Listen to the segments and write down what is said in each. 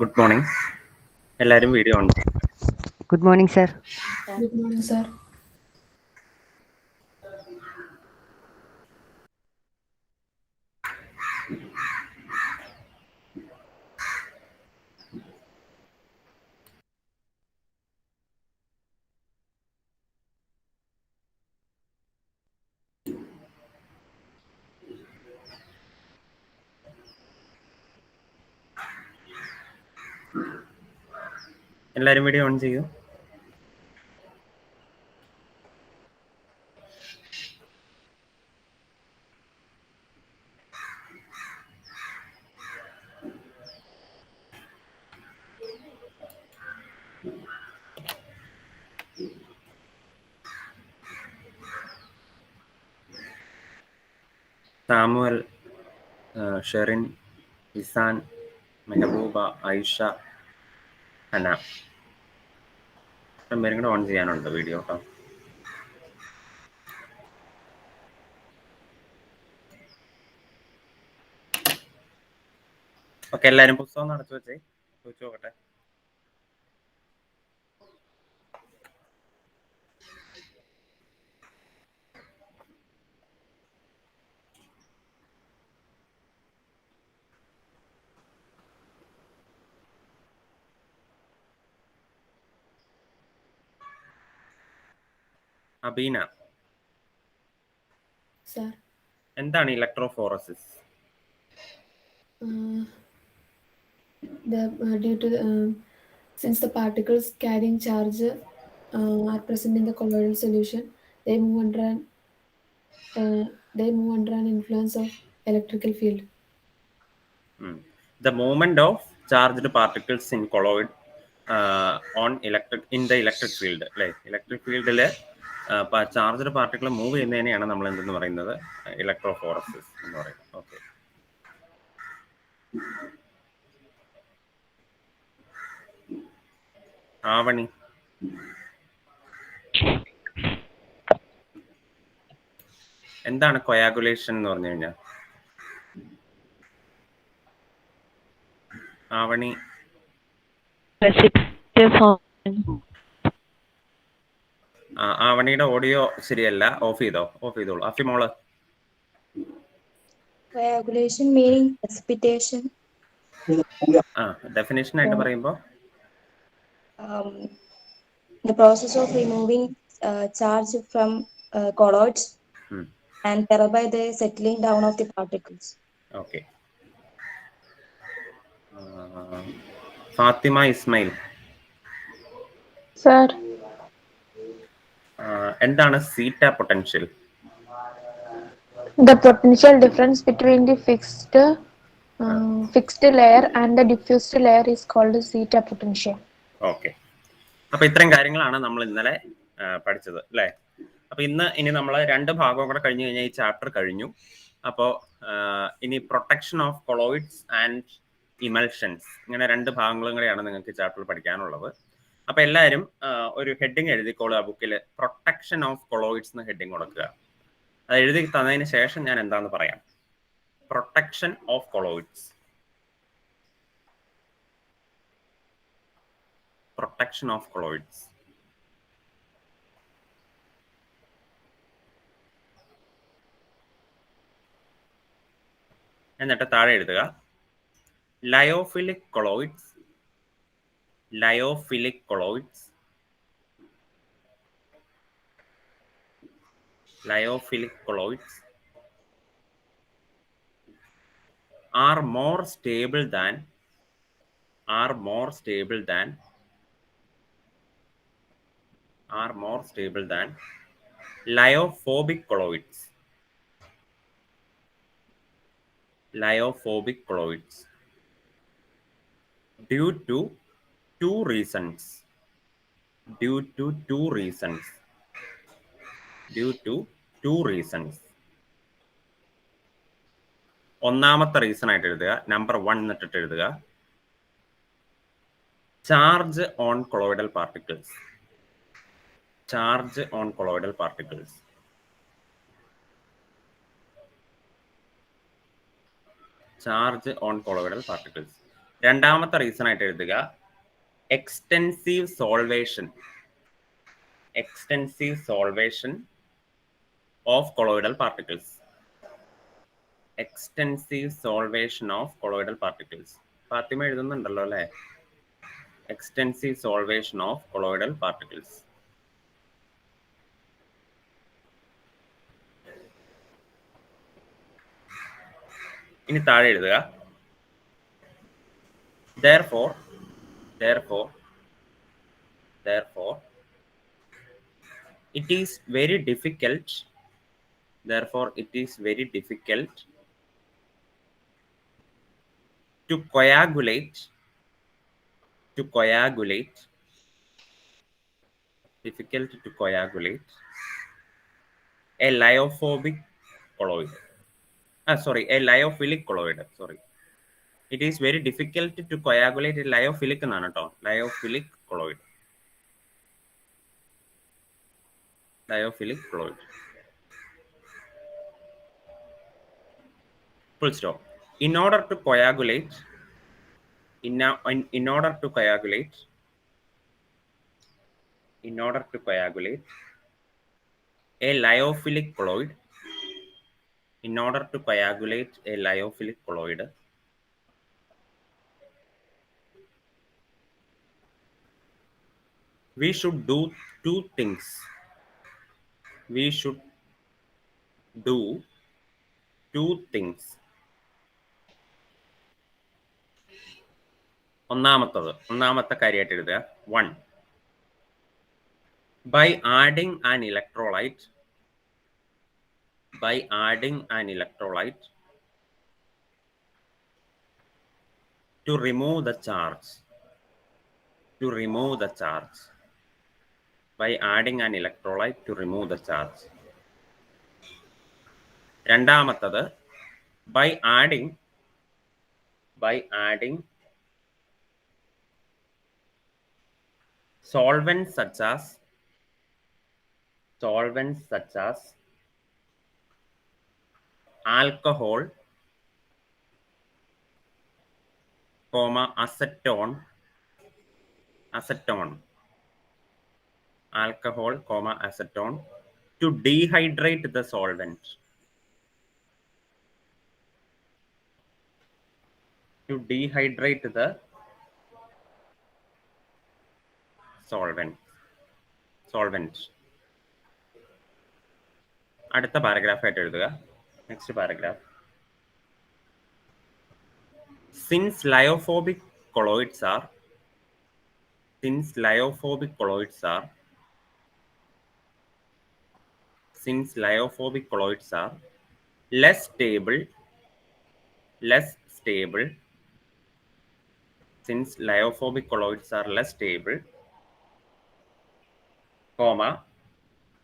Good morning. എല്ലാവരും video on. Good morning, sir. Good morning, sir. എല്ലാവരും video on ചെയ്യൂ. Samuel, Sherin, Izan, Mehbooba, Aisha, Hana, പേരും കൂടെ ഓൺ ചെയ്യാനുണ്ട് വീഡിയോ കേട്ടോ. ഓക്കെ, എല്ലാവരും പുസ്തകം അടച്ചു വെച്ചേ, ചോദിച്ചു നോക്കട്ടെ. അബീന, Sir. എന്താണ് electrophoresis? Due to since the particles carrying charge are present in the colloidal solution, they move under an influence of electrical field. The movement of charged particles in colloid in the electric field. അല്ലേ, electric ഫീൽഡിൽ charged particle move ചെയ്യുന്നതിനെയാണ് നമ്മൾ എന്തെന്ന് പറയുന്നത്, electrophoresis എന്ന് പറയുന്നത്. Okay, Avani, എന്താണ് coagulation എന്ന് പറഞ്ഞു കഴിഞ്ഞാൽ? ആവണി, ആവണിയുടെ ഓഡിയോ ശരിയല്ല, ഓഫ് ചെയ്തോളൂ. അഫിമോള്, Coagulation meaning precipitation. ഡെഫിനേഷൻ ആയിട്ട് പറയുമ്പോൾ The process of removing charge from colloids and thereby the settling down of the particles. Okay. Fathima Ismail, Sir, എന്താണ് zeta potential? the potential difference between the fixed layer and the diffused layer is called zeta potential. Okay, അപ്പൊ ഇത്രയും കാര്യങ്ങളാണ് നമ്മൾ ഇന്നലെ പഠിച്ചത് അല്ലേ. അപ്പൊ ഇനി നമ്മൾ രണ്ട് ഭാഗവും കൂടെ കഴിഞ്ഞു കഴിഞ്ഞാൽ ഈ ചാപ്റ്റർ കഴിഞ്ഞു. അപ്പോൾ ഇനി പ്രൊട്ടക്ഷൻ ഓഫ് കൊളോയിഡ്സ് ആൻഡ് ഇമൽഷൻസ്, ഇങ്ങനെ രണ്ട് ഭാഗങ്ങളും കൂടെയാണ് നിങ്ങൾക്ക് ചാപ്റ്റർ പഠിക്കാനുള്ളത്. അപ്പൊ എല്ലാവരും ഒരു ഹെഡിങ് എഴുതിക്കോളുക ബുക്കിൽ, പ്രൊട്ടക്ഷൻ ഓഫ് കൊളോയിഡ്സ് എന്ന് ഹെഡിങ് കൊടുക്കുക. അത് എഴുതി തന്നതിന് ശേഷം ഞാൻ എന്താന്ന് പറയാം. Protection of colloids, protection of colloids. എന്നിട്ട് താഴെ എഴുതുക lyophilic colloids, lyophilic colloids, lyophilic colloids are more stable than lyophobic colloids. Lyophobic colloids due to two reasons. ഒന്നാമത്തെ റീസൺ ആയിട്ട് എഴുതുക, നമ്പർ 1 എന്നിട്ട് എഴുതുക, charge on colloidal particles. Charge on colloidal particles. Charge on colloidal particles. രണ്ടാമത്തെ reason ആയിട്ട് എഴുതുക extensive solvation of colloidal particles. Extensive solvation of colloidal particles. Fathima എഴുതുന്നുണ്ടല്ലോ അല്ലേ? Extensive solvation of colloidal particles. ഇനി താഴെ എഴുതുക therefore it is very difficult to coagulate a lyophilic colloid. A lyophilic colloid. It is very difficult to coagulate a lyophilic എന്നാണ് കേട്ടോ. Lyophilic colloid. Full stop. In order to coagulate a lyophilic colloid, we should do two things. ഒന്നാമത്തെ കാര്യമായിട്ട് എഴുതുക 1. By adding an electrolyte to remove the charge. By adding an electrolyte to remove the charge. രണ്ടാമത്തത് by adding solvents such as alcohol, acetone, to dehydrate the solvent. അടുത്ത paragraph ആയിട്ട് എഴുതുക. Next paragraph. Since lyophobic colloids are less stable,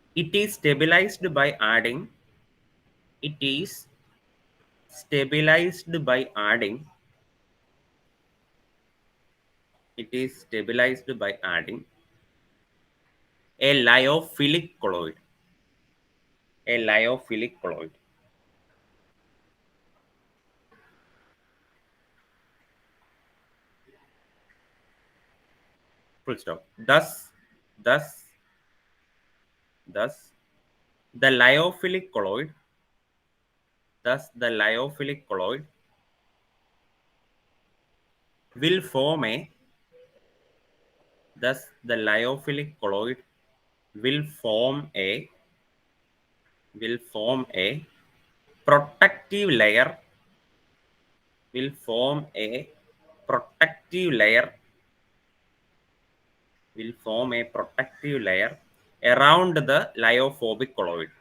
it is stabilized by adding a lyophilic colloid. Full stop. Thus the lyophilic colloid will form a protective layer around the lyophobic colloid.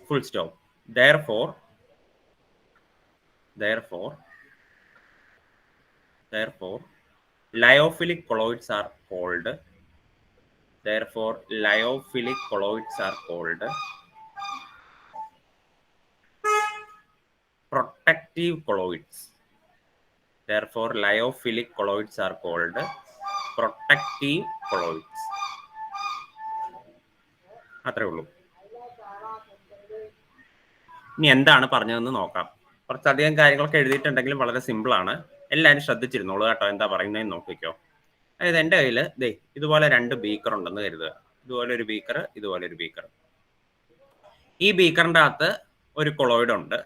Full stop. Therefore lyophilic colloids are called protective colloids. അത്രേ ഉള്ളൂ. ഇനി എന്താണ് പറഞ്ഞതെന്ന് നോക്കാം. കുറച്ചധികം കാര്യങ്ങളൊക്കെ എഴുതിയിട്ടുണ്ടെങ്കിലും വളരെ simple ആണ്. എല്ലാവരും ശ്രദ്ധിച്ചിരുന്നോളൂ കേട്ടോ, എന്താ പറയുന്നതെന്ന് നോക്കിക്കോ. അതായത് എൻ്റെ കയ്യിൽ ഇതുപോലെ 2 ബീക്കർ ഉണ്ടെന്ന് കരുതുക. ഇതുപോലെ ഒരു ബീക്കർ, ഇതുപോലെ ഒരു ബീക്കർ. ഈ ബീക്കറിൻ്റെ അകത്ത് ഒരു കൊളോയിഡ് ഉണ്ട്,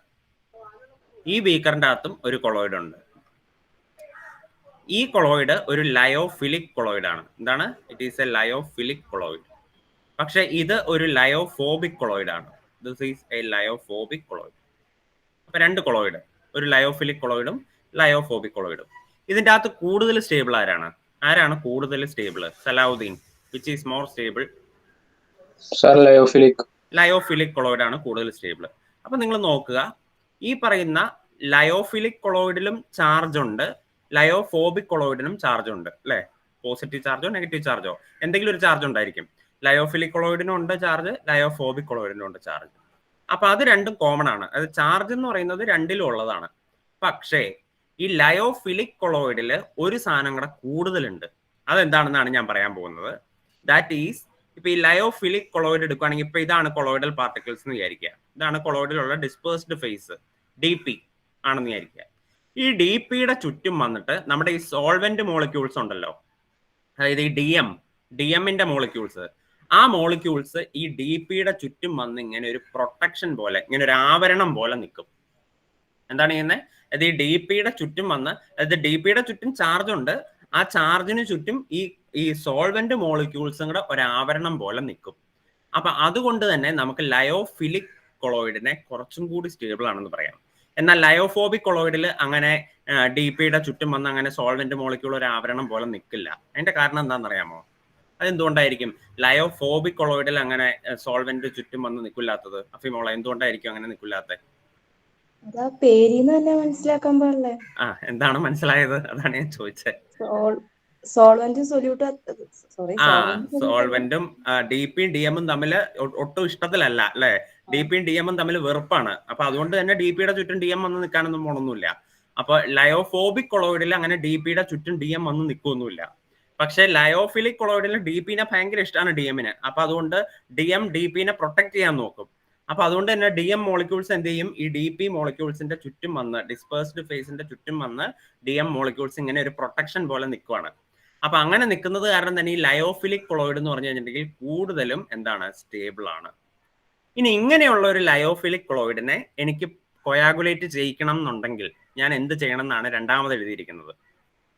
ഈ ബീക്കറിൻ്റെ അകത്തും ഒരു കൊളോയിഡ് ഉണ്ട്. ഈ കൊളോയിഡ് ഒരു ലയോഫിലിക് കൊളോയിഡ് ആണ്. എന്താണ്? It is A lyophilic colloid. പക്ഷെ ഇത് ഒരു ലയോഫോബിക് കൊളോയിഡ് ആണ്. This is A lyophobic colloid. അപ്പൊ 2 കൊളോയിഡ്, ഒരു ലയോഫിലിക് കൊളോയിഡും ലയോഫോബിക് കൊളോയിഡും. ഇതിൻ്റെ അകത്ത് കൂടുതൽ സ്റ്റേബിൾ ആരാണ് കൂടുതൽ stable? Salahuddin, which is more stable? Lyophilic colloid ആണ് കൂടുതൽ സ്റ്റേബിൾ. അപ്പൊ നിങ്ങൾ നോക്കുക, ഈ പറയുന്ന ലയോഫിലിക് കൊളോയിഡിലും ചാർജ് ഉണ്ട്, ലയോഫോബിക് കൊളോയിഡിനും ചാർജ് ഉണ്ട് അല്ലെ? പോസിറ്റീവ് ചാർജോ നെഗറ്റീവ് ചാർജോ എന്തെങ്കിലും ഒരു ചാർജ് ഉണ്ടായിരിക്കും. ലയോഫിലിക് കൊളോയിഡിനും ഉണ്ട് ചാർജ്, ലയോഫോബിക് കൊളോയിഡിനും ഉണ്ട് ചാർജ്. അപ്പൊ അത് രണ്ടും കോമൺ ആണ്. അത് ചാർജ് എന്ന് പറയുന്നത് രണ്ടിലും ഉള്ളതാണ്. പക്ഷേ ഈ ലയോഫിലിക് കൊളോയിഡിൽ ഒരു സാധനം കൂടെ കൂടുതലുണ്ട്. അതെന്താണെന്നാണ് ഞാൻ പറയാൻ പോകുന്നത്. ദാറ്റ് ഈസ്, ഇപ്പൊ ഈ ലയോഫിലിക് കൊളോയിഡ് എടുക്കുകയാണെങ്കിൽ, ഇപ്പൊ ഇതാണ് കൊളോയിഡൽ പാർട്ടിക്കിൾസ് എന്ന് വിചാരിക്കുക. ഇതാണ് കൊളോയിഡിലുള്ള ഡിസ്പേഴ്സ്ഡ് ഫേസ്, DP ആണെന്ന് വിചാരിക്കുക. ഈ DPയുടെ ചുറ്റും വന്നിട്ട് നമ്മുടെ ഈ സോൾവെന്റ് മോളിക്യൂൾസ് ഉണ്ടല്ലോ, അതായത് ഈ DMന്റെ മോളിക്യൂൾസ്, ആ മോളിക്യൂൾസ് ഈ DPയുടെ ചുറ്റും വന്ന് ഇങ്ങനെ ഒരു പ്രൊട്ടക്ഷൻ പോലെ, ഇങ്ങനെ ഒരു ആവരണം പോലെ നിൽക്കും. എന്താണ് ചെയ്യുന്നത്? അത് ഈ DPയുടെ ചുറ്റും വന്ന്, അതായത് DPയുടെ ചുറ്റും ചാർജ് ഉണ്ട്, ആ ചാർജിന് ചുറ്റും ഈ സോൾവെന്റ് മോളിക്യൂൾസും കൂടെ ഒരു ആവരണം പോലെ നിൽക്കും. അപ്പൊ അതുകൊണ്ട് തന്നെ നമുക്ക് ലയോഫിലിക് കൊളോയിഡിനെ കുറച്ചും കൂടി സ്റ്റേബിൾ ആണെന്ന് പറയാം. എന്നാൽ ലയോഫോബിക് കൊളോയിഡിൽ അങ്ങനെ DPയുടെ ചുറ്റും വന്ന് അങ്ങനെ സോൾവെന്റ് മോളിക്യൂൾ ഒരു ആവരണം പോലെ നിൽക്കില്ല. അതിന്റെ കാരണം എന്താണെന്നറിയാമോ? അതെന്തുകൊണ്ടായിരിക്കും ലയോഫോബിക് കൊളോയിഡിൽ അങ്ങനെ സോൾവെന്റ് ചുറ്റും വന്ന് നിൽക്കില്ലാത്തത്? അഫിമോള, എന്തുകൊണ്ടായിരിക്കും അങ്ങനെ നിൽക്കില്ലാത്തത്? അതാ പേരിന്ന് തന്നെ മനസ്സിലാക്കാൻ പാടില്ലേ? എന്താണ് മനസ്സിലായത്? അതാണ് ഞാൻ ചോദിച്ചത്. സോൾവെന്റും സൊല്യൂട്ട്, സോൾവെന്റും DPയും DMും തമ്മിൽ ഒട്ടും ഇഷ്ടത്തിലല്ല അല്ലെ? DPയും DMും തമ്മിൽ വെറുപ്പാണ്. അപ്പൊ അതുകൊണ്ട് തന്നെ DPയുടെ ചുറ്റും DM വന്ന് നിൽക്കാനൊന്നും പോണൊന്നുമില്ല. അപ്പൊ ലയോഫോബിക് കൊളോയിഡിൽ അങ്ങനെ DPയുടെ ചുറ്റും DM വന്ന് നിൽക്കൊന്നുമില്ല. പക്ഷെ ലയോഫിലിക് കൊളോയിഡിൽ DPനെ ഭയങ്കര ഇഷ്ടമാണ് DMന്. അപ്പൊ അതുകൊണ്ട് DM DPനെ പ്രൊട്ടക്ട് ചെയ്യാൻ നോക്കും. അപ്പൊ അതുകൊണ്ട് തന്നെ DM മോളിക്യൂൾസ് എന്ത് ചെയ്യും? ഈ DP മോളിക്യൂൾസിന്റെ ചുറ്റും വന്ന്, ഡിസ്പേഴ്സ്ഡ് ഫേസിന്റെ ചുറ്റും വന്ന് DM മോളിക്യൂൾസ് ഇങ്ങനെ ഒരു പ്രൊട്ടക്ഷൻ പോലെ നിൽക്കുവാണ്. അപ്പൊ അങ്ങനെ നിൽക്കുന്നത് കാരണം തന്നെ ഈ ലയോഫിലിക് കൊളോയിഡ് എന്ന് പറഞ്ഞു കഴിഞ്ഞിട്ടുണ്ടെങ്കിൽ കൂടുതലും എന്താണ്? സ്റ്റേബിൾ ആണ്. ഇനി ഇങ്ങനെയുള്ള ഒരു ലയോഫിലിക് കൊളോയിഡിനെ എനിക്ക് കൊയാഗുലേറ്റ് ചെയ്യിക്കണം എന്നുണ്ടെങ്കിൽ ഞാൻ എന്ത് ചെയ്യണം എന്നാണ് രണ്ടാമത് എഴുതിയിരിക്കുന്നത്.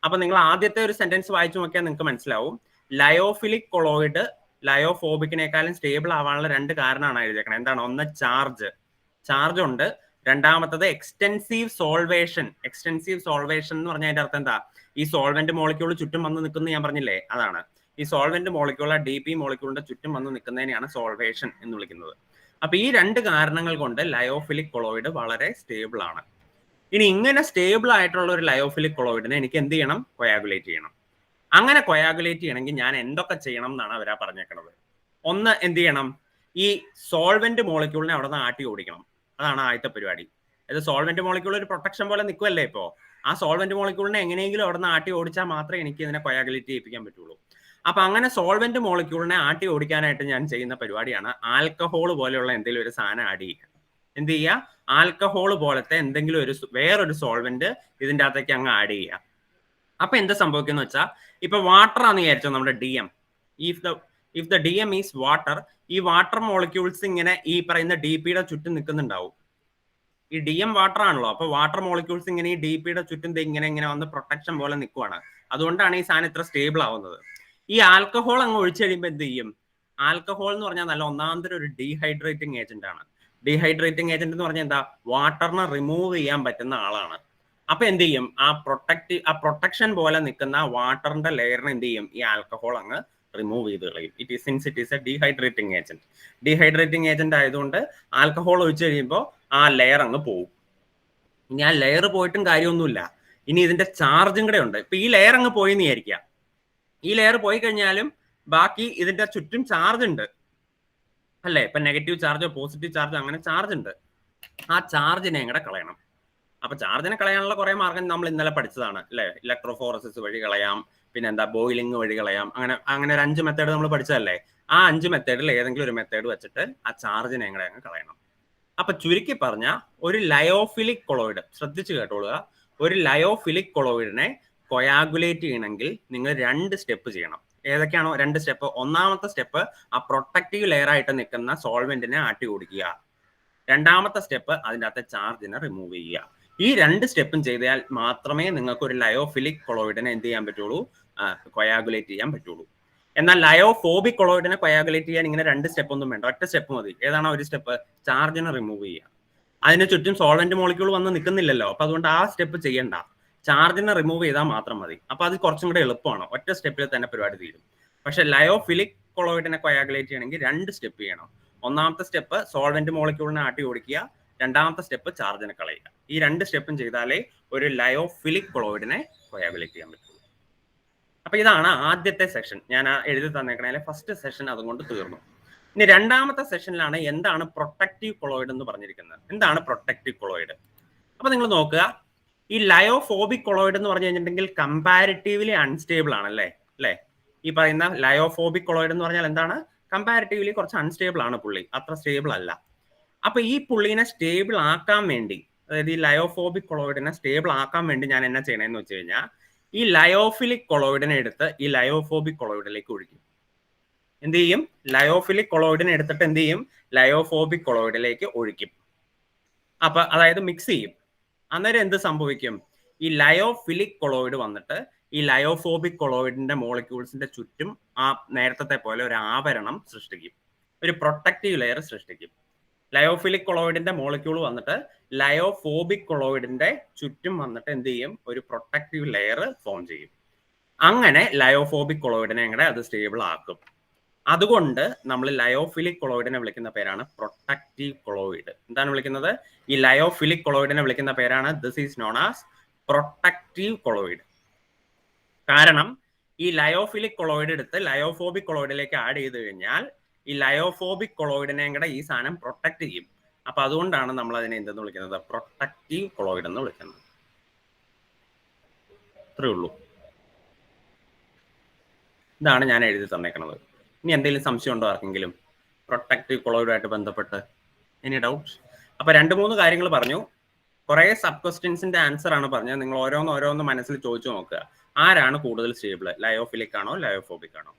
അപ്പൊ നിങ്ങൾ ആദ്യത്തെ ഒരു സെന്റൻസ് വായിച്ചു നോക്കിയാൽ നിങ്ങൾക്ക് മനസ്സിലാവും. ലയോഫിലിക് കൊളോയിഡ് ലയോഫോബിക്കിനേക്കാളും സ്റ്റേബിൾ ആവാനുള്ള 2 കാരണമാണ് എഴുതിയേക്കണം. എന്താണ്? ഒന്ന് ചാർജ് ഉണ്ട്, രണ്ടാമത്തത് എക്സ്റ്റെൻസീവ് സോൾവേഷൻ. എക്സ്റ്റെൻസീവ് സോൾവേഷൻ എന്ന് പറഞ്ഞാൽ അതിന്റെ അർത്ഥം എന്താ? ഈ സോൾവെന്റ് മോളിക്യൂൾ ചുറ്റും വന്ന് നിൽക്കുന്നത് ഞാൻ പറഞ്ഞില്ലേ, അതാണ്. ഈ സോൾവെന്റ് മോളിക്യൂൾ DP മോളിക്യൂളിന്റെ ചുറ്റും വന്ന് നിൽക്കുന്നതിനെയാണ് സോൾവേഷൻ എന്ന് വിളിക്കുന്നത്. അപ്പൊ ഈ 2 കാരണങ്ങൾ കൊണ്ട് ലയോഫിലിക് കൊളോയിഡ് വളരെ സ്റ്റേബിൾ ആണ്. ഇനി ഇങ്ങനെ സ്റ്റേബിൾ ആയിട്ടുള്ള ഒരു ലയോഫിലിക് കൊളോയിഡിനെ എനിക്ക് എന്ത് ചെയ്യണം? കൊയാഗുലേറ്റ് ചെയ്യണം. അങ്ങനെ കൊയാഗുലേറ്റ് ചെയ്യണമെങ്കിൽ ഞാൻ എന്തൊക്കെ ചെയ്യണം എന്നാണ് അവരാ പറഞ്ഞേക്കുന്നത്. ഒന്ന്, എന്ത് ചെയ്യണം? ഈ സോൾവെന്റ് മോളിക്യൂളിനെ അവിടെ നിന്ന് ആട്ടി ഓടിക്കണം. അതാണ് ആദ്യത്തെ പരിപാടി. അത് സോൾവെന്റ് മോളിക്യൂൾ ഒരു പ്രൊട്ടക്ഷൻ പോലെ നിൽക്കുമല്ലേ ഇപ്പോ. ആ സോൾവെന്റ് മോളിക്യൂളിനെ എങ്ങനെയെങ്കിലും അവിടെ നിന്ന് ആട്ടി ഓടിച്ചാൽ മാത്രമേ എനിക്ക് ഇതിനെ കൊയാഗുലേറ്റ് ചെയ്യിപ്പിക്കാൻ പറ്റുള്ളൂ. അപ്പൊ അങ്ങനെ സോൾവെന്റ് മോളിക്യൂളിനെ ആട്ടി ഓടിക്കാനായിട്ട് ഞാൻ ചെയ്യുന്ന പരിപാടിയാണ് ആൽക്കഹോൾ പോലെയുള്ള എന്തെങ്കിലും ഒരു സാധനം ആഡ് ചെയ്യുക. എന്ത് ചെയ്യുക? ആൽക്കഹോൾ പോലത്തെ എന്തെങ്കിലും വേറൊരു സോൾവെന്റ് ഇതിൻ്റെ അകത്തേക്ക് അങ്ങ് ആഡ് ചെയ്യുക. അപ്പൊ എന്ത് സംഭവിക്കുന്ന വെച്ചാൽ, ഇപ്പൊ വാട്ടർ ആണെന്ന് വിചാരിച്ചോ നമ്മുടെ DM. If the DM is water, ഈ വാട്ടർ മോളിക്യൂൾസ് ഇങ്ങനെ ഈ പറയുന്ന DPയുടെ ചുറ്റും നിൽക്കുന്നുണ്ടാവും. ഈ DM വാട്ടർ ആണല്ലോ. അപ്പൊ വാട്ടർ മോളിക്യൂൾസ് ഇങ്ങനെ ഈ DPയുടെ ചുറ്റും ഇങ്ങനെ വന്ന് പ്രൊട്ടക്ഷൻ പോലെ നിൽക്കുവാണ്. അതുകൊണ്ടാണ് ഈ സാധനം ഇത്ര സ്റ്റേബിൾ ആവുന്നത്. ഈ ആൽക്കഹോൾ അങ്ങ് ഒഴിച്ചു കഴിയുമ്പോൾ എന്ത് ചെയ്യും? ആൽക്കഹോൾ എന്ന് പറഞ്ഞാൽ നല്ല ഒന്നാന്തരം ഒരു ഡീഹൈഡ്രേറ്റിംഗ് ഏജന്റ് ആണ്. ഡീഹൈഡ്രേറ്റിംഗ് ഏജന്റ് എന്ന് പറഞ്ഞാൽ എന്താ? വാട്ടറിനെ റിമൂവ് ചെയ്യാൻ പറ്റുന്ന ആളാണ്. അപ്പൊ എന്ത് ചെയ്യും? ആ പ്രൊട്ടക്ഷൻ പോലെ നിൽക്കുന്ന വാട്ടറിന്റെ ലെയറിനെ എന്ത് ചെയ്യും? ഈ ആൽക്കഹോൾ അങ്ങ് റിമൂവ് ചെയ്ത് കളയും. Since it is A dehydrating agent. Dehydrating agent ആയതുകൊണ്ട് ആൽക്കഹോൾ ഒഴിച്ചു കഴിയുമ്പോൾ ആ ലെയർ അങ്ങ് പോകും. ഇനി ആ ലെയർ പോയിട്ടും കാര്യമൊന്നുമില്ല. ഇനി ഇതിന്റെ ചാർജും കൂടെ ഉണ്ട്. ഇപ്പൊ ഈ ലെയർ അങ്ങ് പോയെന്ന് വിചാരിക്കുക. ഈ ലെയർ പോയി കഴിഞ്ഞാലും ബാക്കി ഇതിന്റെ ചുറ്റും ചാർജ് ഉണ്ട് അല്ലേ? ഇപ്പൊ നെഗറ്റീവ് ചാർജോ പോസിറ്റീവ് ചാർജോ അങ്ങനെ ചാർജ് ഉണ്ട്. ആ ചാർജിനെ കൂടെ കളയണം. അപ്പൊ ചാർജിനെ കളയാനുള്ള കുറെ മാർഗം നമ്മൾ ഇന്നലെ പഠിച്ചതാണ് അല്ലെ. ഇലക്ട്രോഫോറസിസ് വഴി കളയാം, പിന്നെ എന്താ ബോയിലിംഗ് വഴി കളയാം, അങ്ങനെ ഒരു 5 മെത്തേഡ് നമ്മൾ പഠിച്ചതല്ലേ. ആ 5 മെത്തേഡിൽ ഏതെങ്കിലും ഒരു മെത്തേഡ് വെച്ചിട്ട് ആ ചാർജിനെ എങ്ങനെ അങ്ങ് കളയണം. അപ്പൊ ചുരുക്കി പറഞ്ഞ ഒരു ലയോഫിലിക് കൊളോയിഡ്, ശ്രദ്ധിച്ചു കേട്ടോളുക, ഒരു ലയോഫിലിക് കൊളോയിഡിനെ കൊയാഗുലേറ്റ് ചെയ്യണമെങ്കിൽ നിങ്ങൾ 2 സ്റ്റെപ്പ് ചെയ്യണം. ഏതൊക്കെയാണോ 2 സ്റ്റെപ്പ്? ഒന്നാമത്തെ സ്റ്റെപ്പ് ആ പ്രൊട്ടക്റ്റീവ് ലെയർ ആയിട്ട് നിൽക്കുന്ന സോൾവെന്റിനെ ആട്ടി ഓടിക്കുക. രണ്ടാമത്തെ സ്റ്റെപ്പ് അതിൻ്റെ അകത്തെ ചാർജിനെ റിമൂവ് ചെയ്യുക. ഈ 2 സ്റ്റെപ്പും ചെയ്താൽ മാത്രമേ നിങ്ങൾക്ക് ഒരു ലയോഫിലിക് കൊളോയിഡിനെ എന്ത് ചെയ്യാൻ പറ്റുള്ളൂ? കൊയാഗുലേറ്റ് ചെയ്യാൻ പറ്റുള്ളൂ. എന്നാൽ ലയോഫോബിക് കൊളോയിഡിനെ കൊയാഗുലേറ്റ് ചെയ്യാൻ ഇങ്ങനെ 2 സ്റ്റെപ്പ് ഒന്നും വേണ്ട, ഒറ്റ സ്റ്റെപ്പ് മതി. ഏതാണ് ഒരു സ്റ്റെപ്പ്? ചാർജിനെ റിമൂവ് ചെയ്യുക. അതിന് ചുറ്റും സോൾവെന്റ് മോളിക്യൂൾ വന്ന് നിൽക്കുന്നില്ലല്ലോ, അപ്പൊ അതുകൊണ്ട് ആ സ്റ്റെപ്പ് ചെയ്യണ്ട, ചാർജിനെ റിമൂവ് ചെയ്താൽ മാത്രം മതി. അപ്പൊ അത് കുറച്ചും കൂടെ എളുപ്പമാണ്, ഒറ്റ സ്റ്റെപ്പിൽ തന്നെ പരിപാടി തീരും. പക്ഷെ ലയോഫിലിക് കൊളോയിഡിനെ കൊയാഗുലേറ്റ് ചെയ്യണമെങ്കിൽ 2 സ്റ്റെപ്പ് ചെയ്യണം. ഒന്നാമത്തെ സ്റ്റെപ്പ് സോൾവെന്റ് മോളിക്യൂളിനെ ആട്ടി ഓടിക്കുക, രണ്ടാമത്തെ സ്റ്റെപ്പ് ചാർജിനെ കളയുക. ഈ 2 സ്റ്റെപ്പും ചെയ്താലേ ഒരു ലയോഫിലിക് കൊളോയിഡിനെ കൊയാഗുലേറ്റ് ചെയ്യാൻ പറ്റുള്ളൂ. അപ്പൊ ഇതാണ് ആദ്യത്തെ സെഷൻ. ഞാൻ എഴുതി തന്നേക്കണേ ഫസ്റ്റ് സെഷൻ അതുകൊണ്ട് തീർന്നു. ഇനി രണ്ടാമത്തെ സെഷനിലാണ് എന്താണ് പ്രൊട്ടക്റ്റീവ് കൊളോയിഡ് എന്ന് പറഞ്ഞിരിക്കുന്നത്. എന്താണ് പ്രൊട്ടക്റ്റീവ് കൊളോയിഡ്? അപ്പൊ നിങ്ങൾ നോക്കുക, ഈ ലയോഫോബിക് കൊളോയിഡ് എന്ന് പറഞ്ഞു കഴിഞ്ഞിട്ടുണ്ടെങ്കിൽ കമ്പാരിറ്റീവ്ലി അൺസ്റ്റേബിൾ ആണ് അല്ലേ. ഈ പറയുന്ന ലയോഫോബിക് കൊളോയിഡ് എന്ന് പറഞ്ഞാൽ എന്താണ്? കമ്പാരിറ്റീവ്ലി കുറച്ച് അൺസ്റ്റേബിൾ ആണ് പുള്ളി, അത്ര സ്റ്റേബിൾ അല്ല. അപ്പൊ ഈ പുള്ളിനെ സ്റ്റേബിൾ ആക്കാൻ വേണ്ടി, അതായത് ഈ ലയോഫോബിക് കൊളോയിഡിനെ സ്റ്റേബിൾ ആക്കാൻ വേണ്ടി ഞാൻ എന്നാ ചെയ്യണമെന്ന് വെച്ച് കഴിഞ്ഞാൽ, ഈ ലയോഫിലിക് കൊളോയിഡിനെ എടുത്ത് ഈ ലയോഫോബിക് കൊളോയിഡിലേക്ക് ഒഴിക്കും. എന്ത് ചെയ്യും? ലയോഫിലിക് കൊളോയിഡിനെ എടുത്തിട്ട് എന്ത് ചെയ്യും? ലയോഫോബിക് കൊളോയിഡിലേക്ക് ഒഴിക്കും. അപ്പൊ അതായത് മിക്സ് ചെയ്യും. അന്നേരം എന്ത് സംഭവിക്കും? ഈ ലയോഫിലിക് കൊളോയിഡ് വന്നിട്ട് ഈ ലയോഫോബിക് കൊളോയിഡിന്റെ മോളിക്യൂൾസിന്റെ ചുറ്റും ആ നേരത്തെ പോലെ ഒരു ആവരണം സൃഷ്ടിക്കും, ഒരു പ്രൊട്ടക്റ്റീവ് ലെയർ സൃഷ്ടിക്കും. ലയോഫിലിക് കൊളോയിഡിന്റെ മോളിക്യൂൾ വന്നിട്ട് ലയോഫോബിക് കൊളോയിഡിന്റെ ചുറ്റും വന്നിട്ട് എന്ത് ചെയ്യും? ഒരു പ്രൊട്ടക്റ്റീവ് ലെയർ ഫോം ചെയ്യും. അങ്ങനെ ലയോഫോബിക് കൊളോയിഡിനെ കൂടെ അത് സ്റ്റേബിൾ ആക്കും. അതുകൊണ്ട് നമ്മൾ ലയോഫിലിക് കൊളോയിഡിനെ വിളിക്കുന്ന പേരാണ് പ്രൊട്ടക്റ്റീവ് കൊളോയിഡ്. എന്താണ് വിളിക്കുന്നത്? ഈ ലയോഫിലിക് കൊളോയിഡിനെ വിളിക്കുന്ന പേരാണ് this is known as protective colloid. കാരണം ഈ ലയോഫിലിക് കൊളോയിഡ് എടുത്ത് ലയോഫോബിക് കൊളോയിഡിലേക്ക് ആഡ് ചെയ്ത് കഴിഞ്ഞാൽ ഈ ലയോഫോബിക് കൊളോയിഡിനെ കൂടെ ഈ സാധനം പ്രൊട്ടക്ട് ചെയ്യും. അപ്പൊ അതുകൊണ്ടാണ് നമ്മൾ അതിനെ എന്തെന്ന് വിളിക്കുന്നത്? പ്രൊട്ടക്റ്റീവ് കൊളോയിഡ് എന്ന് വിളിക്കുന്നത്. അത്രേ ഉള്ളൂ. ഇതാണ് ഞാൻ എഴുതി തന്നേക്കുന്നത്. ഇനി എന്തെങ്കിലും സംശയം ഉണ്ടോ ആർക്കെങ്കിലും പ്രൊട്ടക്റ്റീവ് കൊളോയിഡുമായിട്ട് ബന്ധപ്പെട്ട്? Any doubt? അപ്പൊ 2-3 കാര്യങ്ങൾ പറഞ്ഞു. കുറെ സബ് ക്വസ്റ്റ്യൻസിന്റെ ആൻസർ ആണ് പറഞ്ഞത്. നിങ്ങൾ ഓരോന്ന് മനസ്സിൽ ചോദിച്ചു നോക്കുക. ആരാണ് കൂടുതൽ സ്റ്റേബിൾ? ലയോഫിലിക് ആണോ ലയോഫോബിക് ആണോ?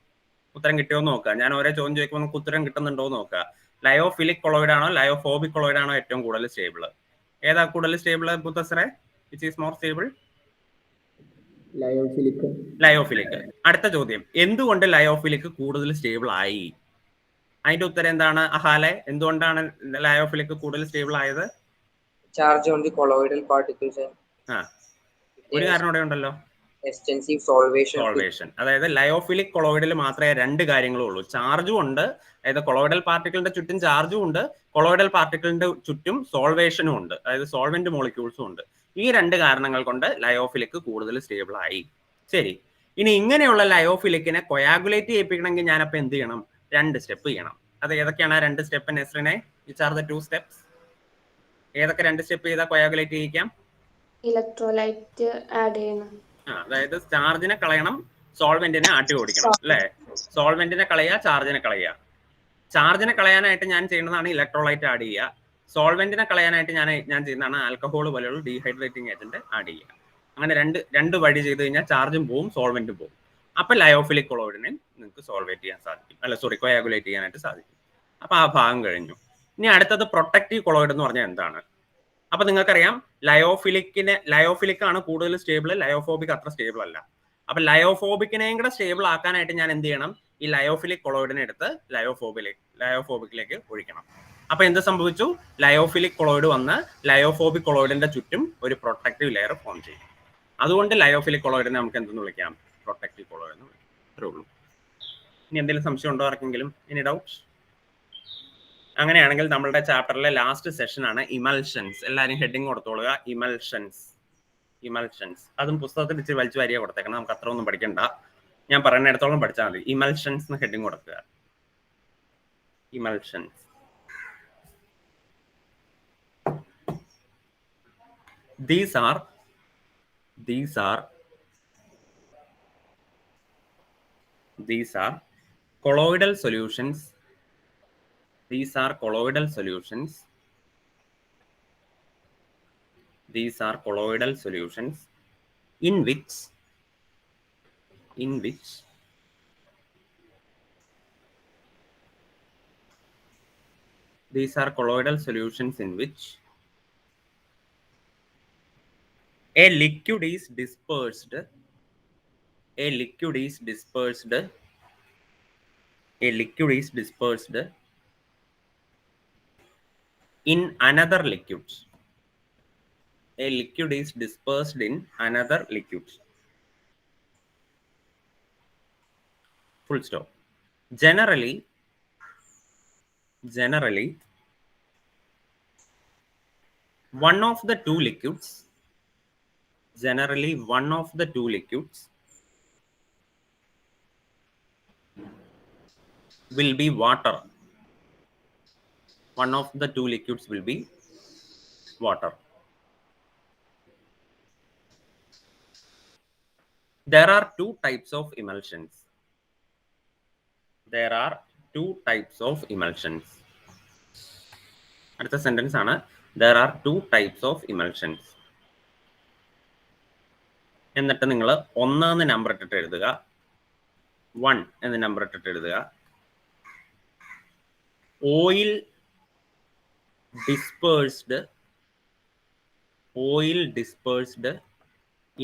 ഉത്തരം കിട്ടിയോ എന്ന് നോക്കുക. ഞാൻ ഓരോ ചോദ്യം ചോദിക്കുമ്പോൾ നമുക്ക് ഉത്തരം കിട്ടുന്നുണ്ടോ എന്ന് നോക്കുക. ലയോഫിലിക് കൊളോയിഡ് ആണോ ലയോഫോബിക് കൊളോയിഡ് ആണോ ഏറ്റവും കൂടുതൽ സ്റ്റേബിൾ? ഏതാ കൂടുതൽ സ്റ്റേബിൾ ബുദ്ധസറെ? Which is more stable? Lyophilic. അടുത്ത ചോദ്യം, എന്തുകൊണ്ട് ലയോഫിലിക് കൂടുതൽ സ്റ്റേബിൾ ആയി? അതിന്റെ ഉത്തരം എന്താണ് അഹാലെ? എന്തുകൊണ്ടാണ് ലയോഫിലിക് കൂടുതൽ സ്റ്റേബിൾ ആയത്? Charge on the colloidal particles. ഒരു കാരണം ഇവിടെ ഉണ്ടല്ലോ, എക്സ്റ്റെൻസീവ് സോൾവേഷൻ. അതായത് ലയോഫിലിക് കൊളോയിഡിൽ മാത്രമേ 2 കാര്യങ്ങളും ഉള്ളൂ. ചാർജും ഉണ്ട്, അതായത് കൊളോയിഡൽ പാർട്ടിക്കിളിന്റെ ചുറ്റും ചാർജും ഉണ്ട്, കൊളോയിഡൽ പാർട്ടിക്കിളിന്റെ ചുറ്റും സോൾവേഷനും ഉണ്ട്, അതായത് സോൾവെന്റ് മോളിക്യൂൾസും ഉണ്ട്. ഈ 2 കാരണങ്ങൾ കൊണ്ട് ലയോഫിലിക് കൂടുതൽ സ്റ്റേബിൾ ആയി. ശരി, ഇനി ഇങ്ങനെയുള്ള ലയോഫിലിക്കിനെ കൊയാഗുലേറ്റ് ചെയ്യിപ്പിക്കണമെങ്കിൽ ഞാനപ്പോൾ എന്ത് ചെയ്യണം? 2 സ്റ്റെപ്പ് ചെയ്യണം. അത് ഏതൊക്കെയാണ് ആ 2 സ്റ്റെപ്പ്? നെസ്രിനെ, വിച്ച് ആർ ദ 2 സ്റ്റെപ്സ്? ഏതൊക്കെ 2 സ്റ്റെപ്പ് ചെയ്താൽ കൊയാഗുലേറ്റ് ചെയ്യിക്കാം? ഇലക്ട്രോലൈറ്റ് ആഡ് ചെയ്യണം. അതായത് ചാർജിനെ കളയണം, സോൾവെന്റിനെ ആട്ടി ഓടിക്കണം അല്ലെ. സോൾവെന്റിനെ കളയുക, ചാർജിനെ കളയുക. ചാർജിനെ കളയാനായിട്ട് ഞാൻ ചെയ്യുന്നതാണ് ഇലക്ട്രോലൈറ്റ് ആഡ് ചെയ്യുക. സോൾവെന്റിനെ കളയാനായിട്ട് ഞാൻ ചെയ്യുന്നതാണ് ആൽക്കഹോൾ പോലെയുള്ള ഡീഹൈഡ്രേറ്റിംഗ് ഏജന്റ് ആഡ് ചെയ്യുക. അങ്ങനെ രണ്ട് വഴി ചെയ്ത് കഴിഞ്ഞാൽ ചാർജും പോവും, സോൾവെന്റും പോവും. അപ്പൊ ലയോഫിലിക് കൊളോയിഡിനെ നിങ്ങൾക്ക് സോൾവേറ്റ് ചെയ്യാൻ സാധിക്കും, കൊയാഗുലേറ്റ് ചെയ്യാനായിട്ട് സാധിക്കും. അപ്പൊ ആ ഭാഗം കഴിഞ്ഞു. ഇനി അടുത്തത് പ്രൊട്ടക്റ്റീവ് കൊളോയിഡ് എന്ന് പറഞ്ഞാൽ എന്താണ്? അപ്പൊ നിങ്ങൾക്കറിയാം ലയോഫിലിക് ആണ് കൂടുതൽ സ്റ്റേബിൾ, ലയോഫോബിക് അത്ര സ്റ്റേബിൾ അല്ല. അപ്പൊ ലയോഫോബിക്കിനെയും കൂടെ സ്റ്റേബിൾ ആക്കാനായിട്ട് ഞാൻ എന്ത് ചെയ്യണം? ഈ ലയോഫിലിക് കൊളോയിഡിനെ എടുത്ത് ലയോഫോബിക്കിലേക്ക് ഒഴിക്കണം. അപ്പൊ എന്ത് സംഭവിച്ചു? ലയോഫിലിക് കൊളോയിഡ് വന്ന് ലയോഫോബിക് കൊളോയിഡിന്റെ ചുറ്റും ഒരു പ്രൊട്ടക്റ്റീവ് ലെയർ ഫോം ചെയ്യും. അതുകൊണ്ട് ലയോഫിലിക് കൊളോയിഡിനെ നമുക്ക് എന്തെന്ന് വിളിക്കാം? പ്രൊട്ടക്റ്റീവ് കൊളോയിഡ് എന്ന് വിളിക്കാം. അത്രേ ഉള്ളൂ. ഇനി എന്തെങ്കിലും സംശയം ഉണ്ടോ ആർക്കെങ്കിലും? Any doubt? അങ്ങനെയാണെങ്കിൽ നമ്മളുടെ ചാപ്റ്ററിലെ ലാസ്റ്റ് സെഷൻ ആണ് ഇമൽഷൻസ്. എല്ലാവരും ഹെഡിങ് കൊടുത്തോളുക, ഇമൽഷൻസ്. അതും പുസ്തകത്തിൽ ഇച്ചിരി വലിച്ചു വാരിയ കൊടുത്തേക്കണം, നമുക്ക് അത്ര ഒന്നും പഠിക്കണ്ട. ഞാൻ പറയുന്നിടത്തോളം പഠിച്ചാൽ മതി. ഇമൽഷൻസ് എന്ന് ഹെഡിങ് കൊടുക്കുക. ഇമൽഷൻസ്. these are colloidal solutions. These are colloidal solutions. These are colloidal solutions in which these are colloidal solutions in which a liquid is dispersed in another liquid. A liquid is dispersed in another liquid. Full stop. Generally, one of the two liquids will be water. One of the two liquids will be water. There are two types of emulsions. അടുത്ത sentence ആണ് there are two types of emulsions. എന്നിട്ട് നിങ്ങൾ 1 എന്ന് number ഇട്ടിട്ട് എഴുതുക. 1 എന്ന് number ഇട്ടിട്ട് എഴുതുക. oil dispersed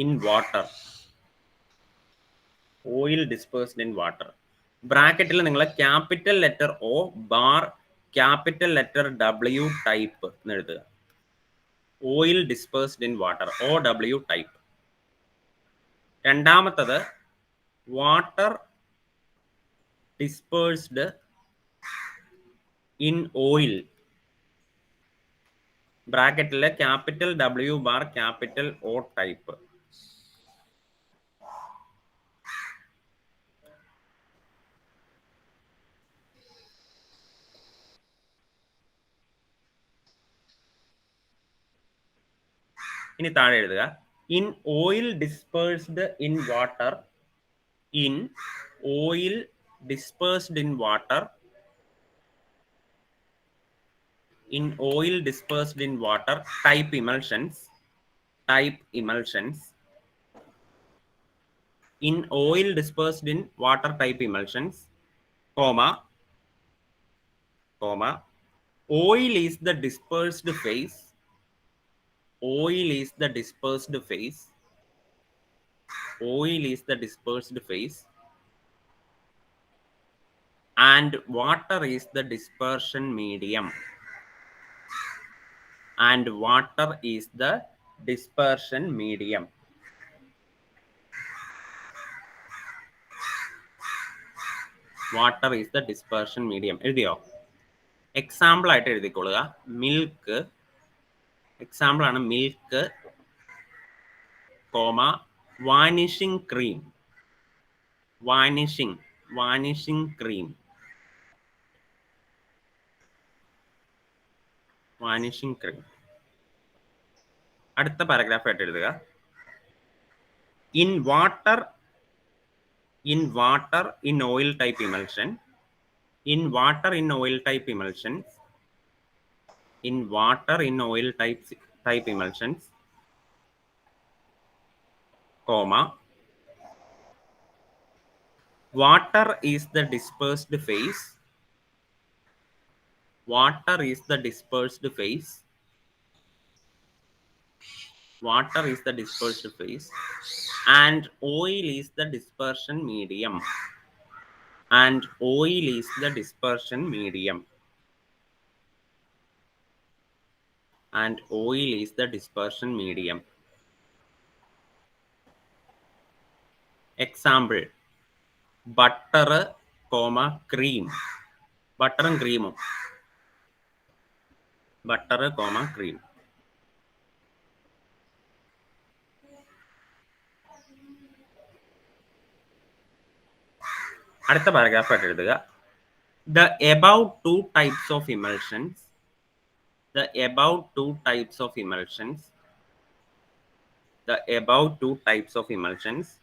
in water. ബ്രാക്കറ്റിൽ നിങ്ങൾ capital letter O bar capital letter W type എന്ന് എഴുതുക. Oil dispersed in water, OW type. രണ്ടാമത്തത് വാട്ടർ ഡിസ്പേഴ്സ്ഡ് ഇൻ ഓയിൽ. ബ്രാക്കറ്റിൽ capital W bar capital O type. ഇനി താഴെ എഴുതുക in oil dispersed in water. Type emulsions. In oil dispersed in water type emulsions, comma, oil is the dispersed phase. And water is the dispersion medium. Water is the dispersion medium. എഴുതിയോ? Example ആയിട്ട് എഴുതിക്കൊള്ളുക. Milk, example ആണ് milk, comma vanishing cream. അടുത്ത paragraph ആയിട്ട് എഴുതുക in water in oil type emulsion. In water in oil type emulsions, comma, water is the dispersed phase. And oil is the dispersion medium. Example, butter, comma, cream. ബട്ടറും ക്രീമും. Butter, comma, cream. അടുത്ത paragraph ആയിട്ട് എഴുതുക the above two types of emulsions the above two types of emulsions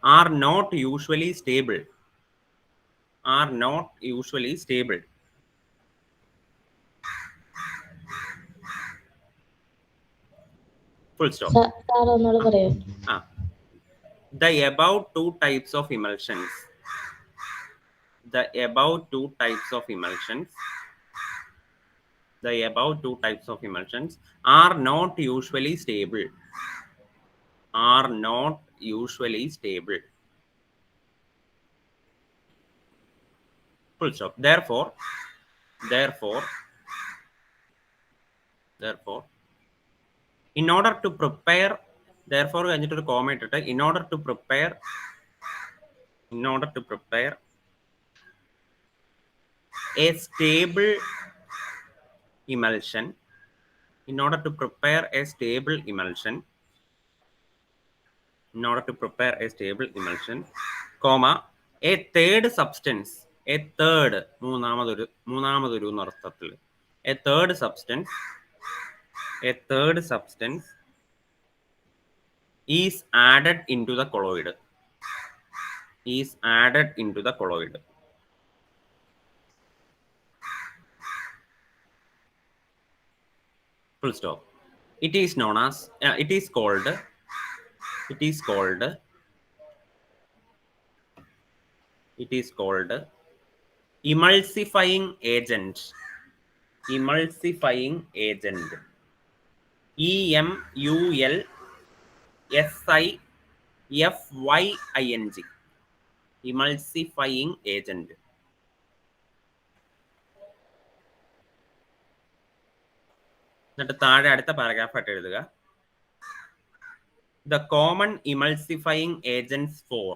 are not usually stable. Full stop. The above two types of emulsions are not usually stable. Full stop. Therefore, in order to prepare, കഴിഞ്ഞിട്ടൊരു comma ഇട്ടിട്ട് in order to prepare a stable emulsion, comma, a third substance, മൂന്നാമതൊരു അർത്ഥത്തിൽ a third substance is added into the colloid. Full stop. It is called emulsifying agent. emulsifying agent. emulsifying agent. എന്നിട്ട് താഴെ അടുത്ത paragraph ആയിട്ട് എഴുതുക. The common emulsifying agents for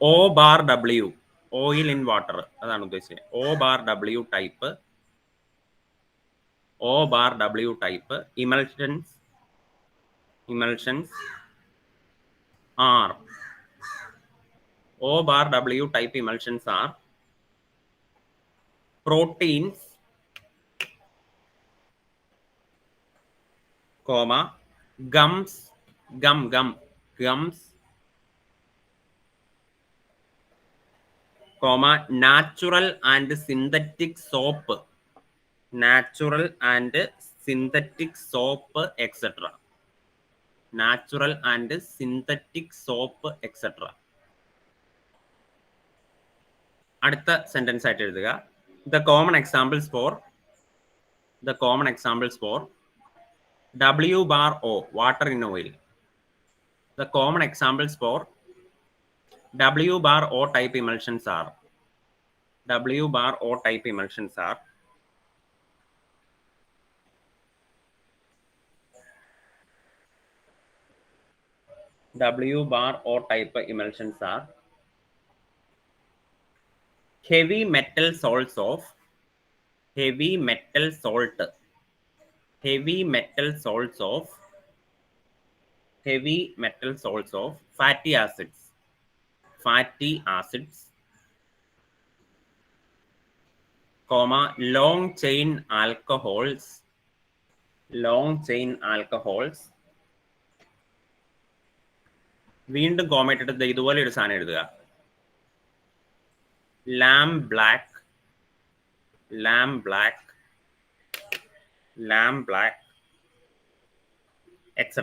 O bar W, oil in water, അതാണ് ഉദ്ദേശിച്ചത്. O bar W type emulsions are O bar W type emulsions are proteins, comma, gums, comma, natural and synthetic soap, etc. അടുത്ത sentence ആയിട്ട് എഴുതുക. The common examples for W bar O, water in oil. The common examples for W bar O type emulsions are W bar O type emulsions are heavy metal salts of fatty acids, comma, long chain alcohols, വീണ്ടും comma ഇട്ടിട്ട് ഇതുപോലെ ഒരു സാധനം എഴുതുക. lamb black, etc.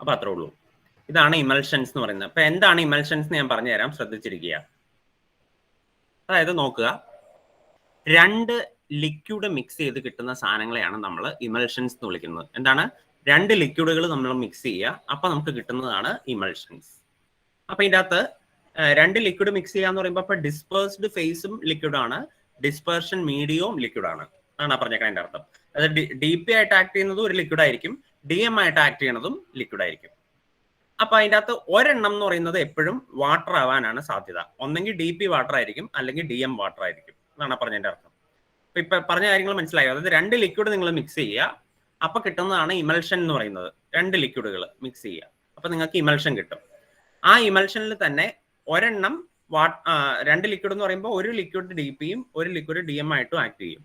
അപ്പൊ അത്രേ ഉള്ളൂ. ഇതാണ് ഇമൽഷൻസ് എന്ന് പറയുന്നത്. അപ്പൊ എന്താണ് ഇമൽഷൻസ് ഞാൻ പറഞ്ഞു തരാം, ശ്രദ്ധിച്ചിരിക്കുക. അതായത് നോക്കുക, രണ്ട് ലിക്വിഡ് മിക്സ് ചെയ്ത് കിട്ടുന്ന സാധനങ്ങളെയാണ് നമ്മൾ ഇമൽഷൻസ് എന്ന് വിളിക്കുന്നത്. എന്താണ്? രണ്ട് ലിക്വിഡുകൾ നമ്മൾ മിക്സ് ചെയ്യുക, അപ്പൊ നമുക്ക് കിട്ടുന്നതാണ് ഇമൽഷൻസ്. അപ്പൊ ഇതിൻ്റെ അകത്ത് രണ്ട് ലിക്വിഡ് മിക്സ് ചെയ്യാന്ന് പറയുമ്പോൾ അപ്പൊ ഡിസ്പേഴ്സ്ഡ് ഫേസും ലിക്വിഡാണ്, ഡിസ്പേർഷൻ മീഡിയവും ലിക്വിഡാണ് എന്നാണ് പറഞ്ഞേക്കാൻ അതിന്റെ അർത്ഥം. അതായത് ഡി പി ആയിട്ട് ആക്ട് ചെയ്യുന്നതും ഒരു ലിക്വിഡ് ആയിരിക്കും, ഡി എം ആയിട്ട് ആക്ട് ചെയ്യുന്നതും ലിക്വിഡ് ആയിരിക്കും. അപ്പൊ അതിൻ്റെ അകത്ത് ഒരെണ്ണം എന്ന് പറയുന്നത് എപ്പോഴും വാട്ടർ ആവാനാണ് സാധ്യത. ഒന്നെങ്കിൽ DP വാട്ടർ ആയിരിക്കും, അല്ലെങ്കിൽ DM വാട്ടർ ആയിരിക്കും എന്നാണ് പറഞ്ഞതിന്റെ അർത്ഥം. ഇപ്പൊ പറഞ്ഞ കാര്യങ്ങൾ മനസ്സിലായോ? അതായത് 2 ലിക്വിഡ് നിങ്ങൾ മിക്സ് ചെയ്യുക, അപ്പൊ കിട്ടുന്നതാണ് ഇമൽഷൻ എന്ന് പറയുന്നത്. 2 ലിക്വിഡുകൾ മിക്സ് ചെയ്യുക, അപ്പൊ നിങ്ങൾക്ക് ഇമൽഷൻ കിട്ടും. ആ ഇമൽഷനിൽ തന്നെ ഒരെണ്ണം 2 ലിക്വിഡ് എന്ന് പറയുമ്പോൾ ഒരു ലിക്വിഡ് DPയും ഒരു ലിക്വിഡ് DM ആയിട്ടും ആക്ട് ചെയ്യും.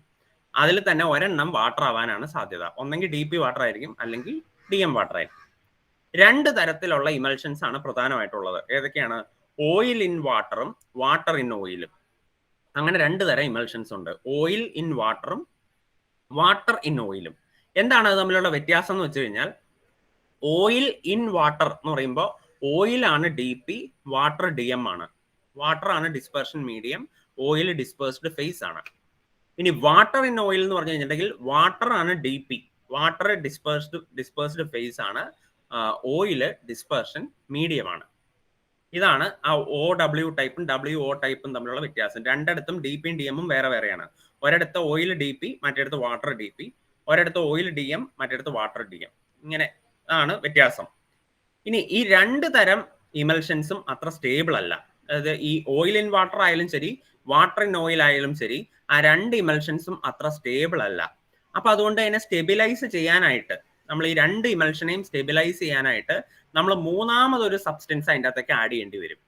അതിൽ തന്നെ ഒരെണ്ണം വാട്ടർ ആവാനാണ് സാധ്യത. ഒന്നെങ്കിൽ DP വാട്ടർ ആയിരിക്കും, അല്ലെങ്കിൽ DM വാട്ടർ ആയിരിക്കും. 2 തരത്തിലുള്ള ഇമൽഷൻസ് ആണ് പ്രധാനമായിട്ടുള്ളത്. ഏതൊക്കെയാണ്? ഓയിൽ ഇൻ വാട്ടറും വാട്ടർ ഇൻ ഓയിലും. അങ്ങനെ 2 തരം ഇമൽഷൻസ് ഉണ്ട്, ഓയിൽ ഇൻ വാട്ടറും വാട്ടർ ഇൻ ഓയിലും. എന്താണ് അത് തമ്മിലുള്ള വ്യത്യാസം എന്ന് വെച്ച് കഴിഞ്ഞാൽ, ഓയിൽ ഇൻ വാട്ടർ എന്ന് പറയുമ്പോൾ ഓയിലാണ് DP, വാട്ടർ DM ആണ്. വാട്ടർ ആണ് dispersion medium, oil dispersed face ആണ്. ഇനി വാട്ടർ ഇൻ ഓയിൽ എന്ന് പറഞ്ഞു കഴിഞ്ഞിട്ടുണ്ടെങ്കിൽ വാട്ടർ ആണ് DP, വാട്ടർ ഡിസ്പേഴ്സ്ഡ് ഫേസ് ആണ്, ഓയില് ഡിസ്പെർഷൻ മീഡിയമാണ്. ഇതാണ് ആ OW ടൈപ്പും WO ടൈപ്പും തമ്മിലുള്ള വ്യത്യാസം. രണ്ടിടത്തും DPയും DMഉം വേറെ വേറെയാണ്. ഒരിടത്ത് ഓയിൽ DP, മറ്റേടത്ത് വാട്ടർ DP. ഒരിടത്ത് ഓയിൽ DM, മറ്റേടത്ത് വാട്ടർ DM. ഇങ്ങനെ ആണ് വ്യത്യാസം. ഇനി ഈ 2 തരം ഇമൽഷൻസും അത്ര സ്റ്റേബിൾ അല്ല. അതായത് ഈ ഓയിൽ ഇൻ വാട്ടർ ആയാലും ശരി, വാട്ടർ ഇൻ ഓയിൽ ആയാലും ശരി, ആ 2 ഇമൽഷൻസും അത്ര സ്റ്റേബിൾ അല്ല. അപ്പൊ അതുകൊണ്ട് അതിനെ സ്റ്റെബിലൈസ് ചെയ്യാനായിട്ട്, നമ്മൾ ഈ 2 ഇമൽഷനെയും സ്റ്റെബിലൈസ് ചെയ്യാനായിട്ട് നമ്മൾ മൂന്നാമതൊരു സബ്സ്റ്റൻസ് അതിൻ്റെ അകത്തേക്ക് ആഡ് ചെയ്യേണ്ടി വരും.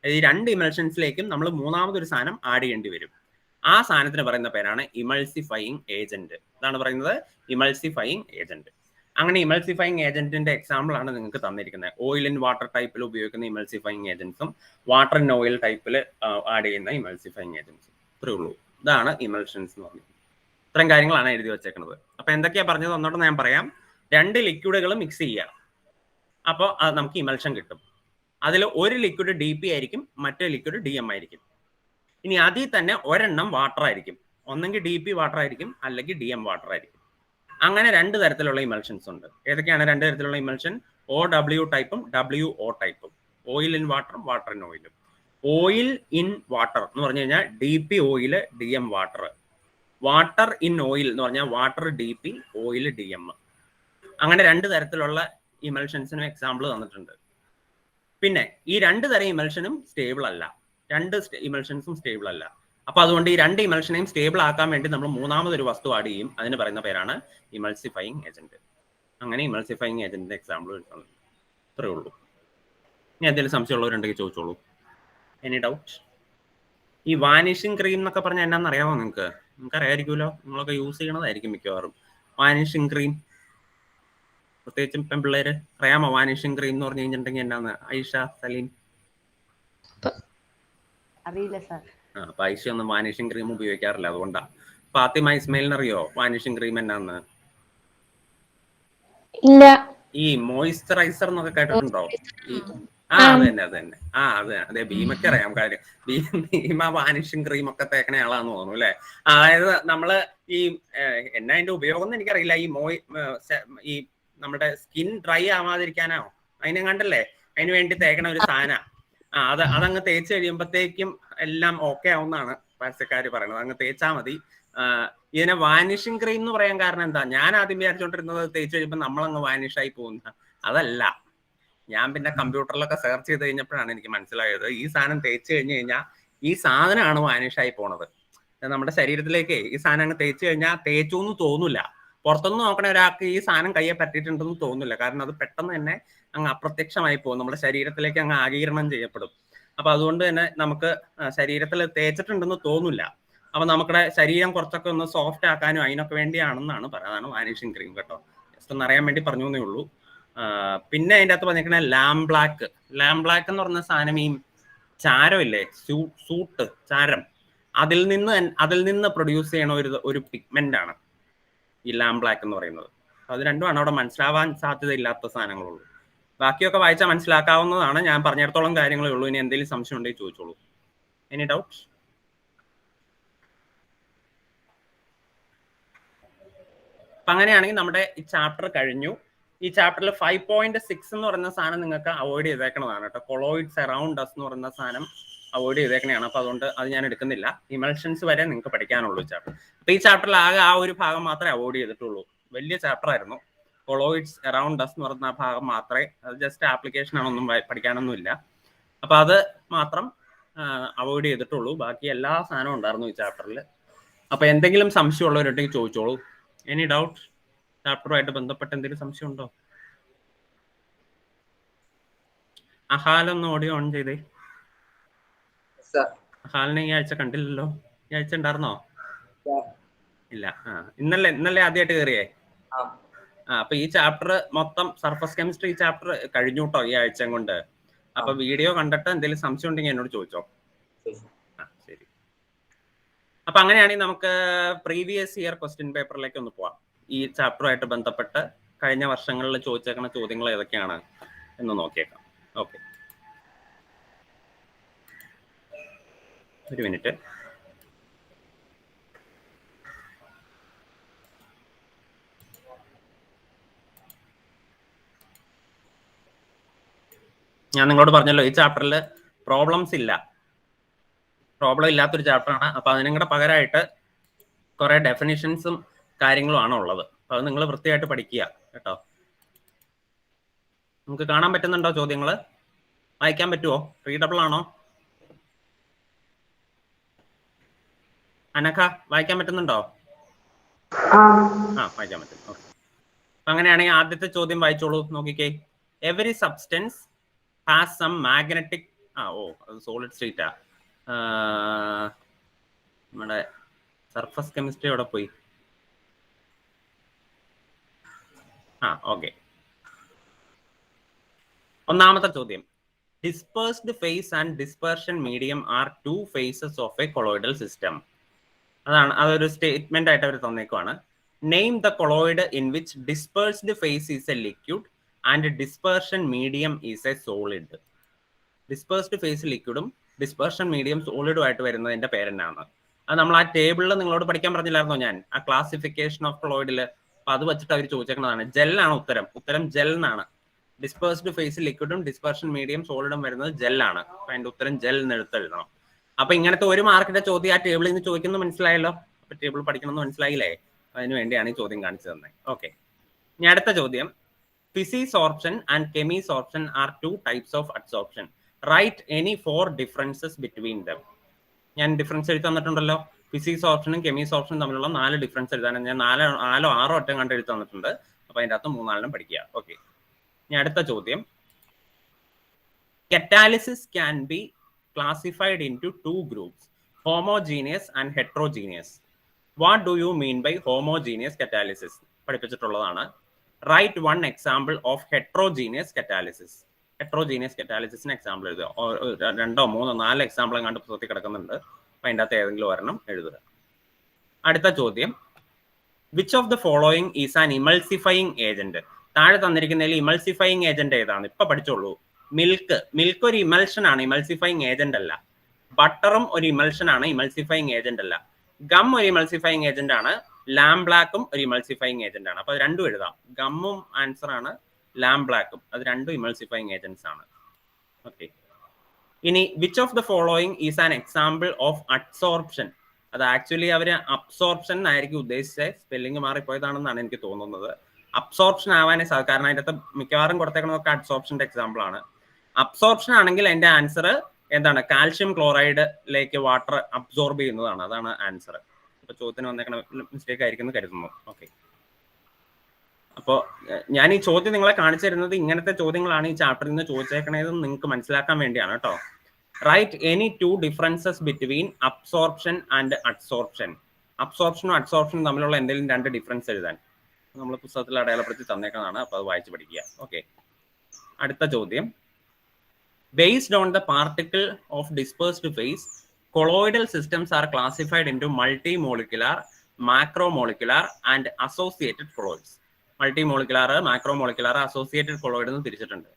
ഈ 2 ഇമൽഷൻസിലേക്കും നമ്മൾ മൂന്നാമതൊരു സാധനം ആഡ് ചെയ്യേണ്ടി വരും. ആ സാധനത്തിന് പറയുന്ന പേരാണ് ഇമൾസിഫയിങ് ഏജന്റ്. ഇതാണ് പറയുന്നത് ഇമൾസിഫയിങ് ഏജന്റ്. അങ്ങനെ ഇമൾസിഫയിങ് ഏജന്റിന്റെ എക്സാമ്പിൾ ആണ് നിങ്ങൾക്ക് തന്നിരിക്കുന്നത്. ഓയിൽ ഇൻ വാട്ടർ ടൈപ്പിൽ ഉപയോഗിക്കുന്ന ഇമൾസിഫയിങ് ഏജന്റ്സും വാട്ടർ ഇൻ ഓയിൽ ടൈപ്പിൽ ആഡ് ചെയ്യുന്ന ഇമൾസിഫയിങ് ഏജന്റ്സും. ഇത്രേ ഉള്ളൂ. ഇതാണ് ഇമൾഷൻസ് എന്ന് പറയുന്നത്. ഇത്രയും കാര്യങ്ങളാണ് എഴുതി വെച്ചേക്കുന്നത്. അപ്പൊ എന്തൊക്കെയാ പറഞ്ഞത് ഒന്നോട്ട് ഞാൻ പറയാം. 2 ലിക്വിഡുകൾ മിക്സ് ചെയ്യുക, അപ്പോൾ നമുക്ക് ഇമൽഷൻ കിട്ടും. അതിൽ ഒരു ലിക്വിഡ് DP ആയിരിക്കും, മറ്റേ ലിക്വിഡ് DM ആയിരിക്കും. ഇനി അതിൽ തന്നെ ഒരെണ്ണം വാട്ടർ ആയിരിക്കും, ഒന്നെങ്കിൽ DP വാട്ടർ ആയിരിക്കും, അല്ലെങ്കിൽ DM വാട്ടർ ആയിരിക്കും. അങ്ങനെ 2 തരത്തിലുള്ള ഇമൽഷൻസ് ഉണ്ട്. ഏതൊക്കെയാണ് 2 തരത്തിലുള്ള ഇമൽഷൻ? OW ടൈപ്പും WO ടൈപ്പും. ഓയിൽ ഇൻ വാട്ടറും വാട്ടർ ഇൻ ഓയിലും. ഓയിൽ ഇൻ വാട്ടർ എന്ന് പറഞ്ഞു കഴിഞ്ഞാൽ DP oil, DM water. Water in oil എന്ന് പറഞ്ഞാൽ വാട്ടർ DP, ഓയിൽ DM. അങ്ങനെ 2 തരത്തിലുള്ള ഇമൽഷൻസിനും എക്സാമ്പിൾ തന്നിട്ടുണ്ട്. പിന്നെ ഈ 2 തരം ഇമൽഷനും സ്റ്റേബിൾ അല്ല, 2 ഇമൽഷൻസും സ്റ്റേബിൾ അല്ല. അപ്പൊ അതുകൊണ്ട് ഈ 2 ഇമൽഷനെയും സ്റ്റേബിൾ ആക്കാൻ വേണ്ടി നമ്മൾ മൂന്നാമതൊരു വസ്തു ആഡ് ചെയ്യും. അതിന് പറയുന്ന പേരാണ് ഇമൾസിഫയിങ് ഏജന്റ്. അങ്ങനെ ഇമൾസിഫയിങ് ഏജന്റിന്റെ എക്സാമ്പിൾ കിട്ടുന്നത്. ഇത്രയേ ഉള്ളൂ. ഇനി എന്തെങ്കിലും സംശയമുള്ളവരുണ്ടെങ്കിൽ ചോദിച്ചോളൂ. Any doubt? ഈ വാനിഷിംഗ് ക്രീം എന്നൊക്കെ പറഞ്ഞാൽ എന്നാന്ന് അറിയാമോ നിങ്ങൾക്ക്? നിങ്ങൾക്ക് അറിയാമായിരിക്കുമല്ലോ, നിങ്ങളൊക്കെ യൂസ് ചെയ്യണതായിരിക്കും മിക്കവാറും. വാനിഷിംഗ് ക്രീം, പ്രത്യേകിച്ചും പെൺപിള്ളേര് അറിയാമോ വാനിഷിംഗ് ക്രീം എന്ന് പറഞ്ഞു കഴിഞ്ഞിട്ടുണ്ടെങ്കിൽ എന്നാന്ന്? ഐഷ, സലീം? അറിയില്ല സാർ. അപ്പൊ ഐഷ ഒന്നും വാനിഷിംഗ് ക്രീം ഉപയോഗിക്കാറില്ല, അതുകൊണ്ടാ. ഫാത്തിമ, ഇസ്മയിലിന് അറിയോ വാനിഷിംഗ് ക്രീം എന്നാന്ന്? ഇല്ല. ഈ മോയിസ്ചറൈസർ എന്നൊക്കെ കേട്ടിട്ടുണ്ടോ? അത് തന്നെ. അതെ ഭീമയ്ക്ക് അറിയാം കാര്യം. ഭീമ വാനിഷിംഗ് ക്രീം ഒക്കെ തേക്കണ ആളാന്ന് തോന്നുന്നു അല്ലെ? അതായത് നമ്മള് ഈ എന്നാ അതിന്റെ ഉപയോഗം എന്ന് എനിക്കറിയില്ല. ഈ നമ്മുടെ സ്കിൻ ഡ്രൈ ആവാതിരിക്കാനോ അതിനെ കണ്ടല്ലേ അതിന് വേണ്ടി തേക്കണ ഒരു സാധന. അതങ്ങ് തേച്ച് കഴിയുമ്പോഴത്തേക്കും എല്ലാം ഓക്കെ ആവുന്നതാണ് പരസ്യക്കാര് പറയുന്നത്. അങ്ങ് തേച്ചാ മതി. ഇതിനെ വാനിഷിംഗ് ക്രീം എന്ന് പറയാൻ കാരണം എന്താ? ഞാൻ ആദ്യം വിചാരിച്ചോണ്ടിരുന്നത് തേച്ച് കഴിയുമ്പോൾ നമ്മളങ്ങ് വാനിഷായി പോകുന്ന. അതല്ല, ഞാൻ പിന്നെ കമ്പ്യൂട്ടറിലൊക്കെ സെർച്ച് ചെയ്ത് കഴിഞ്ഞപ്പോഴാണ് എനിക്ക് മനസ്സിലായത് ഈ സാധനം തേച്ച് കഴിഞ്ഞ് കഴിഞ്ഞാൽ ഈ സാധനമാണ് വാനിഷായി പോണത്. നമ്മുടെ ശരീരത്തിലേക്ക് ഈ സാധനം അങ്ങ് തേച്ച് കഴിഞ്ഞാൽ തേച്ചു എന്ന് തോന്നില്ല. പുറത്തുനിന്ന് നോക്കണ ഒരാൾക്ക് ഈ സാധനം കയ്യെ പറ്റിയിട്ടുണ്ടെന്ന് തോന്നില്ല. കാരണം അത് പെട്ടെന്ന് തന്നെ അങ്ങ് അപ്രത്യക്ഷമായി പോകും, നമ്മുടെ ശരീരത്തിലേക്ക് അങ്ങ് ആഗീരണം ചെയ്യപ്പെടും. അപ്പൊ അതുകൊണ്ട് തന്നെ നമുക്ക് ശരീരത്തിൽ തേച്ചിട്ടുണ്ടെന്ന് തോന്നില്ല. അപ്പൊ നമ്മുടെ ശരീരം കുറച്ചൊക്കെ ഒന്ന് സോഫ്റ്റ് ആക്കാനും അതിനൊക്കെ വേണ്ടിയാണെന്നാണ് പറയുന്നത് വാനിഷിംഗ് ക്രീം കേട്ടോ. ജസ്റ്റ് ഒന്ന് അറിയാൻ വേണ്ടി പറഞ്ഞു എന്നേ ഉള്ളൂ. പിന്നെ അതിൻ്റെ അകത്ത് പറഞ്ഞിരിക്കണ ലാം ബ്ലാക്ക് എന്ന് പറഞ്ഞ സാധനം ഈ ചാരം ഇല്ലേ, സൂട്ട് ചാരം, അതിൽ നിന്ന് പ്രൊഡ്യൂസ് ചെയ്യണ ഒരു പിഗ്മെന്റ് ആണ് ഈ ലാം ബ്ലാക്ക് എന്ന് പറയുന്നത്. അത് രണ്ടുമാണ് അവിടെ മനസ്സിലാവാൻ സാധ്യതയില്ലാത്ത സാധനങ്ങളുള്ളൂ. ബാക്കിയൊക്കെ വായിച്ചാൽ മനസ്സിലാക്കാവുന്നതാണ്. ഞാൻ പറഞ്ഞിടത്തോളം കാര്യങ്ങളേ ഉള്ളൂ. ഇനി എന്തെങ്കിലും സംശയം ഉണ്ടെങ്കിൽ ചോദിച്ചോളൂ. Any doubt? അപ്പൊ അങ്ങനെയാണെങ്കിൽ നമ്മുടെ ഈ ചാപ്റ്റർ കഴിഞ്ഞു. ഈ ചാപ്റ്ററിൽ 5.6 എന്ന് പറയുന്ന സാധനം നിങ്ങൾക്ക് അവോയ്ഡ് ചെയ്തേക്കണതാണ് കേട്ടോ. കൊളോയിഡ്സ് അറൗണ്ട് അസ് എന്ന് പറയുന്ന സാധനം അവോയ്ഡ് ചെയ്തേക്കണതാണ്. അപ്പൊ അതുകൊണ്ട് അത് ഞാൻ എടുക്കുന്നില്ല. ഇമൾഷൻസ് വരെ നിങ്ങൾക്ക് പഠിക്കാനുള്ളൂ ചാപ്റ്റർ. അപ്പൊ ഈ ചാപ്റ്ററിൽ ആകെ ആ ഒരു ഭാഗം മാത്രമേ അവോയ്ഡ് ചെയ്തിട്ടുള്ളൂ. വലിയ ചാപ്റ്റർ ആയിരുന്നു. കൊളോയിഡ്സ് അറൗണ്ട് അസ് എന്ന് പറയുന്ന ആ ഭാഗം മാത്രമേ, അത് ജസ്റ്റ് ആപ്ലിക്കേഷൻ ആണൊന്നും പഠിക്കാനൊന്നുമില്ല. അപ്പൊ അത് മാത്രം അവോയ്ഡ് ചെയ്തിട്ടുള്ളൂ. ബാക്കി എല്ലാ സാധനവും ഉണ്ടായിരുന്നു ഈ ചാപ്റ്ററിൽ. അപ്പൊ എന്തെങ്കിലും സംശയമുള്ളവരുണ്ടെങ്കിൽ ചോദിച്ചോളൂ. Any doubt? ചാപ്റ്ററുമായിട്ട് ബന്ധപ്പെട്ട് എന്തെങ്കിലും സംശയം ഉണ്ടോ? അഹാലൊന്ന് ഓഡിയോ ഓൺ ചെയ്തേ. അഹാലിനെ ഈ ആഴ്ച കണ്ടില്ലല്ലോ. ഈ ആഴ്ച ഉണ്ടായിരുന്നോ? ഇല്ല. ഇന്നലെ ആദ്യമായിട്ട് കയറിയേ. അപ്പൊ ഈ ചാപ്റ്റർ മൊത്തം സർഫസ് കെമിസ്ട്രി ചാപ്റ്റർ കഴിഞ്ഞു കേട്ടോ ഈ ആഴ്ച കൊണ്ട്. അപ്പൊ വീഡിയോ കണ്ടിട്ട് എന്തെങ്കിലും സംശയം ഉണ്ടെങ്കിൽ എന്നോട് ചോദിച്ചോ. ശരി. അപ്പൊ അങ്ങനെയാണെങ്കിൽ നമുക്ക് പ്രീവിയസ് ഇയർ ക്വസ്റ്റ്യൻ പേപ്പറിലേക്ക് ഒന്ന് പോവാം. ഈ ചാപ്റ്ററുമായിട്ട് ബന്ധപ്പെട്ട് കഴിഞ്ഞ വർഷങ്ങളിൽ ചോദിച്ചേക്കുന്ന ചോദ്യങ്ങൾ ഏതൊക്കെയാണ് എന്ന് നോക്കിയേക്കാം. ഓക്കെ, ഒരു മിനിറ്റ്. ഞാൻ നിങ്ങളോട് പറഞ്ഞല്ലോ ഈ ചാപ്റ്ററിൽ പ്രോബ്ലംസ് ഇല്ല, പ്രോബ്ലം ഇല്ലാത്തൊരു ചാപ്റ്ററാണ്. അപ്പൊ അതിനും കൂടെ പകരമായിട്ട് കുറെ ഡെഫിനിഷൻസും കാര്യങ്ങളും ആണ് ഉള്ളത്. അപ്പൊ അത് നിങ്ങൾ വൃത്തിയായിട്ട് പഠിക്കുക കേട്ടോ. നമുക്ക് കാണാൻ പറ്റുന്നുണ്ടോ ചോദ്യങ്ങൾ? വായിക്കാൻ പറ്റുമോ? റീഡബിൾ ആണോ? അനഘ, വായിക്കാൻ പറ്റുന്നുണ്ടോ? വായിക്കാൻ പറ്റും. ഓക്കെ, അപ്പൊ അങ്ങനെയാണെങ്കിൽ ആദ്യത്തെ ചോദ്യം വായിച്ചോളൂ. നോക്കിക്കേ. Every substance has some magnetic അത് സോളിഡ് സ്റ്റേറ്റാ. നമ്മുടെ സർഫസ് കെമിസ്ട്രി അവിടെ പോയി. ഓക്കെ, ഒന്നാമത്തെ ചോദ്യം. Dispersed phase and dispersion medium are two phases of a colloidal system. അതൊരു സ്റ്റേറ്റ്മെന്റ് ആയിട്ട് അവർ തന്നേക്കുവാണ്. Name the colloid in which dispersed phase is a liquid and dispersion medium is a solid. Dispersed phase ലിക്വിഡും dispersion medium സോളിഡും ആയിട്ട് വരുന്നതിന്റെ പേരെന്നാണ്. അത് നമ്മൾ ആ ടേബിളിൽ നിങ്ങളോട് പഠിക്കാൻ പറഞ്ഞില്ലായിരുന്നോ ഞാൻ, ആ ക്ലാസിഫിക്കേഷൻ ഓഫ് കൊളോയിഡിൽ? അപ്പൊ അത് വെച്ചിട്ട് അവർ ചോദിച്ചേക്കുന്നതാണ്. ജെല്ലാണ് ഉത്തരം ജെൽ എന്നാണ്. ഡിസ്പേഴ്സ്ഡ് ഫേസ് ലിക്വിഡും ഡിസ്പെർഷൻ മീഡിയം സോളിഡും വരുന്നത് ജെല്ലാണ്. അപ്പൊ അതിന്റെ ഉത്തരം ജെൽ എന്ന് എഴുതണം. അപ്പൊ ഇങ്ങനത്തെ ഒരു മാർക്കിന്റെ ചോദ്യം ആ ടേബിളിൽ നിന്ന് ചോദിക്കുന്നത് മനസ്സിലായല്ലോ. അപ്പൊ ടേബിൾ പഠിക്കണമെന്ന് മനസ്സിലായില്ലേ? അതിന് വേണ്ടിയാണ് ഈ ചോദ്യം കാണിച്ചു തന്നെ. ഓക്കെ, ഇനി അടുത്ത ചോദ്യം. Physisorption and chemisorption are two types of adsorption. Write any 4 differences between them. ഞാൻ ഡിഫറൻസ് എഴുതി തന്നിട്ടുണ്ടല്ലോ. ഫിസിസോർപ്ഷനും കെമിസോർപ്ഷനും തമ്മിലുള്ള 4 ഡിഫറൻസ് എഴുതാനും ഞാൻ 4 6 ഒറ്റം കണ്ട് എഴുതി തന്നിട്ടുണ്ട്. അപ്പൊ അതിൻ്റെ അകത്ത് 3 പഠിക്കുക. ഓക്കെ, ഇനി അടുത്ത ചോദ്യം. Catalysis can be classified into 2 groups, homogeneous and heterogeneous. What do you mean by homogeneous catalysis? പഠിപ്പിച്ചിട്ടുള്ളതാണ്. Write one example of heterogeneous catalysis. Heterogeneous കറ്റാലിസിന് എക്സാമ്പിൾ എഴുതുക. 2, 3, 4 എക്സാമ്പിൾ കണ്ട് പുസ്തകത്തിൽ കിടക്കുന്നുണ്ട്. അപ്പൊ അതിൻ്റെ അകത്ത് ഏതെങ്കിലും ഒരെണ്ണം എഴുതുക. അടുത്ത ചോദ്യം. Which of the following is an emulsifying agent? താഴെ തന്നിരിക്കുന്നതിൽ ഇമൾസിഫയിങ് ഏജന്റ് ഏതാണ്? ഇപ്പൊ പഠിച്ചോളൂ. മിൽക്ക് ഒരു ഇമൽഷൻ ആണ്, ഇമൾസിഫയിങ് ഏജന്റ് അല്ല. ബട്ടറും ഒരു ഇമൽഷൻ ആണ്, ഇമൾസിഫയിങ് ഏജന്റ് അല്ല. ഗം ഒരു ഇമൾസിഫയിങ് ഏജന്റ് ആണ്, ലാംബ്ലാക്കും ഒരു ഇമൾസിഫയിങ് ഏജന്റ് ആണ്. അപ്പൊ അത് രണ്ടും എഴുതാം. ഗമ്മും ആൻസർ ആണ്, ലാംബ്ലാക്കും അത് രണ്ടും ഇമൾസിഫയിങ് ഏജന്റ്സ് ആണ്. ഓക്കെ, ഇനി which of the following is an example of adsorption? അത് ആക്ച്വലി അവര് അബ്സോർപ്ഷൻ ആയിരിക്കും ഉദ്ദേശിച്ചത്. സ്പെല്ലിംഗ് മാറിപ്പോയതാണെന്നാണ് എനിക്ക് തോന്നുന്നത്. അബ്സോർപ്ഷൻ ആവാനേ കാരണം അതിൻ്റെ അകത്ത് മിക്കവാറും കൊടുത്തേക്കുന്നതൊക്കെ അഡ്സോർപ്ഷന്റെ എക്സാമ്പിൾ ആണ്. അബ്സോർപ്ഷൻ ആണെങ്കിൽ അതിന്റെ ആൻസർ എന്താണ്? കാൽഷ്യം ക്ലോറൈഡിലേക്ക് വാട്ടർ അബ്സോർബ് ചെയ്യുന്നതാണ്. അതാണ് ആൻസർ. ഇപ്പൊ ചോദ്യത്തിന് വന്നേക്കണ മിസ്റ്റേക്ക് ആയിരിക്കും എന്ന് കരുതുന്നു. ഓക്കെ, അപ്പോൾ ഞാൻ ഈ ചോദ്യം നിങ്ങളെ കാണിച്ചു തരുന്നത് ഇങ്ങനത്തെ ചോദ്യങ്ങളാണ് ഈ ചാപ്റ്ററിൽ നിന്ന് ചോദിച്ചേക്കണതെന്ന് നിങ്ങൾക്ക് മനസ്സിലാക്കാൻ വേണ്ടിയാണ് കേട്ടോ. Write any 2 differences between absorption and adsorption. അബ്സോർപ്ഷനും അഡ്സോർപ്ഷനും തമ്മിലുള്ള എന്തെങ്കിലും 2 ഡിഫറൻസ് എഴുതാൻ നമ്മൾ പുസ്തകത്തിൽ അടയാളപ്പെടുത്തി തന്നേക്കുന്നതാണ്. അപ്പോൾ അത് വായിച്ച് പഠിക്കുക. ഓക്കെ, അടുത്ത ചോദ്യം. Based on the particle of dispersed phase, colloidal systems are classified into multimolecular, macromolecular and associated colloids. Multimolecular, macromolecular, associated colloid എന്ന് തിരിച്ചിട്ടുണ്ട്.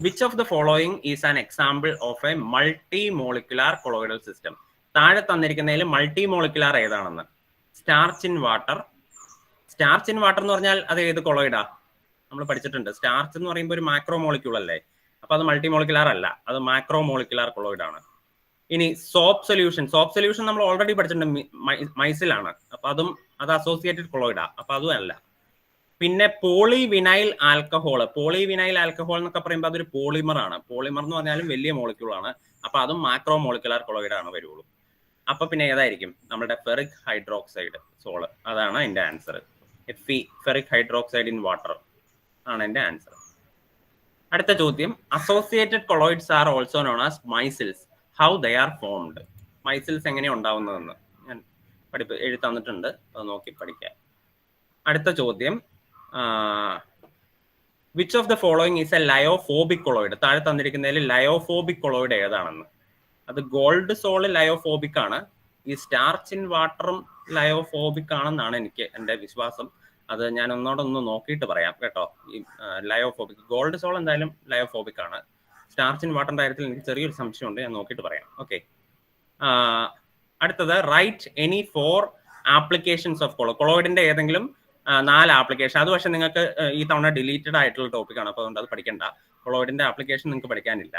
Which of the following is an example of a multimolecular colloidal system? താഴെ തന്നിരിക്കുന്നതിൽ മൾട്ടിമോളിക്കുലാർ ഏതാണെന്ന്. Starch in water. Starch in water എന്ന് പറഞ്ഞാൽ അത് ഏത് കൊളോയിഡാ? നമ്മൾ പഠിച്ചിട്ടുണ്ട്. സ്റ്റാർച്ച് എന്ന് പറയുമ്പോൾ ഒരു മാക്രോമോളിക്യൂൾ അല്ലേ? അപ്പൊ അത് മൾട്ടിമോളിക്കുലാർ അല്ല, അത് മാക്രോമോളിക്കുലാർ കൊളോയിഡ് ആണ്. ഇനി സോപ്പ് സൊല്യൂഷൻ. സോപ്പ് സൊല്യൂഷൻ നമ്മൾ ഓൾറെഡി പഠിച്ചിട്ടുണ്ട്, മൈസിലാണ്. അപ്പൊ അത് അസോസിയേറ്റഡ് കൊളോയിഡാ. അപ്പൊ അതും അല്ല. പിന്നെ പോളിവിനൈൽ ആൽക്കഹോൾ എന്നൊക്കെ പറയുമ്പോൾ അതൊരു പോളിമർ ആണ്. പോളിമർ എന്ന് പറഞ്ഞാലും വലിയ മോളിക്യൂൾ ആണ്. അപ്പൊ അതും മാക്രോ മോളിക്കുലാർ കൊളോയിഡ് ആണ് വരുള്ളൂ. അപ്പൊ പിന്നെ ഏതായിരിക്കും നമ്മുടെ ഫെറിക് ഹൈഡ്രോക്സൈഡ് സോള്, അതാണ് അതിന്റെ answer. Ferric hydroxide in water ആണ് എന്റെ ആൻസർ. അടുത്ത ചോദ്യം, associated colloids are also known as micelles, how they are formed. Micelles എങ്ങനെയാണ് ഉണ്ടാവുന്നതെന്ന് ഞാൻ എഴുതി തന്നിട്ടുണ്ട്, അത് നോക്കി പഠിക്കാം. അടുത്ത ചോദ്യം, which of the following is A lyophobic colloid. താഴെ തന്നിരിക്കുന്നതിൽ ലയോഫോബിക് കൊളോയിഡ് ഏതാണെന്ന്. അത് ഗോൾഡ് സോള് ലയോഫോബിക് ആണ്. ഈ സ്റ്റാർച്ച് ഇൻ വാട്ടറും ലയോഫോബിക് ആണെന്നാണ് എൻ്റെ വിശ്വാസം. അത് ഞാൻ ഒന്നോടൊന്ന് നോക്കിയിട്ട് പറയാം കേട്ടോ. ഈ ലയോഫോബിക് ഗോൾഡ് സോൾ എന്തായാലും ലയോഫോബിക് ആണ്. സ്റ്റാർച്ച് ഇൻ വാട്ടറിന്റെ കാര്യത്തിൽ എനിക്ക് ചെറിയൊരു സംശയമുണ്ട്, ഞാൻ നോക്കിയിട്ട് പറയാം. ഓക്കെ. അടുത്തത്, റൈറ്റ് എനി 4 ആപ്ലിക്കേഷൻസ് ഓഫ് കൊളോയിഡിന്റെ ഏതെങ്കിലും 4 ആപ്ലിക്കേഷൻ. അത് പക്ഷെ നിങ്ങൾക്ക് ഈ തവണ ഡിലീറ്റഡ് ആയിട്ടുള്ള ടോപ്പിക്കാണ്, അപ്പോൾ അതുകൊണ്ട് അത് പഠിക്കണ്ട. കൊളോയിഡിന്റെ ആപ്ലിക്കേഷൻ നിങ്ങൾക്ക് പഠിക്കാനില്ല.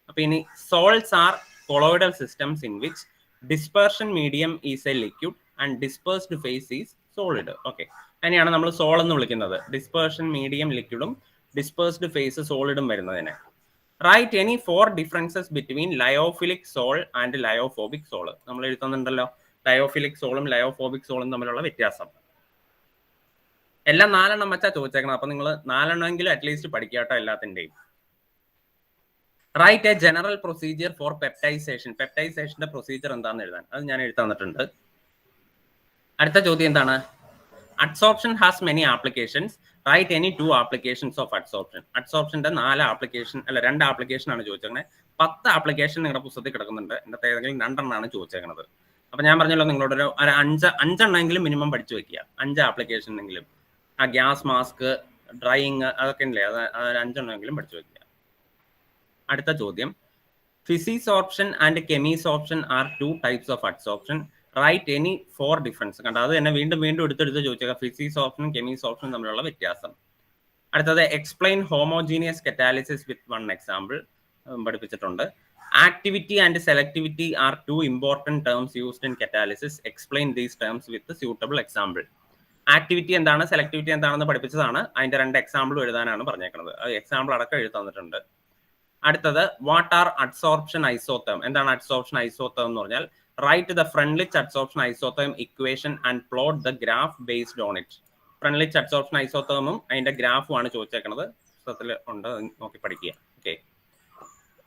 അപ്പൊ ഇനി, sols are colloidal systems in which dispersion medium is a liquid and dispersed phase is solid. Okay, അതിനെയാണ് നമ്മൾ സോൾ എന്ന് വിളിക്കുന്നത്. ഡിസ്പേർഷൻ മീഡിയം ലിക്വിഡും ഡിസ്പേഴ്സ്ഡ് ഫേസ് സോളിഡും വരുന്നതിന്. Right any 4 differences between lyophilic sol and lyophobic sol. നമ്മൾ എഴുതുന്നുണ്ടല്ലോ lyophilic സോളും lyophobic സോളും തമ്മിലുള്ള വ്യത്യാസം. എല്ലാം 4 എണ്ണം വെച്ചാ ചോദിച്ചേക്കണം. അപ്പൊ നിങ്ങൾ 4 എണ്ണമെങ്കിലും അറ്റ്ലീസ്റ്റ് പഠിക്കാട്ടോ എല്ലാത്തിന്റെയും. Write a general procedure for peptisation. പെപ്റ്റൈസേഷന്റെ പ്രൊസീജിയർ എന്താണെന്ന് എഴുതാൻ, അത് ഞാൻ എഴുതി തന്നിട്ടുണ്ട്. അടുത്ത ചോദ്യം എന്താണ്? Adsorption has many applications, write any 2 applications of adsorption. അഡ്സോർപ്ഷന്റെ 4 ആപ്ലിക്കേഷൻ അല്ല 2 ആപ്ലിക്കേഷൻ ആണ് ചോദിച്ചേക്കുന്നത്. 10 ആപ്ലിക്കേഷൻ നിങ്ങളുടെ പുസ്തകത്തിൽ കിടക്കുന്നുണ്ട്. എൻ്റെ ഏതെങ്കിലും 2 എണ്ണമാണ് ചോദിച്ചേക്കുന്നത്. അപ്പൊ ഞാൻ പറഞ്ഞല്ലോ നിങ്ങളോട് ഒരു 5 എണ്ണമെങ്കിലും മിനിമം പഠിച്ചു വെക്കുക. 5 ആപ്ലിക്കേഷൻ എങ്കിലും. ആ ഗ്യാസ് മാസ്ക്, ഡ്രൈയിങ്, അതൊക്കെ ഇല്ലേ, അത് 5 എണ്ണമെങ്കിലും പഠിച്ചു വെക്കുക. അടുത്ത ചോദ്യം, physisorption and chemisorption are 2 types of adsorption, write any 4 difference. കണ്ടോ, അത് തന്നെ വീണ്ടും എടുത്തെടുത്ത് ചോദിച്ചേക്കാം. ഫിസിസോർപ്ഷനും കെമിസോർപ്ഷനും തമ്മിലുള്ള വ്യത്യാസം. അടുത്തത്, explain homogeneous catalysis with 1 example പഠിപ്പിച്ചിട്ടുണ്ട്. Activity and selectivity are 2 important terms used in catalysis, explain these terms with suitable example. Activity എന്താണ്, സെലക്ടിവിറ്റി എന്താണെന്ന് പഠിപ്പിച്ചതാണ്. അതിന്റെ 2 എക്സാമ്പിൾ എഴുതാനാണ് പറഞ്ഞേക്കുന്നത്. അത് എക്സാമ്പിൾ അടക്കം എഴുതി തന്നിട്ടുണ്ട്. അടുത്തത്, വാട്ട് ആർ അഡ്സോർപ്ഷൻ ഐസോതേം. എന്താണ് അഡ്സോർപ്ഷൻ ഐസോതേം എന്ന് പറഞ്ഞാൽ, write the Freundlich adsorption isotherm equation and plot the graph based on it. Freundlich adsorption ഐസോതേമും അതിന്റെ ഗ്രാഫും ആണ് ചോദിച്ചേക്കുന്നത്. പുസ്തകത്തിൽ ഉണ്ട്, നോക്കി പഠിക്കുക. Okay.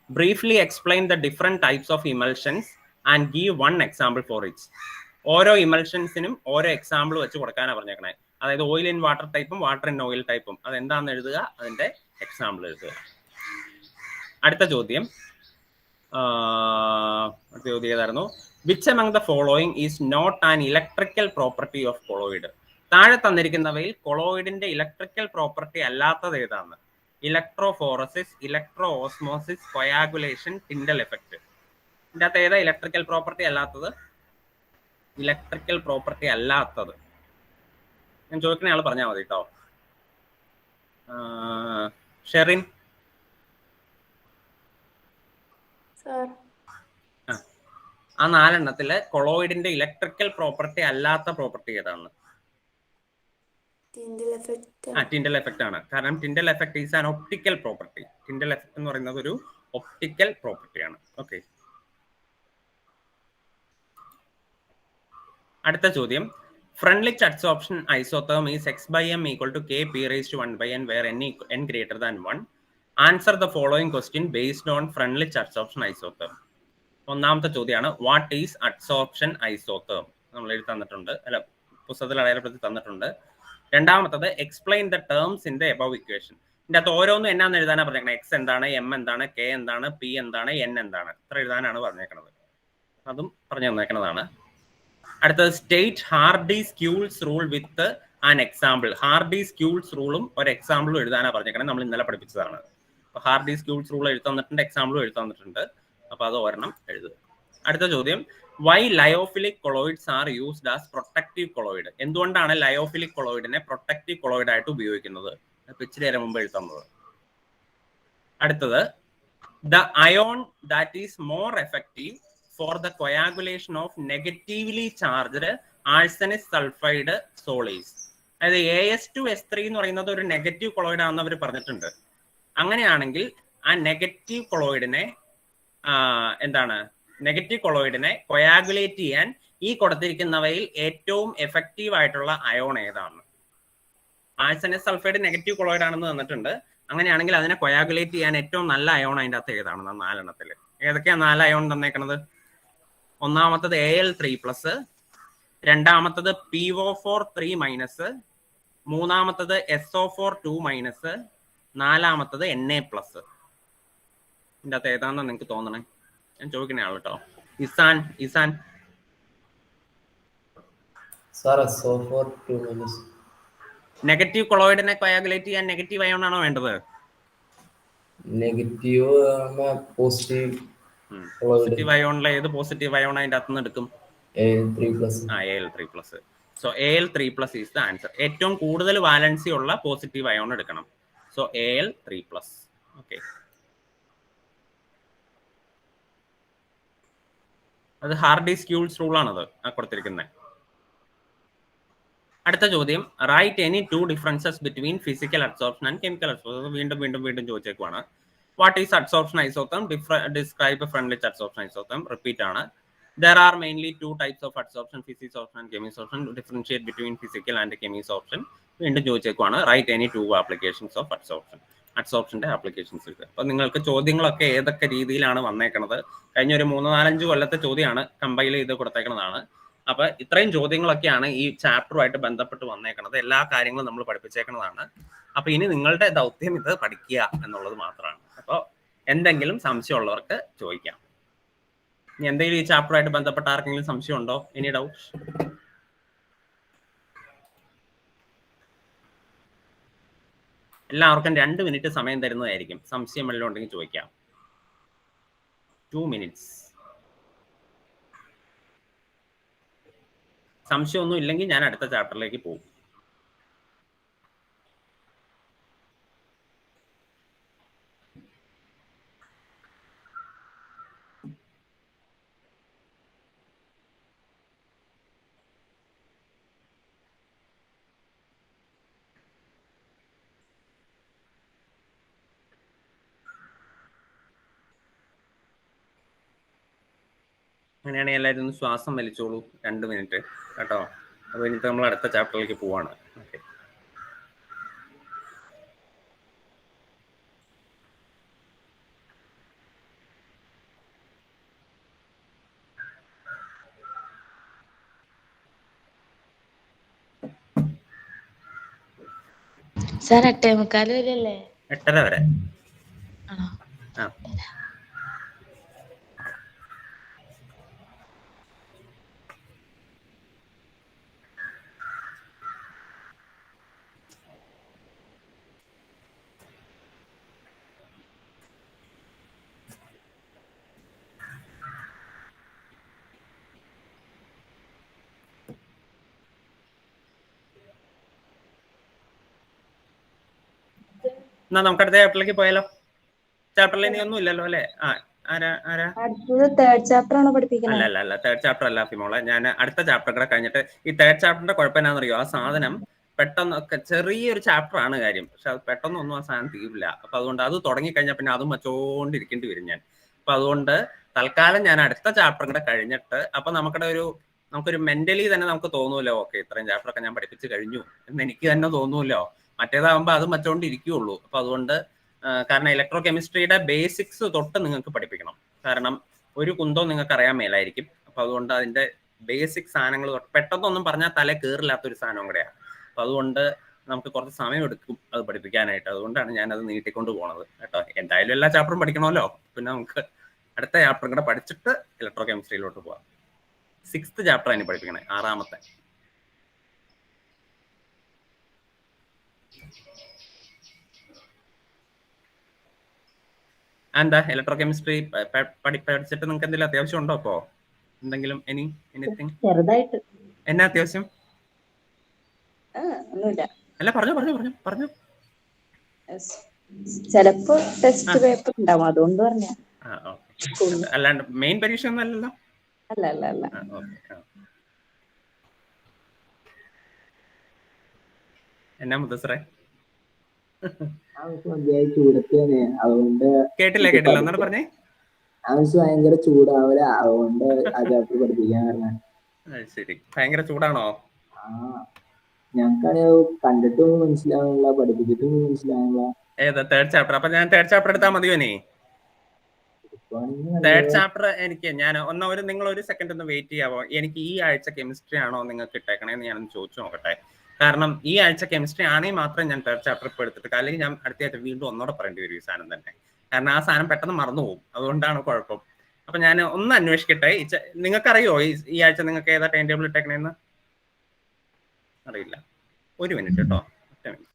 Briefly explain the different types of emulsions and give 1 example for its. ഓരോ ഇമൽഷൻസിനും ഓരോ എക്സാമ്പിൾ വെച്ച് കൊടുക്കാനാണ് പറഞ്ഞേക്കണേ. അതായത് ഓയിൽ ഇൻ വാട്ടർ ടൈപ്പും വാട്ടർ ഇൻ ഓയിൽ ടൈപ്പും അതെന്താണെന്ന് എഴുതുക, അതിന്റെ എക്സാമ്പിൾ എഴുതുക. അടുത്ത ചോദ്യം ഏതായിരുന്നു? Which among the following is not an electrical property of colloid. താഴെ തന്നിരിക്കുന്നവയിൽ കൊളോയിഡിന്റെ ഇലക്ട്രിക്കൽ പ്രോപ്പർട്ടി അല്ലാത്തത് ഏതാണ്? Electrophoresis, electro osmosis, coagulation, Tyndall effect. ഇതിന്റെ അകത്ത് ഏതാ ഇലക്ട്രിക്കൽ പ്രോപ്പർട്ടി അല്ലാത്തത്? ഇലക്ട്രിക്കൽ പ്രോപ്പർട്ടി അല്ലാത്തത് ഞാൻ ചോദിക്കുന്ന ആൾ പറഞ്ഞാൽ മതി കേട്ടോ. ഷെറിൻ, ആ 4 എണ്ണത്തില് കൊളോയിഡിന്റെ ഇലക്ട്രിക്കൽ പ്രോപ്പർട്ടി അല്ലാത്ത പ്രോപ്പർട്ടി ഏതാണ്? ടിൻഡൽ എഫക്ട് ആണ്. കാരണം Tyndall effect is an optical property. Tyndall effect എന്ന് പറയുന്നത് ഒരു ഒപ്റ്റിക്കൽ പ്രോപ്പർട്ടിയാണ്. ഓക്കെ. അടുത്ത ചോദ്യം, Freundlich adsorption isotherm is x/m equal to k p raised to 1/n where n greater than 1. Answer the following question based on Freundlich adsorption isotherm. ഒന്നാമത്തെ ചോദ്യമാണ്, what is adsorption ഐസോതേം. നമ്മൾ എഴുതി തന്നിട്ടുണ്ട്, അല്ല പുസ്തകത്തിൽ അടയാളപ്പെടുത്തി തന്നിട്ടുണ്ട്. രണ്ടാമത്തത്, explain the terms in the above equation. ഇതിന്റെ അകത്ത് ഓരോന്നും എന്നാന്ന് എഴുതാനാണ് പറഞ്ഞേക്കുന്നത്. എക്സ് എന്താണ്, എം എന്താണ്, കെ എന്താണ്, പി എന്താണ്, എൻ എന്താണ്, ഇത്ര എഴുതാനാണ് പറഞ്ഞേക്കുന്നത്. അതും പറഞ്ഞു തന്നേക്കുന്നതാണ്. അടുത്തത്, state Hardy's Schulze rule with an example. Hardy's Schulze റൂളും ഒരു എക്സാമ്പിളും എഴുതാനാണ് പറഞ്ഞേക്കുന്നത്. നമ്മൾ ഇന്നലെ പഠിപ്പിച്ചതാണ്. അപ്പൊ ഹാർഡീസ് ക്യൂൾസ് റൂൾ എഴുതി തന്നിട്ടുണ്ട്, എക്സാമ്പിളും എഴുതി തന്നിട്ടുണ്ട്. അപ്പൊ അത് ഒരെണ്ണം എഴുതുക. അടുത്ത ചോദ്യം, why lyophilic colloids are used as protective colloid. എന്തുകൊണ്ടാണ് ലയോഫിലിക് കൊളോയിഡിനെ പ്രൊട്ടക്റ്റീവ് കൊളോയിഡ് ആയിട്ട് ഉപയോഗിക്കുന്നത്? ഇച്ചിരി നേരം മുമ്പ് എഴുതുന്നത്. അടുത്തത്, the ion that is more effective for the coagulation of negatively charged arsenic sulfide soles. അതായത് AS2S3 എന്ന് പറയുന്നത് ഒരു നെഗറ്റീവ് കൊളോയിഡ് ആണെന്ന് അവർ പറഞ്ഞിട്ടുണ്ട്. അങ്ങനെയാണെങ്കിൽ ആ നെഗറ്റീവ് കൊളോയിഡിനെ നെഗറ്റീവ് കൊളോയിഡിനെ കൊയാഗുലേറ്റ് ചെയ്യാൻ ഈ കൊടുത്തിരിക്കുന്നവയിൽ ഏറ്റവും എഫക്റ്റീവ് ആയിട്ടുള്ള അയോൺ ഏതാണ്? ആഴ്സനസ് സൾഫൈഡ് നെഗറ്റീവ് കൊളോയിഡ് ആണെന്ന് തന്നിട്ടുണ്ട്. അങ്ങനെയാണെങ്കിൽ അതിനെ കൊയാഗുലേറ്റ് ചെയ്യാൻ ഏറ്റവും നല്ല അയോൺ അതിൻ്റെ അകത്ത് ഏതാണ്? 4 എണ്ണത്തിൽ ഏതൊക്കെയാണ് 4 അയോൺ തന്നേക്കണത്? ഒന്നാമത്തത് Al3+, രണ്ടാമത്തത് PO4 3-, മൂന്നാമത്തത് SO4 2-, നാലാമത്തത് Na+. ഇതിൻ്റെ അകത്ത് ഏതാണെന്ന് നിങ്ങൾക്ക് തോന്നണേ? ഞാൻ ചോദിക്കണേ ആള് കേട്ടോ. ഇസാൻ നെഗറ്റീവ് കൊളോയിഡിനെ കൊയാഗുലേറ്റ് ചെയ്യാൻ നെഗറ്റീവ് അയോൺ ആണോ വേണ്ടത്? പോസിറ്റീവ് അയോണിലെ ഏത് പോസിറ്റീവ് അയോൺ അതിൻ്റെ അകത്തുനിന്ന് എടുക്കും? Al3+. So Al3+ is the answer. ഏറ്റവും കൂടുതൽ വാലൻസി ഉള്ള പോസിറ്റീവ് അയോൺ എടുക്കണം. So Al3+. ഓക്കെ, അത് ഹാർഡി-സ്ക്യൂൾസ് റൂൾ ആണത് കൊടുത്തിരിക്കുന്നത്. അടുത്ത ചോദ്യം, write any 2 differences between physical adsorption and chemical adsorption. വീണ്ടും ചോദിച്ചേക്കുവാണ്. What is adsorption isotherm? Describe Freundlich adsorption isotherm. Repeat ആണ്. There are mainly 2 types of adsorption, physisorption and chemisorption. Differentiate between physical and chemisorption. വീണ്ടും ചോദിച്ചേക്കുവാണ്. Write any 2 applications of adsorption. അഡ്സോർപ്ഷൻ്റെ applications ഇത്. അപ്പോൾ നിങ്ങൾക്ക് ചോദ്യങ്ങളൊക്കെ ഏതൊക്കെ രീതിയിലാണ് വന്നേക്കണത്? കഴിഞ്ഞ ഒരു 3-4-5 കൊല്ലത്തെ ചോദ്യമാണ് കമ്പൈൽ ചെയ്ത് കൊടുത്തേക്കുന്നതാണ്. അപ്പോൾ ഇത്രയും ചോദ്യങ്ങളൊക്കെയാണ് ഈ ചാപ്റ്ററുമായിട്ട് ബന്ധപ്പെട്ട് വന്നേക്കണത്. എല്ലാ കാര്യങ്ങളും നമ്മൾ പഠിപ്പിച്ചേക്കുന്നതാണ്. അപ്പോൾ ഇനി നിങ്ങളുടെ ദൗത്യം ഇത് പഠിക്കുക എന്നുള്ളത് മാത്രമാണ്. അപ്പോൾ എന്തെങ്കിലും സംശയമുള്ളവർക്ക് ചോദിക്കാം. ഇനി എന്തെങ്കിലും ഈ ചാപ്റ്ററുമായിട്ട് ബന്ധപ്പെട്ട ആർക്കെങ്കിലും സംശയം ഉണ്ടോ? Any doubt? എല്ലാവർക്കും 2 മിനിറ്റ് സമയം തരുന്നതായിരിക്കും. സംശയം വല്ലതും ഉണ്ടെങ്കിൽ ചോദിക്കാം. 2 minutes. സംശയമൊന്നും ഇല്ലെങ്കിൽ ഞാൻ അടുത്ത ചാപ്റ്ററിലേക്ക് പോകും. അങ്ങനെയാണെങ്കിൽ എല്ലാവരും ഒന്ന് ശ്വാസം വലിച്ചോളൂ. 2 മിനിറ്റ് കേട്ടോ. അത് കഴിഞ്ഞിട്ട് നമ്മൾ അടുത്ത ചാപ്റ്ററിലേക്ക് പോവാണ്. Okay, sir 8:45 വരെയല്ലേ? 8:30 വരെ. ആണോ? ആ, എന്നാ നമുക്ക് അടുത്ത ചാപ്റ്ററിലേക്ക് പോയാലോ? ചാപ്റ്ററിൽ ഇനി ഒന്നും ഇല്ലല്ലോ അല്ലേ? ആരാ അടുത്തത് തേർഡ് ചാപ്റ്റർ ആണോ പഠിപ്പിക്കുന്നത്? അല്ല, തേർഡ് ചാപ്റ്റർ അല്ല ഫിമോളെ. ഞാൻ അടുത്ത ചാപ്റ്റർ കൂടെ കഴിഞ്ഞിട്ട്, ഈ തേർഡ് ചാപ്റ്ററിന്റെ കുഴപ്പം എന്നാണെന്നറിയോ? ആ സാധനം പെട്ടെന്നൊക്കെ ചെറിയൊരു ചാപ്റ്റർ ആണ് കാര്യം, പക്ഷെ അത് പെട്ടെന്നൊന്നും ആ സാധനം തീരില്ല. അപ്പൊ അതുകൊണ്ട് അത് തുടങ്ങിക്കഴിഞ്ഞാൽ പിന്നെ അതും വച്ചോണ്ടിരിക്കേണ്ടി വരും ഞാൻ. അപ്പൊ അതുകൊണ്ട് തൽക്കാലം ഞാൻ അടുത്ത ചാപ്റ്റർ കൂടെ കഴിഞ്ഞിട്ട്, അപ്പൊ നമുക്കൊരു മെന്റലി തന്നെ നമുക്ക് തോന്നൂല്ലോ, ഓക്കെ ഇത്രയും ചാപ്റ്റർ ഒക്കെ ഞാൻ പഠിപ്പിച്ച് കഴിഞ്ഞു എന്ന് എനിക്ക് തന്നെ തോന്നൂല്ലോ. മറ്റേതാകുമ്പോൾ അതും വച്ചോണ്ടിരിക്കുള്ളൂ. അപ്പൊ അതുകൊണ്ട് കാരണം ഇലക്ട്രോ കെമിസ്ട്രിയുടെ ബേസിക്സ് തൊട്ട് നിങ്ങൾക്ക് പഠിപ്പിക്കണം. കാരണം ഒരു കുന്തവും നിങ്ങൾക്ക് അറിയാൻ മേലായിരിക്കും. അപ്പൊ അതുകൊണ്ട് അതിന്റെ ബേസിക് സാധനങ്ങൾ പെട്ടെന്നൊന്നും പറഞ്ഞാൽ തല കയറില്ലാത്തൊരു സാധനം കൂടെയാണ്. അപ്പൊ അതുകൊണ്ട് നമുക്ക് കുറച്ച് സമയം എടുക്കും അത് പഠിപ്പിക്കാനായിട്ട്. അതുകൊണ്ടാണ് ഞാൻ അത് നീട്ടിക്കൊണ്ട് പോണത് കേട്ടോ. എന്തായാലും എല്ലാ ചാപ്റ്ററും പഠിക്കണമല്ലോ. പിന്നെ നമുക്ക് അടുത്ത ചാപ്റ്ററും കൂടെ പഠിച്ചിട്ട് ഇലക്ട്രോ കെമിസ്ട്രിയിലോട്ട് പോവാം. 6th ചാപ്റ്റർ ആണ് പഠിപ്പിക്കണേ, 6ാമത്തെ. എന്താ ഇലക്ട്രോ കെമിസ്ട്രി പഠിച്ചിട്ട് നിങ്ങൾക്ക് എന്തെങ്കിലും അത്യാവശ്യം ഉണ്ടോ? അപ്പോ എന്തെങ്കിലും എനിത്തിങ് ചെറുതായിട്ട് എന്നാ അത്യാവശ്യം? ഒന്നുമില്ല. അല്ല പറഞ്ഞു. ചിലപ്പോ ടെസ്റ്റ് പേപ്പർ ഉണ്ടാവും, അതുകൊണ്ട് പറഞ്ഞ. അല്ലാണ്ട് മെയിൻ പരീക്ഷ ഒന്നും അല്ലല്ലോ? അല്ല. എന്നാ മുദ്ദസറേ? ചൂടത്താണ്, അതുകൊണ്ട് കേട്ടില്ല ഒന്നുകൂടെ പറഞ്ഞേ. ഭയങ്കര ചൂടാവില്ല, അതുകൊണ്ട് ആ ചാപ്റ്റർ പഠിപ്പിക്കാൻ പറഞ്ഞ. ശരി, ഭയങ്കര ചൂടാണോ? ഞങ്ങൾക്കാണെങ്കിൽ കണ്ടിട്ടൊന്നും മനസ്സിലാവുന്നില്ല, പഠിപ്പിച്ചിട്ടൊന്നും മനസ്സിലാവുന്നില്ല. ഏതാ തേർഡ് ചാപ്റ്റർ? അപ്പൊ ഞാൻ തേർഡ് ചാപ്റ്റർ എടുത്താൽ മതിയോ? നീ തേർഡ് ചാപ്റ്റർ ഞാൻ നിങ്ങൾ ഒരു സെക്കൻഡ് ഒന്ന് വെയിറ്റ് ചെയ്യാവോ? എനിക്ക് ഈ ആഴ്ച കെമിസ്ട്രി ആണോ നിങ്ങൾക്ക് ഇട്ടേക്കണേന്ന് ഞാനൊന്ന് ചോദിച്ചു നോക്കട്ടെ. കാരണം ഈ ആഴ്ച കെമിസ്ട്രി ആണെങ്കിൽ മാത്രമേ ഞാൻ തേർഡ് ചാപ്റ്റർ ഇപ്പോൾ എടുത്തിട്ട്, അല്ലെങ്കിൽ ഞാൻ അടുത്ത ആഴ്ച വീണ്ടും ഒന്നോടെ പറയേണ്ടി വരും ഈ സാധനം തന്നെ. കാരണം ആ സാധനം പെട്ടെന്ന് മറന്നു പോകും, അതുകൊണ്ടാണ് കുഴപ്പം. അപ്പൊ ഞാൻ ഒന്ന് അന്വേഷിക്കട്ടെ. നിങ്ങൾക്കറിയോ ഈ ആഴ്ച നിങ്ങൾക്ക് ഏതാ ടൈം ടേബിൾ ഇട്ടേക്കണേന്ന്? അറിയില്ല. ഒരു മിനിറ്റ് കേട്ടോ, ഒറ്റ മിനിറ്റ്.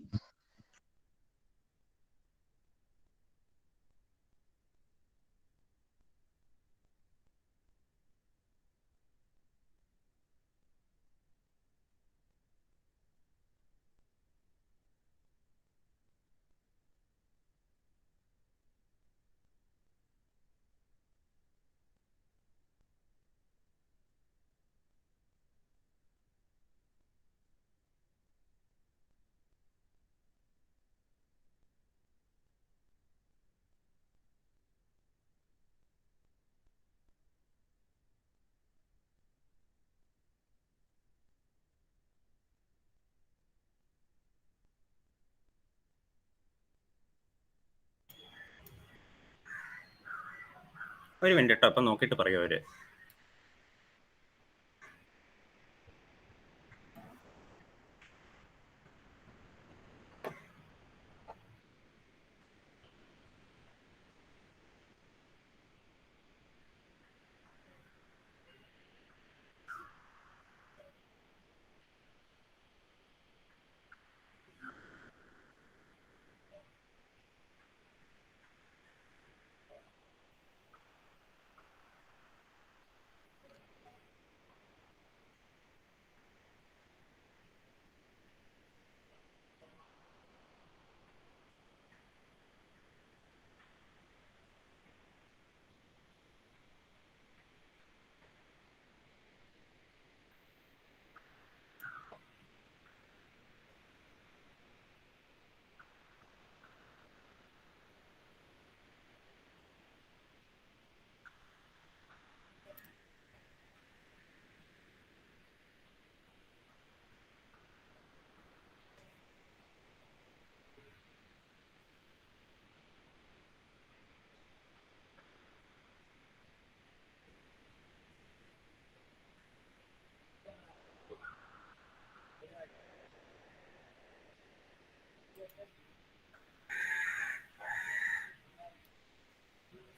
ഒരു മിനിറ്റ് കേട്ടോ, അപ്പൊ നോക്കിയിട്ട് പറയൂ അവര്.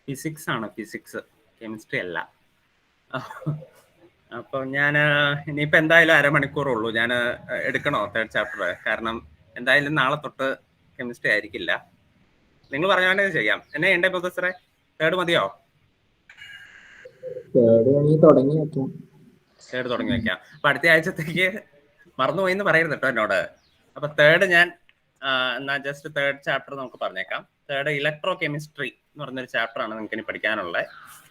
ഫിസിക്സ് ആണ്, ഫിസിക്സ്, കെമിസ്ട്രി അല്ല. അപ്പോൾ ഞാൻ ഇനിയിപ്പോൾ എന്തായാലും അരമണിക്കൂറുള്ളൂ. ഞാൻ എടുക്കണോ തേർഡ് ചാപ്റ്റർ? കാരണം എന്തായാലും നാളെ തൊട്ട് കെമിസ്ട്രി ആയിരിക്കില്ല. നിങ്ങൾ പറഞ്ഞാൽ ചെയ്യാം. എന്നെ ഉണ്ടേ പ്രൊഫസറെ? തേർഡ് മതിയോ? തേർഡ് തുടങ്ങി വെക്കാം. അപ്പൊ അടുത്ത ആഴ്ചത്തേക്ക് മറന്നുപോയി എന്ന് പറയരുത് കേട്ടോ എന്നോട്. അപ്പൊ തേർഡ് ഞാൻ എന്നാ ജസ്റ്റ് തേർഡ് ചാപ്റ്റർ നമുക്ക് പറഞ്ഞേക്കാം. തേർഡ് ഇലക്ട്രോ കെമിസ്ട്രി എന്ന് പറഞ്ഞൊരു ചാപ്റ്റർ ആണ് നിങ്ങൾക്ക് ഇനി പഠിക്കാനുള്ളത്.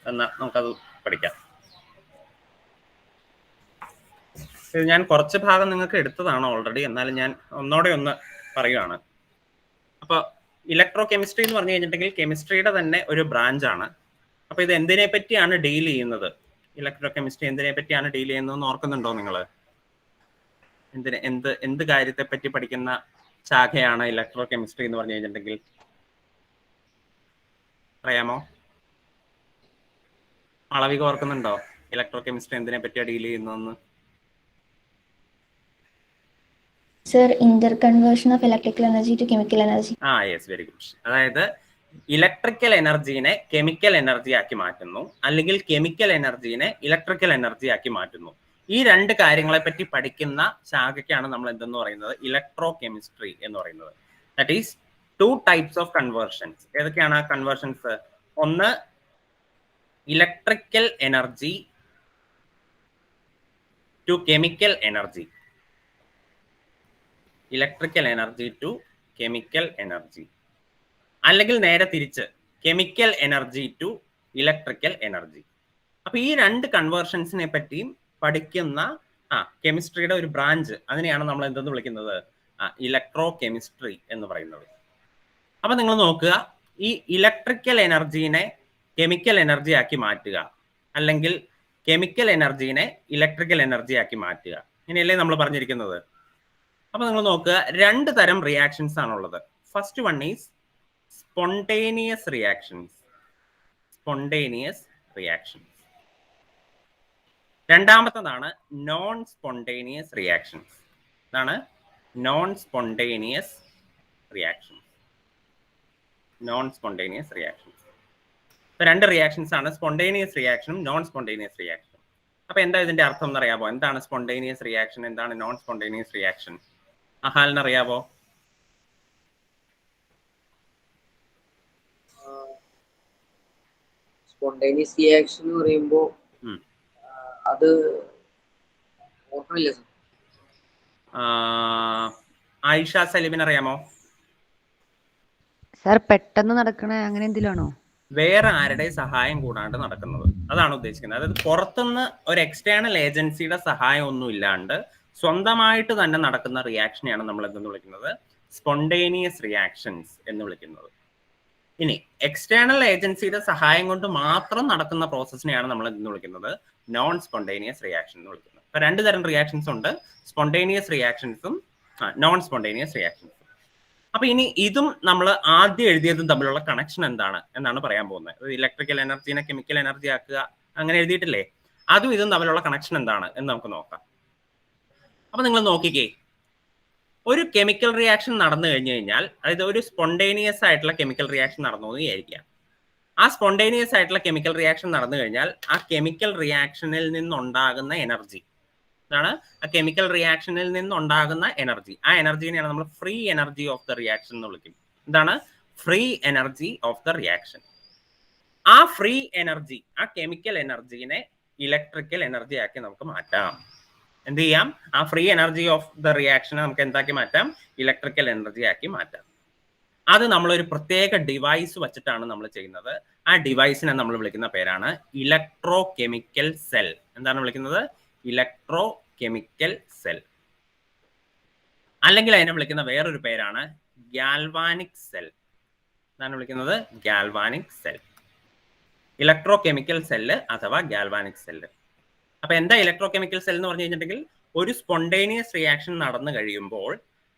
എന്നാ നമുക്കത് പഠിക്കാം. ഇത് ഞാൻ കുറച്ച് ഭാഗം നിങ്ങൾക്ക് എടുത്തതാണ് ഓൾറെഡി, എന്നാലും ഞാൻ ഒന്നോടെ ഒന്ന് പറയുകയാണ്. അപ്പോൾ ഇലക്ട്രോ കെമിസ്ട്രി എന്ന് പറഞ്ഞു കഴിഞ്ഞിട്ടുണ്ടെങ്കിൽ കെമിസ്ട്രിയുടെ തന്നെ ഒരു ബ്രാഞ്ചാണ്. അപ്പോൾ ഇത് എന്തിനെ പറ്റിയാണ് ഡീൽ ചെയ്യുന്നത്? ഇലക്ട്രോ കെമിസ്ട്രി എന്തിനെ പറ്റിയാണ് ഡീൽ ചെയ്യുന്നതെന്ന് ഓർക്കുന്നുണ്ടോ നിങ്ങൾ? എന്ത് കാര്യത്തെ പറ്റി പഠിക്കുന്ന ശാഖയാണ് ഇലക്ട്രോ കെമിസ്ട്രി എന്ന് പറഞ്ഞു കഴിഞ്ഞിട്ടുണ്ടെങ്കിൽ? അറിയാമോ? അളവിക ഓർക്കുന്നുണ്ടോ ഇലക്ട്രോ കെമിസ്ട്രി എന്തിനെ പറ്റിയാണ് ഡീൽ ചെയ്യുന്നതെന്ന്? Sir, interconversion of electrical energy to chemical energy. Yes, very good. അതായത് ഇലക്ട്രിക്കൽ എനർജീനെ കെമിക്കൽ എനർജി ആക്കി മാറ്റുന്നു, അല്ലെങ്കിൽ കെമിക്കൽ എനർജീനെ ഇലക്ട്രിക്കൽ എനർജി ആക്കി മാറ്റുന്നു. ഈ രണ്ട് കാര്യങ്ങളെ പറ്റി പഠിക്കുന്ന ശാഖയ്ക്കാണ് നമ്മൾ എന്തെന്ന് പറയുന്നത്? ഇലക്ട്രോ കെമിസ്ട്രി എന്ന് പറയുന്നത്. That is 2 types of conversions. ഏതൊക്കെയാണ് കൺവേർഷൻസ്? ഒന്ന് electrical energy to chemical energy, electrical energy to chemical energy, അല്ലെങ്കിൽ നേരെ തിരിച്ച് chemical energy to electrical energy. അപ്പൊ ഈ രണ്ട് കൺവേർഷൻസിനെ പറ്റിയും പഠിക്കുന്ന കെമിസ്ട്രിയുടെ ഒരു ബ്രാഞ്ച്, അതിനെയാണ് നമ്മൾ എന്തെന്ന് വിളിക്കുന്നത്? ഇലക്ട്രോ കെമിസ്ട്രി എന്ന് പറയുന്നത്. അപ്പൊ നിങ്ങൾ നോക്കുക, ഈ ഇലക്ട്രിക്കൽ എനർജീനെ കെമിക്കൽ എനർജി ആക്കി മാറ്റുക, അല്ലെങ്കിൽ കെമിക്കൽ എനർജീനെ ഇലക്ട്രിക്കൽ എനർജി ആക്കി മാറ്റുക, ഇങ്ങനെയല്ലേ നമ്മൾ പറഞ്ഞിരിക്കുന്നത്. അപ്പൊ നിങ്ങൾ നോക്കുക, 2 തരം റിയാക്ഷൻസ് ആണുള്ളത്. First one is spontaneous reactions. രണ്ടാമത്തതാണ് നോൺ സ്പോണ്ടേനിയസ് റിയാക്ഷൻസ്. ഇതാണ് നോൺ സ്പോണ്ടേനിയസ് റിയാക്ഷൻസ്. ഇപ്പൊ 2 റിയാക്ഷൻസ് ആണ്, സ്പോണ്ടേനിയസ് റിയാക്ഷനും നോൺ സ്പോണ്ടേനിയസ് റിയാക്ഷനും. അപ്പൊ എന്താ ഇതിന്റെ അർത്ഥം എന്നറിയാമോ? എന്താണ് സ്പോണ്ടേനിയസ് റിയാക്ഷൻ, എന്താണ് നോൺ സ്പോണ്ടേനിയസ് റിയാക്ഷൻ? അഹാലിനറിയാവോ? സ്പോണ്ടേനിയസ് റിയാക്ഷൻ എന്ന് പറയുമ്പോൾ അത് ഓർമ്മയില്ല സർ. ആയിഷ സലീമിന് അറിയാമോ? സാർ പെട്ടെന്ന് നടക്കണ അങ്ങനെ എന്തെങ്കിലും ആണോ? വേറെ ആരുടെ സഹായം കൂടാണ്ട് നടക്കുന്നത്, അതാണ് ഉദ്ദേശിക്കുന്നത്. അതായത് പുറത്തുനിന്ന് ഒരു എക്സ്റ്റേണൽ ഏജൻസിയുടെ സഹായം ഒന്നും ഇല്ലാണ്ട് സ്വന്തമായിട്ട് തന്നെ നടക്കുന്ന റിയാക്ഷനെയാണ് നമ്മൾ എന്തെന്ന് വിളിക്കുന്നത്? സ്പോണ്ടേനിയസ് റിയാക്ഷൻസ് എന്ന് വിളിക്കുന്നത്. ഇനി എക്സ്റ്റേണൽ ഏജൻസിയുടെ സഹായം കൊണ്ട് മാത്രം നടക്കുന്ന പ്രോസസ്സിനെയാണ് നമ്മൾ എന്തെന്ന് വിളിക്കുന്നത്? നോൺ സ്പോണ്ടേനിയസ് റിയാക്ഷൻ എന്ന് വിളിക്കുന്നത്. അപ്പൊ 2 തരം റിയാക്ഷൻസ് ഉണ്ട്, സ്പോണ്ടേനിയസ് റിയാക്ഷൻസും നോൺ സ്പോണ്ടേനിയസ് റിയാക്ഷൻസും. അപ്പൊ ഇനി ഇതും നമ്മൾ ആദ്യം എഴുതിയതും തമ്മിലുള്ള കണക്ഷൻ എന്താണ് എന്നാണ് പറയാൻ പോകുന്നത്. ഇലക്ട്രിക്കൽ എനർജീനെ കെമിക്കൽ എനർജി ആക്കുക, അങ്ങനെ എഴുതിയിട്ടില്ലേ? അതും ഇതും തമ്മിലുള്ള കണക്ഷൻ എന്താണ് എന്ന് നമുക്ക് നോക്കാം. അപ്പൊ നിങ്ങൾ നോക്കിക്കേ, ഒരു കെമിക്കൽ റിയാക്ഷൻ നടന്നു കഴിഞ്ഞു കഴിഞ്ഞാൽ, അതായത് ഒരു സ്പോണ്ടേനിയസ് ആയിട്ടുള്ള കെമിക്കൽ റിയാക്ഷൻ നടന്നു എന്ന് വിചാരിക്കുക. ആ സ്പോണ്ടേനിയസ് ആയിട്ടുള്ള കെമിക്കൽ റിയാക്ഷൻ നടന്നു കഴിഞ്ഞാൽ ആ കെമിക്കൽ റിയാക്ഷനിൽ നിന്നുണ്ടാകുന്ന എനർജി, ഇതാണ് ആ കെമിക്കൽ റിയാക്ഷനിൽ നിന്നുണ്ടാകുന്ന എനർജി. ആ എനർജീനെയാണ് നമ്മൾ free energy of the reaction എന്ന് വിളിക്കുന്നത്. എന്താണ് free energy of the reaction? ആ ഫ്രീ എനർജി, ആ കെമിക്കൽ എനർജീനെ ഇലക്ട്രിക്കൽ എനർജി ആക്കി നമുക്ക് മാറ്റാം. എന്ത് ചെയ്യാം? ആ ഫ്രീ എനർജി ഓഫ് ദ റിയാക്ഷനെ നമുക്ക് എന്താക്കി മാറ്റാം? ഇലക്ട്രിക്കൽ എനർജി ആക്കി മാറ്റാം. അത് നമ്മളൊരു പ്രത്യേക ഡിവൈസ് വെച്ചിട്ടാണ് നമ്മൾ ചെയ്യുന്നത്. ആ ഡിവൈസിനെ നമ്മൾ വിളിക്കുന്ന പേരാണ് ഇലക്ട്രോ കെമിക്കൽ സെൽ. എന്താണ് വിളിക്കുന്നത്? Electro chemical cell. അല്ലെങ്കിൽ അതിനെ വിളിക്കുന്ന വേറൊരു പേരാണ് ഗാൽവാനിക് സെൽ. എന്താണ് വിളിക്കുന്നത്? Galvanic cell. Electro chemical cell അഥവാ ഗാൽവാനിക് സെല്ല്. അപ്പൊ എന്താ ഇലക്ട്രോ കെമിക്കൽ സെൽ എന്ന് പറഞ്ഞു കഴിഞ്ഞിട്ടുണ്ടെങ്കിൽ, ഒരു സ്പോണ്ടേനിയസ് റിയാക്ഷൻ നടന്നു കഴിയുമ്പോൾ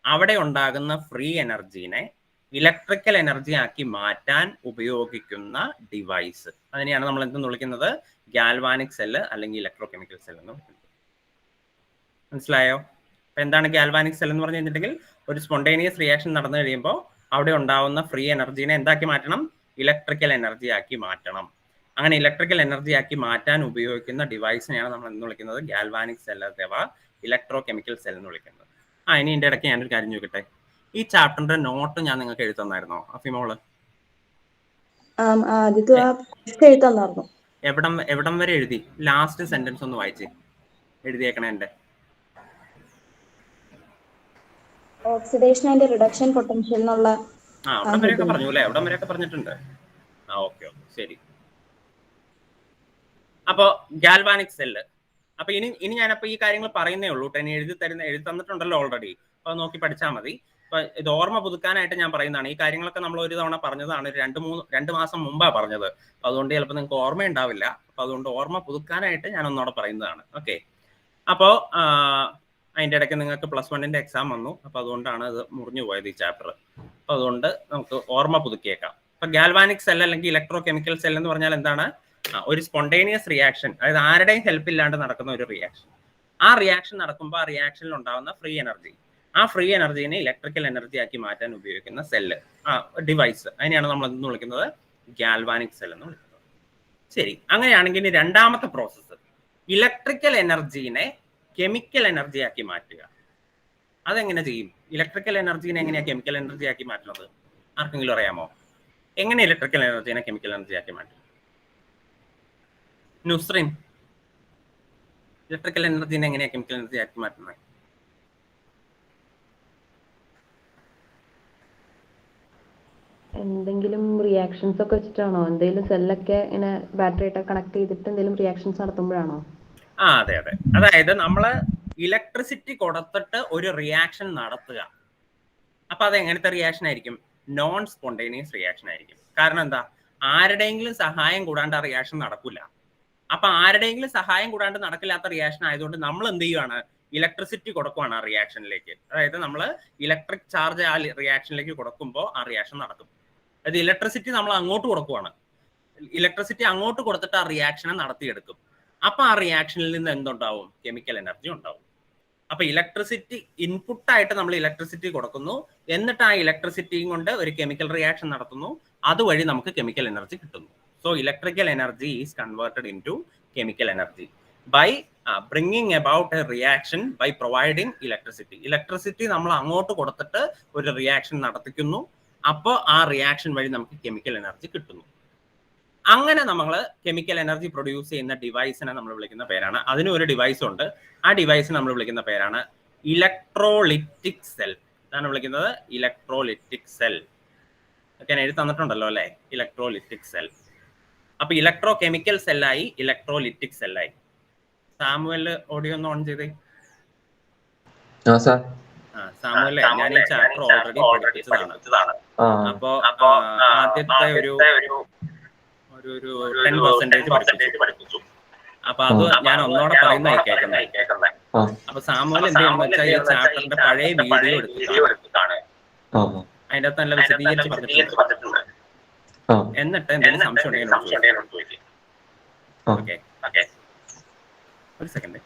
അവിടെ ഉണ്ടാകുന്ന ഫ്രീ എനർജീനെ ഇലക്ട്രിക്കൽ എനർജി ആക്കി മാറ്റാൻ ഉപയോഗിക്കുന്ന ഡിവൈസ്. അതിനെയാണ് നമ്മൾ എന്തെന്ന് വിളിക്കുന്നത്? ഗാൽവാനിക് സെല്ല് അല്ലെങ്കിൽ ഇലക്ട്രോ കെമിക്കൽ സെൽ എന്ന് വിളിക്കുന്നത്. മനസ്സിലായോ? അപ്പൊ എന്താണ് ഗാൽവാനിക് സെൽ എന്ന് പറഞ്ഞു കഴിഞ്ഞിട്ടുണ്ടെങ്കിൽ, ഒരു സ്പോണ്ടേനിയസ് റിയാക്ഷൻ നടന്നു കഴിയുമ്പോൾ അവിടെ ഉണ്ടാവുന്ന ഫ്രീ എനർജീനെ എന്താക്കി മാറ്റണം? ഇലക്ട്രിക്കൽ എനർജി ആക്കി മാറ്റണം. അങ്ങനെ ഇലക്ട്രിക്കൽ എനർജി ആക്കി മാറ്റാൻ ഉപയോഗിക്കുന്ന ഡിവൈസിനെയാണ് നമ്മൾ എന്ന് വിളിക്കുന്നത് ഗാൽവാനിക് സെൽ അഥവാ ഇലക്ട്രോ കെമിക്കൽ സെൽ എന്ന് വിളിക്കുന്നത്. ഇനി ഇതിന്റെ ഇടയ്ക്ക് ഞാനൊരു കാര്യം ചോദിക്കട്ടെ, ഈ ചാപ്റ്ററിന്റെ നോട്ട് ഞാൻ നിങ്ങൾക്ക് എഴുതി തന്നായിരുന്നോ അഫിമോള്? എവിടം വരെ എഴുതി? ലാസ്റ്റ് സെന്റൻസ് ഒന്ന് വായിച്ച് എഴുതിയേക്കണേ. എന്റെ ഓക്സിഡേഷൻ ആൻഡ് റിഡക്ഷൻ പൊട്ടൻഷ്യൽ എന്നുള്ള അവിടം വരെയൊക്കെ പറഞ്ഞു അല്ലേ? അവിടം വരെയൊക്കെ പറഞ്ഞിട്ടുണ്ട്. ഓക്കെ ശരി. അപ്പോ ഗാൽവാനിക് സെല്ല്. അപ്പൊ ഇനി ഞാനപ്പോ ഈ കാര്യങ്ങൾ പറയുന്നേ ഉള്ളൂ. എഴുതി തന്നിട്ടുണ്ടല്ലോ ഓൾറെഡി. അപ്പൊ നോക്കി പഠിച്ചാൽ മതി. അപ്പൊ ഇത് ഓർമ്മ പുതുക്കാനായിട്ട് ഞാൻ പറയുന്നതാണ്. ഈ കാര്യങ്ങളൊക്കെ നമ്മൾ ഒരു തവണ പറഞ്ഞതാണ്, 2 മാസം മുമ്പാ പറഞ്ഞത്. അപ്പൊ അതുകൊണ്ട് ചിലപ്പോൾ നിങ്ങൾക്ക് ഓർമ്മയുണ്ടാവില്ല. അപ്പൊ അതുകൊണ്ട് ഓർമ്മ പുതുക്കാനായിട്ട് ഞാൻ ഒന്നോടെ പറയുന്നതാണ്. ഓക്കെ. അപ്പോ അതിന്റെ ഇടയ്ക്ക് നിങ്ങൾക്ക് +1 എക്സാം വന്നു. അപ്പൊ അതുകൊണ്ടാണ് ഇത് മുറിഞ്ഞു പോയത് ഈ ചാപ്റ്റർ. അപ്പൊ അതുകൊണ്ട് നമുക്ക് ഓർമ്മ പുതുക്കിയേക്കാം. അപ്പൊ ഗാൽവാനിക് സെൽ അല്ലെങ്കിൽ ഇലക്ട്രോ കെമിക്കൽ സെൽ എന്ന് പറഞ്ഞാൽ എന്താണ്? ഒരു സ്പോണ്ടേനിയസ് റിയാക്ഷൻ, അതായത് ആരുടെയും ഹെൽപ്പ് ഇല്ലാണ്ട് നടക്കുന്ന ഒരു റിയാക്ഷൻ. ആ റിയാക്ഷൻ നടക്കുമ്പോൾ ആ റിയാക്ഷനിൽ ഉണ്ടാകുന്ന ഫ്രീ എനർജി, ആ ഫ്രീ എനർജീനെ ഇലക്ട്രിക്കൽ എനർജി ആക്കി മാറ്റാൻ ഉപയോഗിക്കുന്ന സെല്ല്, ഡിവൈസ്, അതിനെയാണ് നമ്മൾ എന്ന് വിളിക്കുന്നത് ഗാൽവാനിക് സെൽ എന്ന് വിളിക്കുന്നത്. ശരി, അങ്ങനെയാണെങ്കിൽ ഇനി രണ്ടാമത്തെ പ്രോസസ്സ്, ഇലക്ട്രിക്കൽ എനർജീനെ കെമിക്കൽ എനർജി ആക്കി മാറ്റുക. അതെങ്ങനെ ചെയ്യും? ഇലക്ട്രിക്കൽ എനർജീനെ എങ്ങനെയാ കെമിക്കൽ എനർജി ആക്കി മാറ്റുന്നത്? ആർക്കെങ്കിലും അറിയാമോ? എങ്ങനെ ഇലക്ട്രിക്കൽ എനർജീനെ കെമിക്കൽ എനർജി ആക്കി മാറ്റും? നുസ്രീൻ, ഇലക്ട്രിക്കൽ എനർജീനെ എങ്ങനെയാ കെമിക്കൽ എനർജി ആക്കി മാറ്റുന്നത്? എന്തെങ്കിലും റിയാക്ഷൻസ് ഒക്കെ വെച്ചിട്ടാണോ? എന്തെങ്കിലും സെല്ലൊക്കെ ഇങ്ങനെ ബാറ്ററി ആയിട്ട് കണക്ട് ചെയ്തിട്ട് എന്തെങ്കിലും റിയാക്ഷൻസ് നടത്തുമ്പോഴാണോ? അതെ. അതായത് നമ്മള് ഇലക്ട്രിസിറ്റി കൊടുത്തിട്ട് ഒരു റിയാക്ഷൻ നടത്തുക. അപ്പൊ അത് എങ്ങനത്തെ റിയാക്ഷൻ ആയിരിക്കും? നോൺ സ്പോണ്ടേനിയസ് റിയാക്ഷൻ ആയിരിക്കും. കാരണം എന്താ? ആരുടെയെങ്കിലും സഹായം കൂടാണ്ട് ആ റിയാക്ഷൻ നടക്കില്ല. അപ്പൊ ആരുടെയെങ്കിലും സഹായം കൂടാണ്ട് നടക്കില്ലാത്ത റിയാക്ഷൻ ആയതുകൊണ്ട് നമ്മൾ എന്ത് ചെയ്യുവാണ്? ഇലക്ട്രിസിറ്റി കൊടുക്കുവാണ് ആ റിയാക്ഷനിലേക്ക്. അതായത് നമ്മൾ ഇലക്ട്രിക് ചാർജ് ആ റിയാക്ഷനിലേക്ക് കൊടുക്കുമ്പോൾ ആ റിയാക്ഷൻ നടക്കും. അതായത് ഇലക്ട്രിസിറ്റി നമ്മൾ അങ്ങോട്ട് കൊടുക്കുവാണ്. ഇലക്ട്രിസിറ്റി അങ്ങോട്ട് കൊടുത്തിട്ട് ആ റിയാക്ഷനെ നടത്തിയെടുക്കും. അപ്പൊ ആ റിയാക്ഷനിൽ നിന്ന് എന്തുണ്ടാവും? കെമിക്കൽ എനർജി ഉണ്ടാവും. അപ്പൊ ഇലക്ട്രിസിറ്റി ഇൻപുട്ടായിട്ട് നമ്മൾ ഇലക്ട്രിസിറ്റി കൊടുക്കുന്നു, എന്നിട്ട് ആ ഇലക്ട്രിസിറ്റിയും കൊണ്ട് ഒരു കെമിക്കൽ റിയാക്ഷൻ നടത്തുന്നു, അതുവഴി നമുക്ക് കെമിക്കൽ എനർജി കിട്ടുന്നു. So electrical energy is converted in to chemical energy by bringing about a reaction by providing electricity. Electricity നമ്മൾ അങ്ങോട്ട് കൊടുത്തിട്ട് ഒരു റിയാക്ഷൻ നടത്തിക്കുന്നു, അപ്പോൾ ആ റിയാക്ഷൻ വഴി നമുക്ക് കെമിക്കൽ എനർജി കിട്ടുന്നു. അങ്ങനെ നമ്മൾ കെമിക്കൽ എനർജി പ്രൊഡ്യൂസ് ചെയ്യുന്ന ഡിവൈസിനെ നമ്മൾ വിളിക്കുന്ന പേരാണ്, അതിന് ഒരു ഡിവൈസ് ഉണ്ട്, ആ ഡിവൈസിനെ നമ്മൾ വിളിക്കുന്ന പേരാണ് ഇലക്ട്രോലിറ്റിക് സെൽ. ഇതാണ് വിളിക്കുന്നത് ഇലക്ട്രോലിറ്റിക് സെൽ. ഒക്കെ എഴുതി തന്നിട്ടുണ്ടല്ലോ അല്ലെ, ഇലക്ട്രോലിറ്റിക് സെൽ. അപ്പൊ ഇലക്ട്രോ കെമിക്കൽ സെല്ലായി, ഇലക്ട്രോലിറ്റിക് സെല്ലായി. സാമുവൽ ഓഡിയോ ഒന്ന് ഓൺ ചെയ്തേ. സാമുവല്ലേ, ഞാൻ ഈ ചാപ്റ്റർ ഓൾറെഡി പഠിപ്പിച്ചതാണ്. അപ്പോ ആദ്യത്തെ ഒരു 10% പഠിപ്പിച്ചു. അപ്പൊ അത് ഞാൻ ഒന്നോടെ പറയുന്നതായി കേൾക്കുന്നത്. അപ്പൊ സാമുവൽ എന്ത് ചെയ്യണമെന്ന് വെച്ചാൽ ഈ ചാപ്റ്ററിന്റെ പഴയ വീഡിയോ എടുത്തിട്ടാണ് അതിന്റെ അകത്ത് നല്ല വിശദീകരിച്ച് പറഞ്ഞിട്ടുണ്ട്. എന്നിട്ട് എന്തെങ്കിലും സംശയം ഉണ്ടെങ്കിൽ ഓക്കെ. ഒരു സെക്കൻഡ്.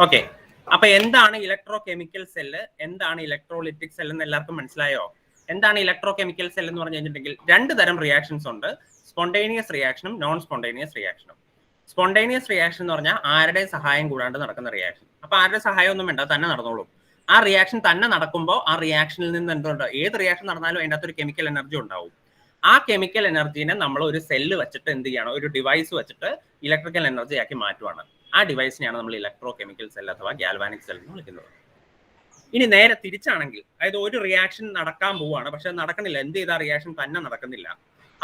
ഓക്കെ, അപ്പൊ എന്താണ് ഇലക്ട്രോ കെമിക്കൽ സെല്ല്, എന്താണ് ഇലക്ട്രോലിറ്റിക് സെൽ എന്ന് എല്ലാവർക്കും മനസ്സിലായോ? എന്താണ് ഇലക്ട്രോ കെമിക്കൽ സെൽ എന്ന് പറഞ്ഞു കഴിഞ്ഞിട്ടുണ്ടെങ്കിൽ രണ്ട് തരം റിയാക്ഷൻസ് ഉണ്ട്, സ്പോണ്ടേനിയസ് റിയാക്ഷനും നോൺ സ്പോണ്ടേനിയസ് റിയാക്ഷനും. സ്പോണ്ടേനിയസ് റിയാക്ഷൻ എന്ന് പറഞ്ഞാൽ ആരുടെ സഹായം കൂടാണ്ട് നടക്കുന്ന റിയാക്ഷൻ. അപ്പൊ ആരുടെ സഹായം ഒന്നും വേണ്ട, തന്നെ നടന്നോളും. ആ റിയാക്ഷൻ തന്നെ നടക്കുമ്പോൾ ആ റിയാക്ഷനിൽ നിന്ന് എന്തുണ്ട്, ഏത് റിയാക്ഷൻ നടന്നാലും അതിൻ്റെ അകത്തൊരു കെമിക്കൽ എനർജി ഉണ്ടാവും. ആ കെമിക്കൽ എനർജീനെ നമ്മൾ ഒരു സെല്ല് വെച്ചിട്ട് എന്ത് ചെയ്യണം, ഒരു ഡിവൈസ് വെച്ചിട്ട് ഇലക്ട്രിക്കൽ എനർജി ആക്കി മാറ്റുവാണ്. ആ ഡിവൈസിനെയാണ് നമ്മൾ ഇലക്ട്രോ കെമിക്കൽ സെൽ അഥവാ ഗാൽവാനിക് സെൽ എന്ന് വിളിക്കുന്നത്. ഇനി നേരെ തിരിച്ചാണെങ്കിൽ, അതായത് ഒരു റിയാക്ഷൻ നടക്കാൻ പോവുകയാണ്, പക്ഷെ നടക്കണില്ല, എന്ത് ചെയ്താൽ റിയാക്ഷൻ തന്നെ നടക്കുന്നില്ല.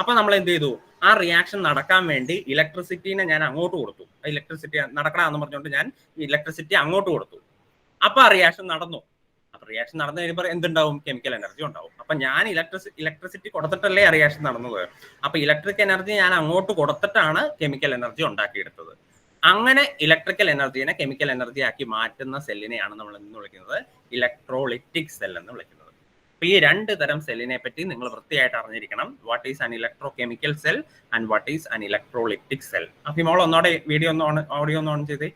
അപ്പൊ നമ്മൾ എന്ത് ചെയ്തു, ആ റിയാക്ഷൻ നടക്കാൻ വേണ്ടി ഇലക്ട്രിസിറ്റിനെ ഞാൻ അങ്ങോട്ട് കൊടുത്തു. ഇലക്ട്രിസിറ്റി നടക്കണമെന്ന് പറഞ്ഞുകൊണ്ട് ഞാൻ ഇലക്ട്രിസിറ്റി അങ്ങോട്ട് കൊടുത്തു. അപ്പൊ ആ റിയാക്ഷൻ നടന്നു. അപ്പൊ റിയാക്ഷൻ നടന്നു കഴിയുമ്പോൾ എന്തുണ്ടാവും, കെമിക്കൽ എനർജി ഉണ്ടാവും. അപ്പൊ ഞാൻ ഇലക്ട്രിസിറ്റി കൊടുത്തിട്ടല്ലേ ആ റിയാക്ഷൻ നടന്നത്. അപ്പൊ ഇലക്ട്രിക് എനർജി ഞാൻ അങ്ങോട്ട് കൊടുത്തിട്ടാണ് കെമിക്കൽ എനർജി ഉണ്ടാക്കിയെടുത്തത്. അങ്ങനെ ഇലക്ട്രിക്കൽ എനർജിനെ കെമിക്കൽ എനർജി ആക്കി മാറ്റുന്ന സെല്ലിനെയാണ് നമ്മൾ എന്ന് വിളിക്കുന്നത് ഇലക്ട്രോലിറ്റിക് സെൽ എന്ന് വിളിക്കുന്നത്. അപ്പൊ ഈ രണ്ട് തരം സെല്ലിനെ പറ്റി നിങ്ങൾ വൃത്തിയായിട്ട് അറിഞ്ഞിരിക്കണം. What is an electro chemical cell and what is an electrolytic cell. അപ്പൊ മോൾ ഒന്നോടെ വീഡിയോ ഒന്ന് ഓഡിയോ ഒന്ന് ഓൺ ചെയ്തേ.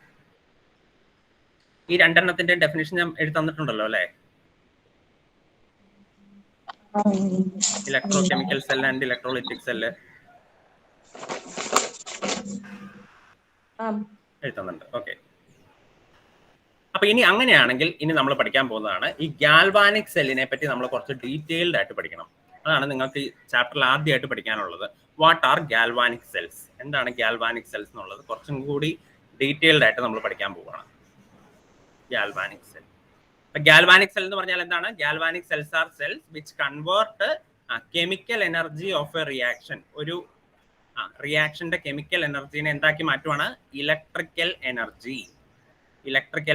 ഈ രണ്ടെണ്ണത്തിന്റെ ഡെഫിനിഷൻ ഞാൻ എഴുതി തന്നിട്ടുണ്ടല്ലോ അല്ലെ, electro chemical cell and electrolytic cell എഴുതുന്നുണ്ട്. ഓക്കെ, അപ്പൊ ഇനി അങ്ങനെയാണെങ്കിൽ ഇനി നമ്മൾ പഠിക്കാൻ പോകുന്നതാണ് ഈ ഗാൽവാനിക് സെല്ലിനെ പറ്റി നമ്മൾ കുറച്ച് ഡീറ്റെയിൽഡ് ആയിട്ട് പഠിക്കണം. അതാണ് നിങ്ങൾക്ക് ഈ ചാപ്റ്ററിൽ ആദ്യമായിട്ട് പഠിക്കാനുള്ളത്. വാട്ട് ആർ ഗാൽവാനിക് സെൽസ്, എന്താണ് ഗാൽവാനിക് സെൽസ് എന്നുള്ളത് കുറച്ചും കൂടി ഡീറ്റെയിൽഡ് ആയിട്ട് നമ്മൾ പഠിക്കാൻ പോവുകയാണ്. ഗാൽവാനിക് സെൽ, ഗാൽവാനിക് സെൽ എന്ന് പറഞ്ഞാൽ എന്താണ്? Galvanic cells are cells which convert chemical energy of A reaction. ഒരു റിയാക്ഷന്റെ കെമിക്കൽ എനർജിനെ എന്താക്കി മാറ്റുവാണ്? ഇലക്ട്രിക്കൽ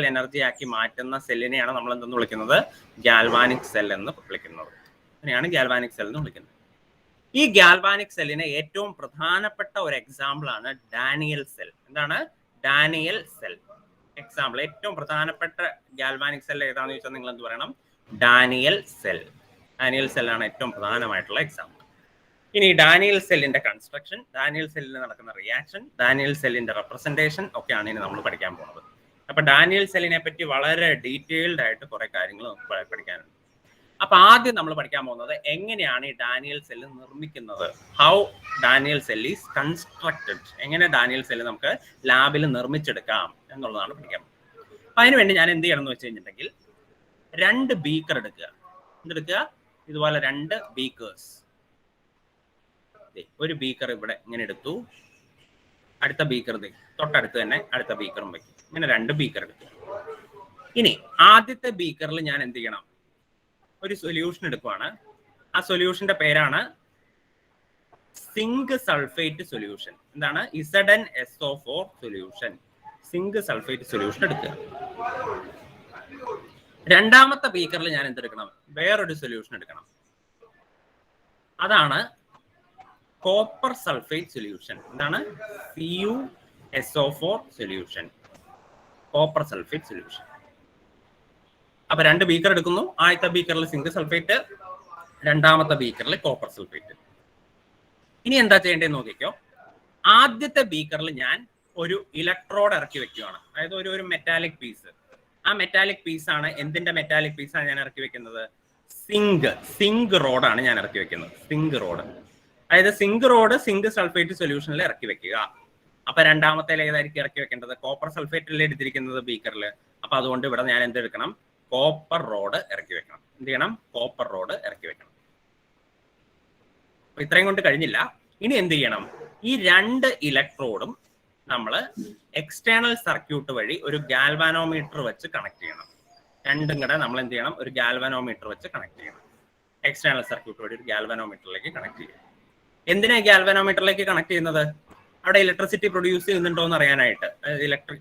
എനർജി ആക്കി മാറ്റുന്ന സെല്ലിനെയാണ് നമ്മൾ എന്തെന്ന് വിളിക്കുന്നത്? ഗാൽവാനിക് സെൽ എന്ന് വിളിക്കുന്നത്. അതിനെയാണ് ഗാൽവാനിക് സെൽ എന്ന് വിളിക്കുന്നത്. ഈ ഗാൽവാനിക് സെല്ലിന് ഏറ്റവും പ്രധാനപ്പെട്ട ഒരു എക്സാമ്പിൾ ആണ് ഡാനിയൽ സെൽ. എന്താണ്? Daniel cell example. ഏറ്റവും പ്രധാനപ്പെട്ട ഗാൽവാനിക് സെൽ ഏതാണെന്ന് ചോദിച്ചാൽ നിങ്ങൾ എന്ത് പറയണം? Daniel cell. ഡാനിയൽ സെല്ലാണ് ഏറ്റവും പ്രധാനമായിട്ടുള്ള എക്സാമ്പിൾ. ഇനി ഡാനിയൽ സെല്ലിന്റെ കൺസ്ട്രക്ഷൻ, ഡാനിയൽ സെല്ലിൽ നടക്കുന്ന റിയാക്ഷൻ, ഡാനിയൽ സെല്ലിന്റെ റെപ്രസെന്റേഷൻ ഒക്കെയാണ് ഇനി നമ്മൾ പഠിക്കാൻ പോകുന്നത്. അപ്പൊ ഡാനിയൽ സെല്ലിനെ പറ്റി വളരെ ഡീറ്റെയിൽഡ് ആയിട്ട് കുറെ കാര്യങ്ങൾ നമുക്ക് പഠിക്കാനുണ്ട്. അപ്പൊ ആദ്യം നമ്മൾ പഠിക്കാൻ പോകുന്നത് എങ്ങനെയാണ് ഈ ഡാനിയൽ സെല്ല് നിർമ്മിക്കുന്നത്. How Daniel cell is constructed. എങ്ങനെ ഡാനിയൽ സെല്ല് നമുക്ക് ലാബിൽ നിർമ്മിച്ചെടുക്കാം എന്നുള്ളതാണ് പഠിക്കാൻ പോകുന്നത്. അപ്പൊ അതിനുവേണ്ടി ഞാൻ എന്ത് ചെയ്യണം എന്ന് വെച്ച് കഴിഞ്ഞിട്ടുണ്ടെങ്കിൽ, 2 ബീക്കർ എടുക്കുക. എന്തെടുക്കുക? ഇതുപോലെ 2 ബീക്കേഴ്സ്. ഒരു ബീക്കർ ഇവിടെ ഇങ്ങനെ എടുത്തു, അടുത്ത ബീക്കർ തൊട്ടടുത്ത് തന്നെ അടുത്ത ബീക്കറും വെക്കും. ഇങ്ങനെ 2 ബീക്കർ എടുക്കും. ഇനി ആദ്യത്തെ ബീക്കറിൽ ഞാൻ എന്ത് ചെയ്യണം? ഒരു സൊല്യൂഷൻ എടുക്കുവാണ്. ആ സൊല്യൂഷന്റെ പേരാണ് സിങ്ക് സൾഫേറ്റ് സൊല്യൂഷൻ. എന്താണ്? ZnSO4 solution. Zinc sulphate solution എടുക്കുക. രണ്ടാമത്തെ ബീക്കറിൽ ഞാൻ എന്തെടുക്കണം? വേറൊരു സൊല്യൂഷൻ എടുക്കണം. അതാണ് കോപ്പർ സൾഫേറ്റ് സൊല്യൂഷൻ. എന്താണ്? CuSO4 solution, copper sulphate solution. അപ്പൊ 2 ബീക്കർ എടുക്കുന്നു. ആദ്യത്തെ ബീക്കറിൽ സിങ്ക് സൾഫേറ്റ്, രണ്ടാമത്തെ ബീക്കറിൽ കോപ്പർ സൾഫേറ്റ്. ഇനി എന്താ ചെയ്യേണ്ടതെന്ന് നോക്കിക്കോ. ആദ്യത്തെ ബീക്കറിൽ ഞാൻ ഒരു ഇലക്ട്രോഡ് ഇറക്കി വെക്കുകയാണ്. അതായത് ഒരു മെറ്റാലിക് പീസ്. ആ മെറ്റാലിക് പീസാണ് എന്തിന്റെ മെറ്റാലിക് പീസാണ് ഞാൻ ഇറക്കി വെക്കുന്നത്? സിങ്ക് റോഡാണ് ഞാൻ ഇറക്കി വെക്കുന്നത്. Zinc rod. അതായത് സിങ്ക് റോഡ് സിങ്ക് സൾഫേറ്റ് സൊല്യൂഷനിൽ ഇറക്കി വെക്കുക. അപ്പൊ രണ്ടാമത്തെ ഏതായിരിക്കും ഇറക്കി വെക്കേണ്ടത്? കോപ്പർ സൾഫേറ്റിൽ എടുത്തിരിക്കുന്നത് ബീക്കറിൽ. അപ്പൊ അതുകൊണ്ട് ഇവിടെ ഞാൻ എന്തെടുക്കണം? കോപ്പർ റോഡ് ഇറക്കി വെക്കണം. എന്ത് ചെയ്യണം? കോപ്പർ റോഡ് ഇറക്കി വെക്കണം. അപ്പൊ ഇത്രയും കൊണ്ട് കഴിഞ്ഞില്ല. ഇനി എന്ത് ചെയ്യണം? ഈ 2 ഇലക്ട്രോഡും നമ്മൾ എക്സ്റ്റേണൽ സർക്യൂട്ട് വഴി ഒരു ഗാൽവാനോമീറ്റർ വെച്ച് കണക്ട് ചെയ്യണം. രണ്ടും കൂടെ നമ്മൾ എന്ത് ചെയ്യണം? ഒരു ഗാൽവാനോമീറ്റർ വെച്ച് കണക്ട് ചെയ്യണം. എക്സ്റ്റേണൽ സർക്യൂട്ട് വഴി ഒരു ഗാൽവാനോമീറ്ററിലേക്ക് കണക്ട് ചെയ്യണം. എന്തിനാ ഗാൽവാനോമീറ്ററിലേക്ക് കണക്ട് ചെയ്യുന്നത്? അവിടെ ഇലക്ട്രിസിറ്റി പ്രൊഡ്യൂസ് ചെയ്യുന്നുണ്ടോ എന്ന് അറിയാനായിട്ട്.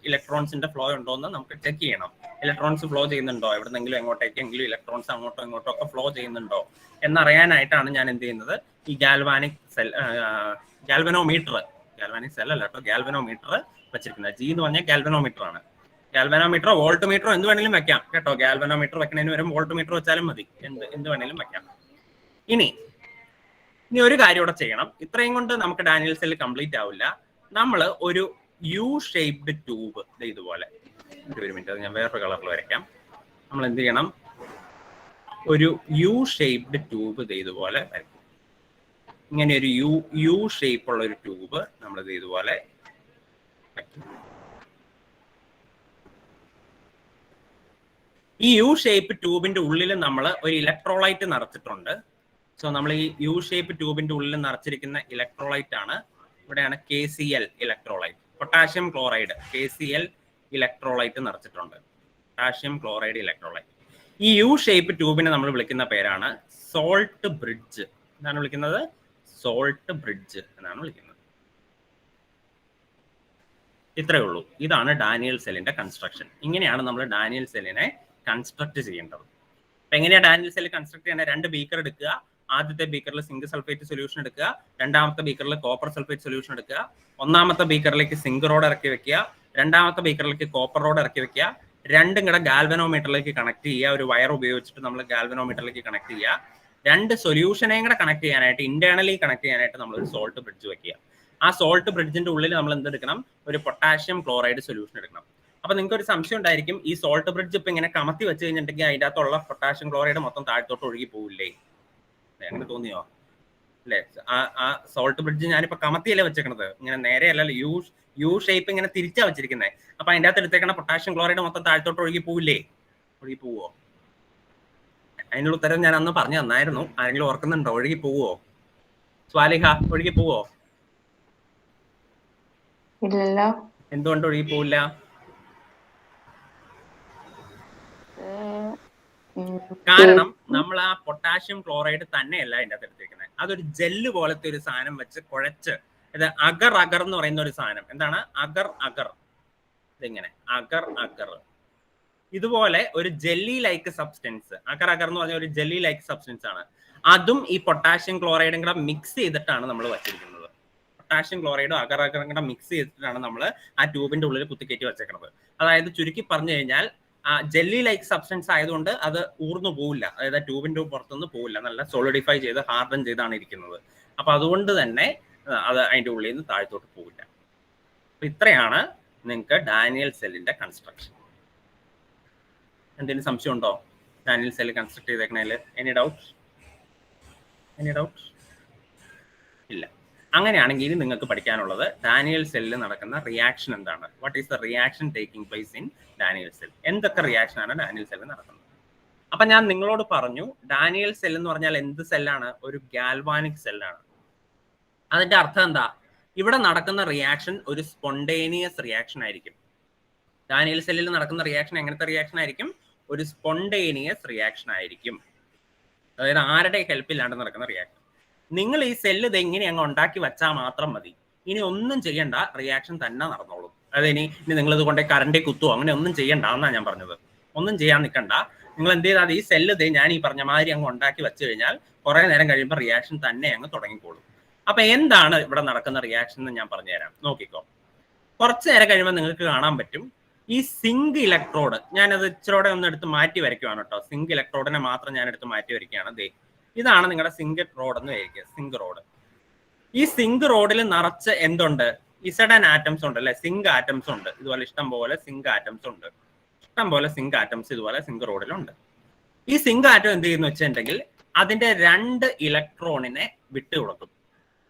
ഇലക്ട്രോൺസിന്റെ ഫ്ലോ ഉണ്ടോ എന്ന് നമുക്ക് ചെക്ക് ചെയ്യണം. ഇലക്ട്രോൺസ് ഫ്ലോ ചെയ്യുന്നുണ്ടോ, എവിടെന്നെങ്കിലും എങ്ങോട്ടേക്കെങ്കിലും ഇലക്ട്രോൺസ് അങ്ങോട്ടോ ഇങ്ങോട്ടോ ഒക്കെ ഫ്ലോ ചെയ്യുന്നുണ്ടോ എന്നറിയാനായിട്ടാണ് ഞാൻ എന്ത് ചെയ്യുന്നത്? ഈ ഗാൽവനോമീറ്റർ വെച്ചിരിക്കുന്നത്. G എന്ന് പറഞ്ഞാൽ ഗാൽവനോമീറ്റർ ആണ്. ഗാൽവനോമീറ്റർ, വോൾട്ട് മീറ്ററോ എന്ത് വേണമെങ്കിലും വെക്കാം കേട്ടോ. ഗാൽവനോമീറ്റർ വെക്കുന്നതിന് വരും വോൾട്ട് മീറ്റർ വെച്ചാലും മതി. എന്ത് വേണമെങ്കിലും വെക്കാം. ഇനി ഒരു കാര്യം ഇവിടെ ചെയ്യണം. ഇത്രയും കൊണ്ട് നമുക്ക് ഡാനിയൽ സെൽ കംപ്ലീറ്റ് ആവില്ല. നമ്മൾ ഒരു യു ഷേപ്ഡ് ട്യൂബ് ഇതുപോലെ, ഒരു മിനിറ്റ് ഞാൻ വേറൊരു കളറിൽ വരയ്ക്കാം. നമ്മൾ എന്ത് ചെയ്യണം? ഒരു യു ഷേപ്ഡ് ട്യൂബ് ഇതുപോലെ വരയ്ക്കും. ഇങ്ങനെ ഒരു യു ഷേപ്പ് ഉള്ള ഒരു ട്യൂബ് നമ്മൾ ഇതുപോലെ വയ്ക്കും. ഈ യു ഷേപ്പ് ട്യൂബിന്റെ ഉള്ളിൽ നമ്മൾ ഒരു ഇലക്ട്രോലൈറ്റ് നിറച്ചിട്ടുണ്ട്. സോ നമ്മൾ ഈ യു ഷേപ്പ് ട്യൂബിന്റെ ഉള്ളിൽ നിറച്ചിരിക്കുന്ന ഇലക്ട്രോലൈറ്റ് ആണ്, ഇവിടെയാണ് KCl electrolyte, potassium chloride. KCl electrolyte നിറച്ചിട്ടുണ്ട്, പൊട്ടാഷ്യം ക്ലോറൈഡ് ഇലക്ട്രോലൈറ്റ്. ഈ യു ഷേപ്പ് ട്യൂബിനെ നമ്മൾ വിളിക്കുന്ന പേരാണ് സോൾട്ട് ബ്രിഡ്ജ്. എന്താണ് വിളിക്കുന്നത്? സോൾട്ട് ബ്രിഡ്ജ് എന്നാണ് വിളിക്കുന്നത്. ഇത്രയേ ഉള്ളൂ. ഇതാണ് ഡാനിയൽ സെല്ലിന്റെ കൺസ്ട്രക്ഷൻ. ഇങ്ങനെയാണ് നമ്മൾ ഡാനിയൽ സെല്ലിനെ കൺസ്ട്രക്ട് ചെയ്യേണ്ടത്. അപ്പൊ എങ്ങനെയാണ് ഡാനിയൽ സെല്ല് കൺസ്ട്രക്ട് ചെയ്യുന്നത്? 2 ബീക്കർ എടുക്കുക. ആദ്യത്തെ ബീക്കറിൽ സിങ്ക് സൾഫേറ്റ് സൊല്യൂഷൻ എടുക്കുക. രണ്ടാമത്തെ ബീക്കറിൽ കോപ്പർ സൾഫേറ്റ് സൊല്യൂഷൻ എടുക്കുക. ഒന്നാമത്തെ ബീക്കറിലേക്ക് സിങ്ക് റോഡ് ഇറക്കി വെക്കുക. രണ്ടാമത്തെ ബീക്കറിലേക്ക് കോപ്പർ റോഡ് ഇറക്കി വെക്കുക. രണ്ടും കൂടെ ഗാൽവനോമീറ്ററിലേക്ക് കണക്ട് ചെയ്യുക. ഒരു വയർ ഉപയോഗിച്ചിട്ട് നമ്മൾ ഗാൽവനോമീറ്ററിലേക്ക് കണക്ട് ചെയ്യുക. 2 സൊല്യൂഷനെയും കൂടെ കണക്ട് ചെയ്യാനായിട്ട്, ഇന്റേണലി കണക്ട് ചെയ്യാനായിട്ട് നമ്മൾ ഒരു സോൾട്ട് ബ്രിഡ്ജ് വെക്കുക. ആ സോൾട്ട് ബ്രിഡ്ജിന്റെ ഉള്ളിൽ നമ്മൾ എന്തെടുക്കണം? ഒരു പൊട്ടാഷ്യം ക്ലോറൈഡ് സൊല്യൂഷൻ എടുക്കണം. അപ്പൊ നിങ്ങൾക്ക് ഒരു സംശയം ഉണ്ടായിരിക്കും, ഈ സോൾട്ട് ബ്രിഡ്ജ് ഇപ്പൊ ഇങ്ങനെ കമത്തി വെച്ച് കഴിഞ്ഞിട്ടുണ്ടെങ്കിൽ അതിൻ്റെ അകത്തുള്ള പൊട്ടാഷ്യം ക്ലോറൈഡ് മൊത്തം താഴത്തോട്ട് ഒഴുകി പോവില്ലേ? അങ്ങനെ തോന്നിയോ? അല്ലേ? ആ സോൾട്ട് ബ്രിഡ്ജ് ഞാനിപ്പോ കമത്തിയല്ലേ വെച്ചേക്കണത്, ഇങ്ങനെ നേരെ അല്ലല്ലോ, യു ഷേപ്പ് ഇങ്ങനെ തിരിച്ചാ വെച്ചിരിക്കുന്നത്. അപ്പൊ അതിൻ്റെ അകത്ത് എടുത്തേക്കണ പൊട്ടാഷ്യം ക്ലോറൈഡ് മൊത്തം താഴത്തോട്ട് ഒഴുകി പോവില്ലേ? ഒഴുകി പോവോ? അതിനുള്ള ഉത്തരം ഞാൻ അന്ന് പറഞ്ഞു തന്നായിരുന്നു. ആരെങ്കിലും ഓർക്കുന്നുണ്ടോ? ഒഴുകി പോവോ? സ്വാലിഹ, ഒഴുകി പോവോ? ഇല്ലല്ലോ. എന്തുകൊണ്ട് ഒഴുകി പോവില്ല? കാരണം നമ്മൾ ആ പൊട്ടാഷ്യം ക്ലോറൈഡ് തന്നെയല്ല അതിൻ്റെ അകത്ത് എടുത്തിരിക്കുന്നത്. അതൊരു ജെല്ല് പോലത്തെ ഒരു സാധനം വെച്ച് കുഴച്ച്, ഇത് അഗർ എന്ന് പറയുന്ന ഒരു സാധനം. എന്താണ് അഗർ? ഇതിങ്ങനെ അഗർ ഇതുപോലെ ഒരു ജെല്ലി ലൈക്ക് സബ്സ്റ്റൻസ്. അഗർ എന്ന് പറഞ്ഞ ഒരു ജെല്ലി ലൈക്ക് സബ്സ്റ്റൻസ് ആണ്. അതും ഈ പൊട്ടാഷ്യം ക്ലോറൈഡും കൂടെ മിക്സ് ചെയ്തിട്ടാണ് നമ്മൾ വച്ചിരിക്കുന്നത്. പൊട്ടാഷ്യം ക്ലോറൈഡും അഗറും കൂടെ മിക്സ് ചെയ്തിട്ടാണ് നമ്മൾ ആ ട്യൂബിന്റെ ഉള്ളിൽ കുത്തിക്കയറ്റി വെച്ചേക്കുന്നത്. അതായത് ചുരുക്കി പറഞ്ഞു കഴിഞ്ഞാൽ ജെല്ലി ലൈക്ക് സബ്സ്റ്റൻസ് ആയതുകൊണ്ട് അത് ഊർന്നു പോവില്ല. അതായത് ട്യൂബിന്റെ പുറത്തുനിന്ന് പോവില്ല. നല്ല സോളിഡിഫൈ ചെയ്ത് ഹാർഡൻ ചെയ്താണ് ഇരിക്കുന്നത്. അപ്പൊ അതുകൊണ്ട് തന്നെ അത് അതിന്റെ ഉള്ളിൽ നിന്ന് താഴത്തോട്ട് പോവില്ല. അപ്പൊ ഇത്രയാണ് നിങ്ങൾക്ക് ഡാനിയൽ സെല്ലിന്റെ കൺസ്ട്രക്ഷൻ. എന്തെങ്കിലും സംശയം ഉണ്ടോ ഡാനിയൽ സെല്ല് കൺസ്ട്രക്ട് ചെയ്തേക്കണേല്? Any doubt? ഇല്ല. അങ്ങനെയാണെങ്കിൽ നിങ്ങൾക്ക് പഠിക്കാനുള്ളത് ഡാനിയൽ സെല്ലിൽ നടക്കുന്ന റിയാക്ഷൻ എന്താണ്? What is the reaction taking place in Daniell cell? എന്തൊക്കെ റിയാക്ഷൻ ആണ് ഡാനിയൽ സെല്ലിൽ നടക്കുന്നത്? അപ്പൊ ഞാൻ നിങ്ങളോട് പറഞ്ഞു, ഡാനിയൽ സെൽ എന്ന് പറഞ്ഞാൽ എന്ത് സെല്ലാണ്? ഒരു ഗാൽവാനിക് സെല്ലാണ്. അതിന്റെ അർത്ഥം എന്താ? ഇവിടെ നടക്കുന്ന റിയാക്ഷൻ ഒരു സ്പോണ്ടേനിയസ് റിയാക്ഷൻ ആയിരിക്കും. ഡാനിയൽ സെല്ലിൽ നടക്കുന്ന റിയാക്ഷൻ എങ്ങനത്തെ റിയാക്ഷൻ ആയിരിക്കും? ഒരു സ്പോണ്ടേനിയസ് റിയാക്ഷൻ ആയിരിക്കും. അതായത് ആരുടെ ഹെൽപ്പില്ലാണ്ട് നടക്കുന്ന റിയാക്ഷൻ. നിങ്ങൾ ഈ സെല്ല് ഇത് എങ്ങനെ അങ്ങ് ഉണ്ടാക്കി വെച്ചാൽ മാത്രം മതി. ഇനി ഒന്നും ചെയ്യണ്ട, റിയാക്ഷൻ തന്നെ നടന്നോളും. അതായത് ഇനി നിങ്ങൾ ഇത് കൊണ്ട് കറണ്ടിൽ കുത്തുവോ അങ്ങനെ ഒന്നും ചെയ്യണ്ട എന്നാണ് ഞാൻ പറഞ്ഞത്. ഒന്നും ചെയ്യാൻ നിൽക്കണ്ട. നിങ്ങൾ എന്ത് ചെയ്താൽ ഈ സെല്ല് ഇത് ഞാൻ ഈ പറഞ്ഞ മാതിരി അങ്ങ് ഉണ്ടാക്കി വെച്ച് കഴിഞ്ഞാൽ കുറെ നേരം കഴിയുമ്പോൾ റിയാക്ഷൻ തന്നെ അങ്ങ് തുടങ്ങിക്കോളും. അപ്പൊ എന്താണ് ഇവിടെ നടക്കുന്ന റിയാക്ഷൻ എന്ന് ഞാൻ പറഞ്ഞുതരാം, നോക്കിക്കോ. കുറച്ചു നേരം കഴിയുമ്പോൾ നിങ്ങൾക്ക് കാണാൻ പറ്റും ഈ സിങ്ക് ഇലക്ട്രോഡ്, ഞാനത് ഇച്ചിരൂടെ ഒന്ന് എടുത്ത് മാറ്റി വരയ്ക്കുവാണ് കേട്ടോ. സിങ്ക് ഇലക്ട്രോഡിനെ മാത്രം ഞാൻ എടുത്ത് മാറ്റി വരയ്ക്കുകയാണ്. ദേ ഇതാണ് നിങ്ങളുടെ സിങ്ക് റോഡ് എന്ന് വിചാരിക്കുക, സിങ്ക് റോഡ്. ഈ സിങ്ക് റോഡിൽ നിറച്ച് എന്തുണ്ട്? ഇസഡൻ ആറ്റംസ് ഉണ്ട് അല്ലെ, സിങ്ക് ആറ്റംസ് ഉണ്ട്. ഇതുപോലെ ഇഷ്ടം പോലെ സിങ്ക് ആറ്റംസ് ഉണ്ട്, ഇഷ്ടം പോലെ സിങ്ക് ആറ്റംസ് ഇതുപോലെ സിങ്ക് റോഡിലുണ്ട്. ഈ സിങ്ക് ആറ്റം എന്ത് ചെയ്യുന്നു വെച്ചിട്ടുണ്ടെങ്കിൽ അതിന്റെ 2 ഇലക്ട്രോണിനെ വിട്ടുകൊടുക്കും,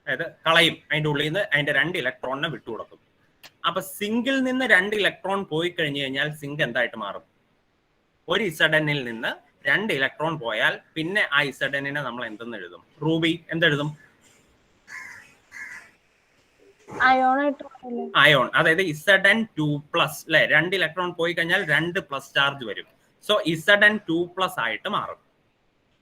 അതായത് കളയും. അതിന്റെ ഉള്ളിൽ നിന്ന് അതിന്റെ 2 ഇലക്ട്രോണിനെ വിട്ടുകൊടുക്കും. അപ്പൊ സിങ്കിൽ നിന്ന് 2 ഇലക്ട്രോൺ പോയി കഴിഞ്ഞു കഴിഞ്ഞാൽ സിങ്ക് എന്തായിട്ട് മാറും? ഒരു ഇസഡനിൽ നിന്ന് 2 ഇലക്ട്രോൺ പോയാൽ പിന്നെ ആ ഇസഡനിനെ നമ്മൾ എന്തെന്ന് എഴുതും? റൂബി എന്തെഴുതും? അയോൺ. അതായത് Zn2+ അല്ലെ, 2 ഇലക്ട്രോൺ പോയി കഴിഞ്ഞാൽ 2 പ്ലസ് ചാർജ് വരും. സോ Zn2+ ആയിട്ട് മാറും.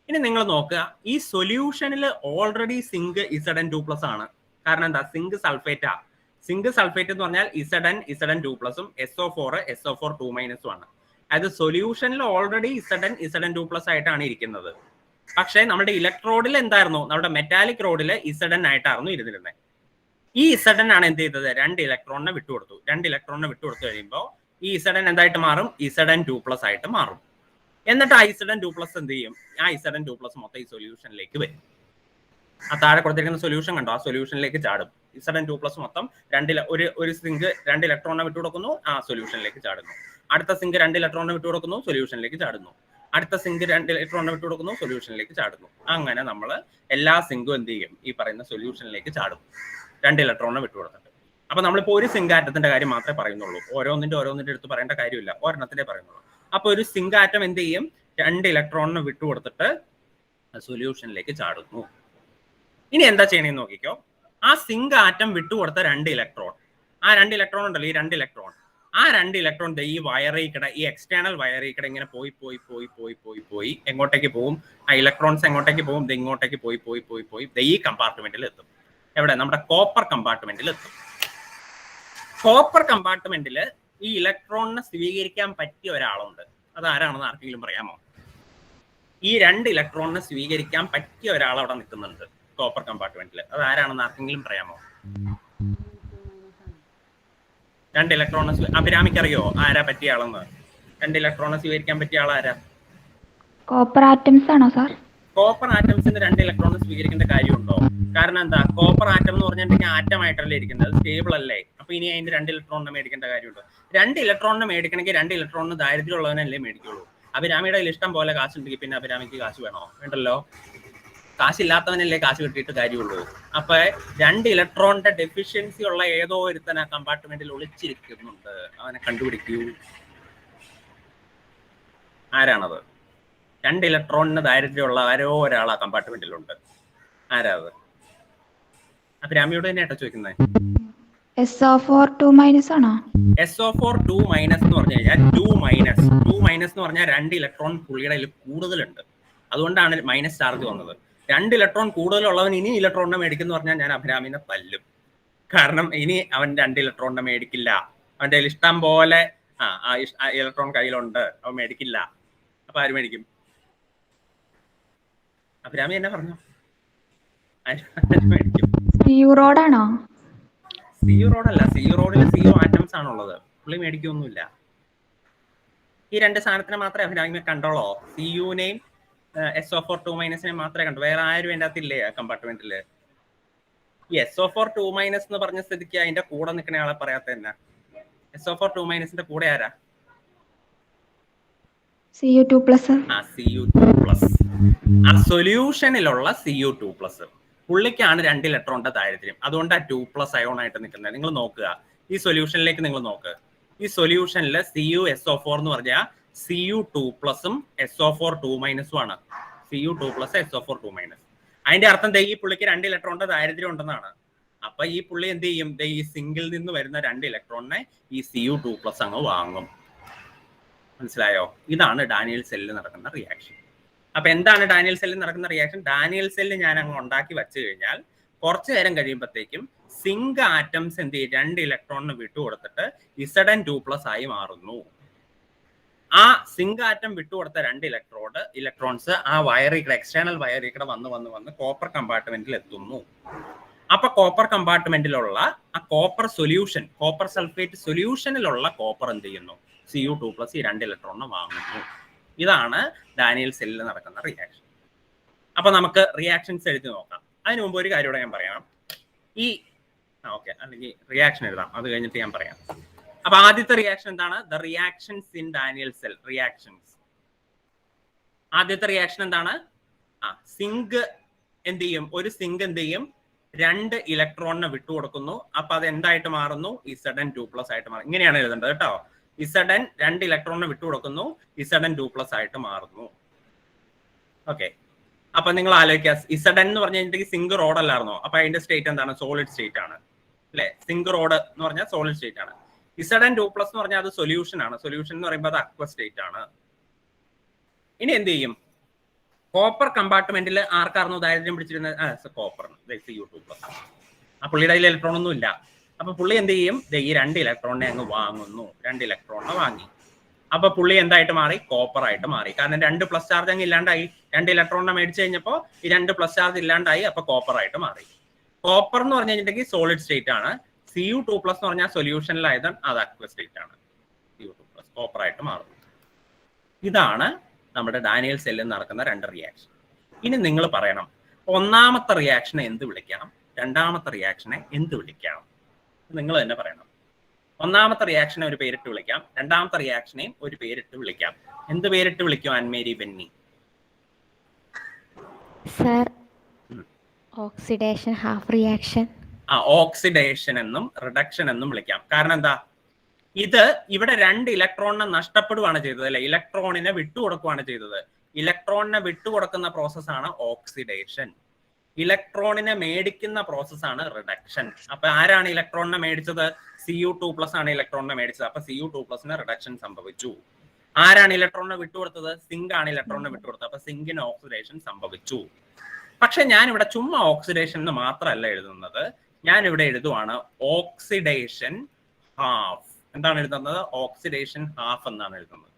ഇനി നിങ്ങൾ നോക്കുക, ഈ സൊല്യൂഷനിൽ ഓൾറെഡി സിങ്ക് Zn2+ ആണ്. കാരണം എന്താ? സിങ്ക് സൾഫേറ്റാ. സിങ്ക് സൾഫേറ്റ് എന്ന് പറഞ്ഞാൽ Zn2+ഉം SO4 SO4 ആണ്. അതായത് സൊല്യൂഷനിൽ ഓൾറെഡി Zn2+ ആയിട്ടാണ് ഇരിക്കുന്നത്. പക്ഷേ നമ്മുടെ ഇലക്ട്രോഡിൽ എന്തായിരുന്നു? നമ്മുടെ മെറ്റാലിക് റോഡിൽ Zn ആയിട്ടായിരുന്നു ഇരുന്നിരുന്നത്. ഈ Zn ആണ് എന്ത് ചെയ്തത്? 2 ഇലക്ട്രോണിനെ വിട്ടുകൊടുത്തു. 2 ഇലക്ട്രോണിനെ വിട്ടുകൊടുത്തു കഴിയുമ്പോൾ ഈ Zn എന്തായിട്ട് മാറും? Zn2+ ആയിട്ട് മാറും. എന്നിട്ട് ആ Zn2+ എന്ത് ചെയ്യും? ആ Zn2+ മൊത്തം ഈ സൊല്യൂഷനിലേക്ക് വരും. ആ താഴെ കൊടുത്തിരിക്കുന്ന സൊല്യൂഷൻ കണ്ടോ? ആ സൊല്യൂഷനിലേക്ക് ചാടും. Zn2+ മൊത്തം ഒരു സിങ്ക് 2 ഇലക്ട്രോണിനെ വിട്ടുകൊടുക്കുന്നു, ആ സൊല്യൂഷനിലേക്ക് ചാടുന്നു. അടുത്ത സിങ്ക് 2 ഇലക്ട്രോണിനെ വിട്ടുകൊടുക്കുന്നു, സൊല്യൂഷനിലേക്ക് ചാടുന്നു. അടുത്ത സിങ്ക് 2 ഇലക്ട്രോണിനെ വിട്ടുകൊടുക്കുന്നു, സൊല്യൂഷനിലേക്ക് ചാടുന്നു. അങ്ങനെ നമ്മൾ എല്ലാ സിങ്കും എന്ത് ചെയ്യും? ഈ പറയുന്ന സൊല്യൂഷനിലേക്ക് ചാടും, 2 ഇലക്ട്രോണിനെ വിട്ടുകൊടുത്തിട്ട്. അപ്പൊ നമ്മളിപ്പോൾ ഒരു സിങ്ക് ആറ്റത്തിന്റെ കാര്യം മാത്രമേ പറയുന്നുള്ളൂ. ഓരോന്നിന്റെ എടുത്ത് പറയേണ്ട കാര്യമില്ല, ഒരെണ്ണത്തിന്റെ പറയുന്നുള്ളൂ. അപ്പൊ ഒരു സിങ്ക് ആറ്റം എന്ത് ചെയ്യും? 2 ഇലക്ട്രോണിനെ വിട്ടുകൊടുത്തിട്ട് സൊല്യൂഷനിലേക്ക് ചാടുന്നു. ഇനി എന്താ ചെയ്യണമെന്ന് നോക്കിക്കോ. ആ സിങ്ക് ആറ്റം വിട്ടുകൊടുത്ത 2 ഇലക്ട്രോൺ, ആ 2 ഇലക്ട്രോൺ ഉണ്ടല്ലോ, ഈ 2 ഇലക്ട്രോൺ, ആ 2 ഇലക്ട്രോൺ ഈ വയറിൽ ഈ എക്സ്റ്റേണൽ വയറിൽ ഇങ്ങനെ പോയി എങ്ങോട്ടേക്ക് പോകും? ആ ഇലക്ട്രോൺസ് എങ്ങോട്ടേക്ക് പോകും? ഇങ്ങോട്ടേക്ക് പോയി ഈ കമ്പാർട്ട്മെന്റിൽ എത്തും. എവിടെ? നമ്മുടെ കോപ്പർ കമ്പാർട്ട്മെന്റിൽ എത്തും. കോപ്പർ കമ്പാർട്ട്മെന്റിൽ ഈ ഇലക്ട്രോണിനെ സ്വീകരിക്കാൻ പറ്റിയ ഒരാളുണ്ട്. അത് ആരാണെന്ന് ആർക്കെങ്കിലും പറയാമോ? ഈ 2 ഇലക്ട്രോണിനെ സ്വീകരിക്കാൻ പറ്റിയ ഒരാൾ അവിടെ നിൽക്കുന്നുണ്ട് കോപ്പർ കമ്പാർട്ട്മെന്റിൽ. അത് ആരാണെന്ന് ആർക്കെങ്കിലും പറയാമോ? 2 ഇലക്ട്രോണിനെ അഭിരാമിക്ക് അറിയോ ആരാ പറ്റിയ ആളെന്ന്? 2 ഇലക്ട്രോണിനെ സ്വീകരിക്കാൻ പറ്റിയ ആൾ ആരാ? കോപ്പർ ആറ്റംസ് ആണോ സാർ? കോപ്പർ ആറ്റംസിന് 2 ഇലക്ട്രോൺ സ്വീകരിക്കേണ്ട കാര്യമുണ്ടോ? കാരണം എന്താ? കോപ്പർ ആറ്റം എന്ന് പറഞ്ഞിട്ടുണ്ടെങ്കിൽ ആറ്റമായിട്ടല്ലേ ഇരിക്കുന്നത്, സ്റ്റേബിൾ അല്ലേ? അപ്പൊ ഇനി അതിന്റെ 2 ഇലക്ട്രോണിനെ മേടിക്കേണ്ട കാര്യമുണ്ടോ? 2 ഇലക്ട്രോണിനെ മേടിക്കണമെങ്കിൽ 2 ഇലക്ട്രോണിന് ദാരിദ്ര്യമുള്ളവനല്ലേ മേടിക്കുള്ളൂ. അഭിരാമിയുടെ ഇഷ്ടം പോലെ കാശുണ്ടെങ്കിൽ പിന്നെ അഭിരാമിക്ക് കാശ് വേണോ? വേണ്ടല്ലോ. കാശില്ലാത്തവനല്ലേ കാശ് കിട്ടിയിട്ട് കാര്യമുള്ളൂ. അപ്പൊ 2 ഇലക്ട്രോണിന്റെ ഡെഫിഷ്യൻസി ഉള്ള ഏതോ ഒരുത്തൻ ആ കമ്പാർട്ട്മെന്റിൽ ഒളിച്ചിരിക്കുന്നുണ്ട്. അവനെ കണ്ടുപിടിക്കൂ. ആരാണത്? 2 ഇലക്ട്രോണിന് ദാരിദ്ര്യമുള്ള ആരോ ഒരാൾ ആ കമ്പാർട്ട്മെന്റിലുണ്ട്. ആരാ അത്? അഭിരാമിയോട് തന്നെയാട്ടോ ചോദിക്കുന്നത്. SO4 ആണോ? SO4 2- എന്ന് പറഞ്ഞു കഴിഞ്ഞാൽ 2- എന്ന് പറഞ്ഞാൽ 2 ഇലക്ട്രോൺ പുള്ളിയുടെ കൂടുതലുണ്ട്. അതുകൊണ്ടാണ് മൈനസ് ചാർജ് വന്നത്. 2 ഇലക്ട്രോൺ കൂടുതലുള്ളവൻ ഇനി ഇലക്ട്രോണിനെ മേടിക്കുന്നു പറഞ്ഞാൽ ഞാൻ അഭിരാമിനെ തല്ലും. കാരണം ഇനി അവൻ 2 ഇലക്ട്രോണിനെ മേടിക്കില്ല. അവന്റെ കയ്യിൽ ഇഷ്ടം പോലെ ഇലക്ട്രോൺ കയ്യിലുണ്ട്, അവൻ മേടിക്കില്ല. അപ്പൊ ആര് മേടിക്കും? അഭിരാമി എന്നെ പറഞ്ഞു മേടിക്കും. CU റോഡാണോ? CU റോഡല്ല, CU റോഡിൽ CU ആറ്റംസ് ആണുള്ളത്. പുള്ളി മേടിക്കൊന്നുമില്ല. ഈ 2 സാധനത്തിനെ മാത്രമേ അഭിരാമി കണ്ടോളോ. CUനെയും SO4 2- മാത്രമേ കണ്ടു. വേറെ ആരും അതിൻ്റെ അകത്തില്ലേ ആ കമ്പാർട്ട്മെന്റില്? ഈ SO4 2- എന്ന് പറഞ്ഞ സ്ഥിതിക്ക് അതിന്റെ കൂടെ നിൽക്കുന്ന ആളെ പറയാത്ത തന്നെ. SO4 2- കൂടെ ആരാ? Cu2+. ആ Cu2+. ആ സൊല്യൂഷനിലുള്ള Cu2+. പുള്ളിക്കാണ് 2 ഇലക്ട്രോണിന്റെ ദാരിദ്ര്യം. അതുകൊണ്ടാണ് 2+ അയോൺ ആയിട്ട് നിൽക്കുന്നത്. നിങ്ങൾ നോക്കുക, ഈ സൊല്യൂഷനിലേക്ക് നിങ്ങൾ നോക്കുക. ഈ സൊല്യൂഷനിൽ CuSO4 എന്ന് പറഞ്ഞാൽ Cu2+ഉം SO4 2- ആണ്. Cu2+ SO4 2-. അതിന്റെ അർത്ഥം ഈ പുള്ളിക്ക് 2 ഇലക്ട്രോണിന്റെ ദാരിദ്ര്യം ഉണ്ടെന്നാണ്. അപ്പൊ ഈ പുള്ളി എന്ത് ചെയ്യും? ഈ സിങ്കിൽ നിന്ന് വരുന്ന 2 ഇലക്ട്രോണിനെ ഈ Cu2+ അങ്ങ് വാങ്ങും. മനസ്സിലായോ? ഇതാണ് ഡാനിയൽ സെല്ലിൽ നടക്കുന്ന റിയാക്ഷൻ. അപ്പൊ എന്താണ് ഡാനിയൽ സെല്ലിൽ നടക്കുന്ന റിയാക്ഷൻ? ഡാനിയൽ സെല്ല് ഞാൻ അങ്ങ് ഉണ്ടാക്കി വെച്ച് കഴിഞ്ഞാൽ കുറച്ചു നേരം കഴിയുമ്പോഴത്തേക്കും സിങ്ക് ആറ്റംസ് എന്ത് ചെയ്യും? 2 ഇലക്ട്രോണിന് വിട്ടുകൊടുത്തിട്ട് Zn2+ ആയി മാറുന്നു. ആ സിങ്ക് ആറ്റം വിട്ടുകൊടുത്ത 2 ഇലക്ട്രോൺസ് ആ വയറിൽ എക്സ്റ്റേണൽ വയറിൽ വന്ന് കോപ്പർ കമ്പാർട്ട്മെന്റിൽ എത്തുന്നു. അപ്പൊ കോപ്പർ കമ്പാർട്ട്മെന്റിലുള്ള ആ കോപ്പർ സൊല്യൂഷൻ, കോപ്പർ സൾഫേറ്റ് സൊല്യൂഷനിലുള്ള കോപ്പർ എന്ത് ചെയ്യുന്നു? Cu2+ ഈ 2 ഇലക്ട്രോണിനെ വാങ്ങുന്നു. ഇതാണ് ഡാനിയൽ സെല്ലിൽ നടക്കുന്ന റിയാക്ഷൻ. അപ്പൊ നമുക്ക് റിയാക്ഷൻസ് എഴുതി നോക്കാം. അതിന് മുമ്പ് ഒരു കാര്യം കൂടെ ഞാൻ പറയാം. അല്ലെങ്കിൽ റിയാക്ഷൻ എഴുതാം, അത് കഴിഞ്ഞിട്ട് ഞാൻ പറയാം. അപ്പൊ ആദ്യത്തെ റിയാക്ഷൻ എന്താണ്? The reactions in Daniell cell reactions. ആദ്യത്തെ റിയാക്ഷൻ എന്താണ്? സിങ്ക് എന്ത് ചെയ്യും? ഒരു സിങ്ക് എന്ത് ചെയ്യും? 2 ഇലക്ട്രോണിനെ വിട്ടുകൊടുക്കുന്നു. അപ്പൊ അത് എന്തായിട്ട് മാറുന്നു? Zn2+ ആയിട്ട് മാറും. ഇങ്ങനെയാണ് എഴുതേണ്ടത് കേട്ടോ. Zn 2 ഇലക്ട്രോണിനെ വിട്ടുകൊടുക്കുന്നു, Zn2+ ആയിട്ട് മാറുന്നു. ഓക്കെ. അപ്പൊ നിങ്ങൾ ആലോചിക്കുക, Zn എന്ന് പറഞ്ഞു കഴിഞ്ഞിട്ടുണ്ടെങ്കിൽ സിങ്ക് റോഡ് അല്ലായിരുന്നോ? അപ്പൊ അതിന്റെ സ്റ്റേറ്റ് എന്താണ്? സോളിഡ് സ്റ്റേറ്റ് ആണ് അല്ലെ? സിങ്ക് റോഡ് എന്ന് പറഞ്ഞാൽ സോളിഡ് സ്റ്റേറ്റ് ആണ്. Zn2+ എന്ന് പറഞ്ഞാൽ അത് സൊല്യൂഷൻ ആണ്. സൊല്യൂഷൻ എന്ന് പറയുമ്പോൾ അത് അക്വസ് സ്റ്റേറ്റ് ആണ്. ഇനി എന്ത് ചെയ്യും? കോപ്പർ കമ്പാർട്ട്മെന്റിൽ ആർക്കായിരുന്നു ദാരിദ്ര്യം പിടിച്ചിരുന്നത്? കോപ്പറിന്, Cu2+. ആ പുള്ളിയുടെ കയ്യിൽ ഇലക്ട്രോൺ ഒന്നും ഇല്ല. അപ്പൊ പുള്ളി എന്ത് ചെയ്യും? ഈ 2 ഇലക്ട്രോണിനെ അങ്ങ് വാങ്ങുന്നു. 2 ഇലക്ട്രോണിനെ വാങ്ങി. അപ്പൊ പുള്ളി എന്തായിട്ട് മാറി? കോപ്പർ ആയിട്ട് മാറി. കാരണം 2 പ്ലസ് ചാർജ് അങ്ങ് ഇല്ലാണ്ടായി. 2 ഇലക്ട്രോണിനെ മേടിച്ചു കഴിഞ്ഞപ്പോൾ ഈ 2 പ്ലസ് ചാർജ് ഇല്ലാണ്ടായി. അപ്പൊ കോപ്പർ ആയിട്ട് മാറി. കോപ്പർ എന്ന് പറഞ്ഞു കഴിഞ്ഞിട്ടുണ്ടെങ്കിൽ സോളിഡ് സ്റ്റേറ്റ് ആണ്. Cu2+ എന്ന് പറഞ്ഞാൽ സൊല്യൂഷനിലായത് അത് അക്വസ് സ്റ്റേറ്റ് ആണ്. Cu2+ കോപ്പർ ആയിട്ട് മാറുന്നു. ഇതാണ് നമ്മുടെ ഡാനിയൽ സെല്ലിൽ നടക്കുന്ന 2 റിയാക്ഷൻ. ഇനി നിങ്ങൾ പറയണം, ഒന്നാമത്തെ റിയാക്ഷനെ എന്ത് വിളിക്കാം? രണ്ടാമത്തെ റിയാക്ഷനെ എന്ത് വിളിക്കാം? നിങ്ങൾ തന്നെ പറയണം. ഒന്നാമത്തെ റിയാക്ഷനെ ഒരു പേരിട്ട് വിളിക്കാം, രണ്ടാമത്തെ റിയാക്ഷനെയും ഒരു പേരിട്ട് വിളിക്കാം. എന്ത് പേരിട്ട് വിളിക്കും Annmary Benny? Sir, oxidation half reaction. Oxidation എന്നും റിഡക്ഷൻ എന്നും വിളിക്കാം. കാരണം എന്താ? ഇത് ഇവിടെ 2 ഇലക്ട്രോണിനെ നഷ്ടപ്പെടുകയാണ് ചെയ്തത് അല്ലെ? ഇലക്ട്രോണിനെ വിട്ടുകൊടുക്കുകയാണ് ചെയ്തത്. ഇലക്ട്രോണിനെ വിട്ടുകൊടുക്കുന്ന പ്രോസസ്സാണ് ഓക്സിഡേഷൻ. ഇലക്ട്രോണിനെ മേടിക്കുന്ന പ്രോസസ്സാണ് റിഡക്ഷൻ. അപ്പൊ ആരാണ് ഇലക്ട്രോണിനെ മേടിച്ചത്? Cu2+ ആണ് ഇലക്ട്രോണിനെ മേടിച്ചത്. അപ്പൊ Cu2+ റിഡക്ഷൻ സംഭവിച്ചു. ആരാണ് ഇലക്ട്രോണിനെ വിട്ടുകൊടുത്തത്? സിങ്ക് ആണ് ഇലക്ട്രോണിനെ വിട്ടുകൊടുത്തത്. അപ്പൊ സിങ്കിന് ഓക്സിഡേഷൻ സംഭവിച്ചു. പക്ഷെ ഞാൻ ഇവിടെ ചുമ്മാ ഓക്സിഡേഷൻ എന്ന് മാത്രമല്ല എഴുതുന്നത്, ഞാൻ ഇവിടെ എഴുതുവാണ് ഓക്സിഡേഷൻ ഹാഫ്. എന്താണ് എഴുതുന്നത്? ഓക്സിഡേഷൻ ഹാഫ് എന്നാണ് എഴുതുന്നത്.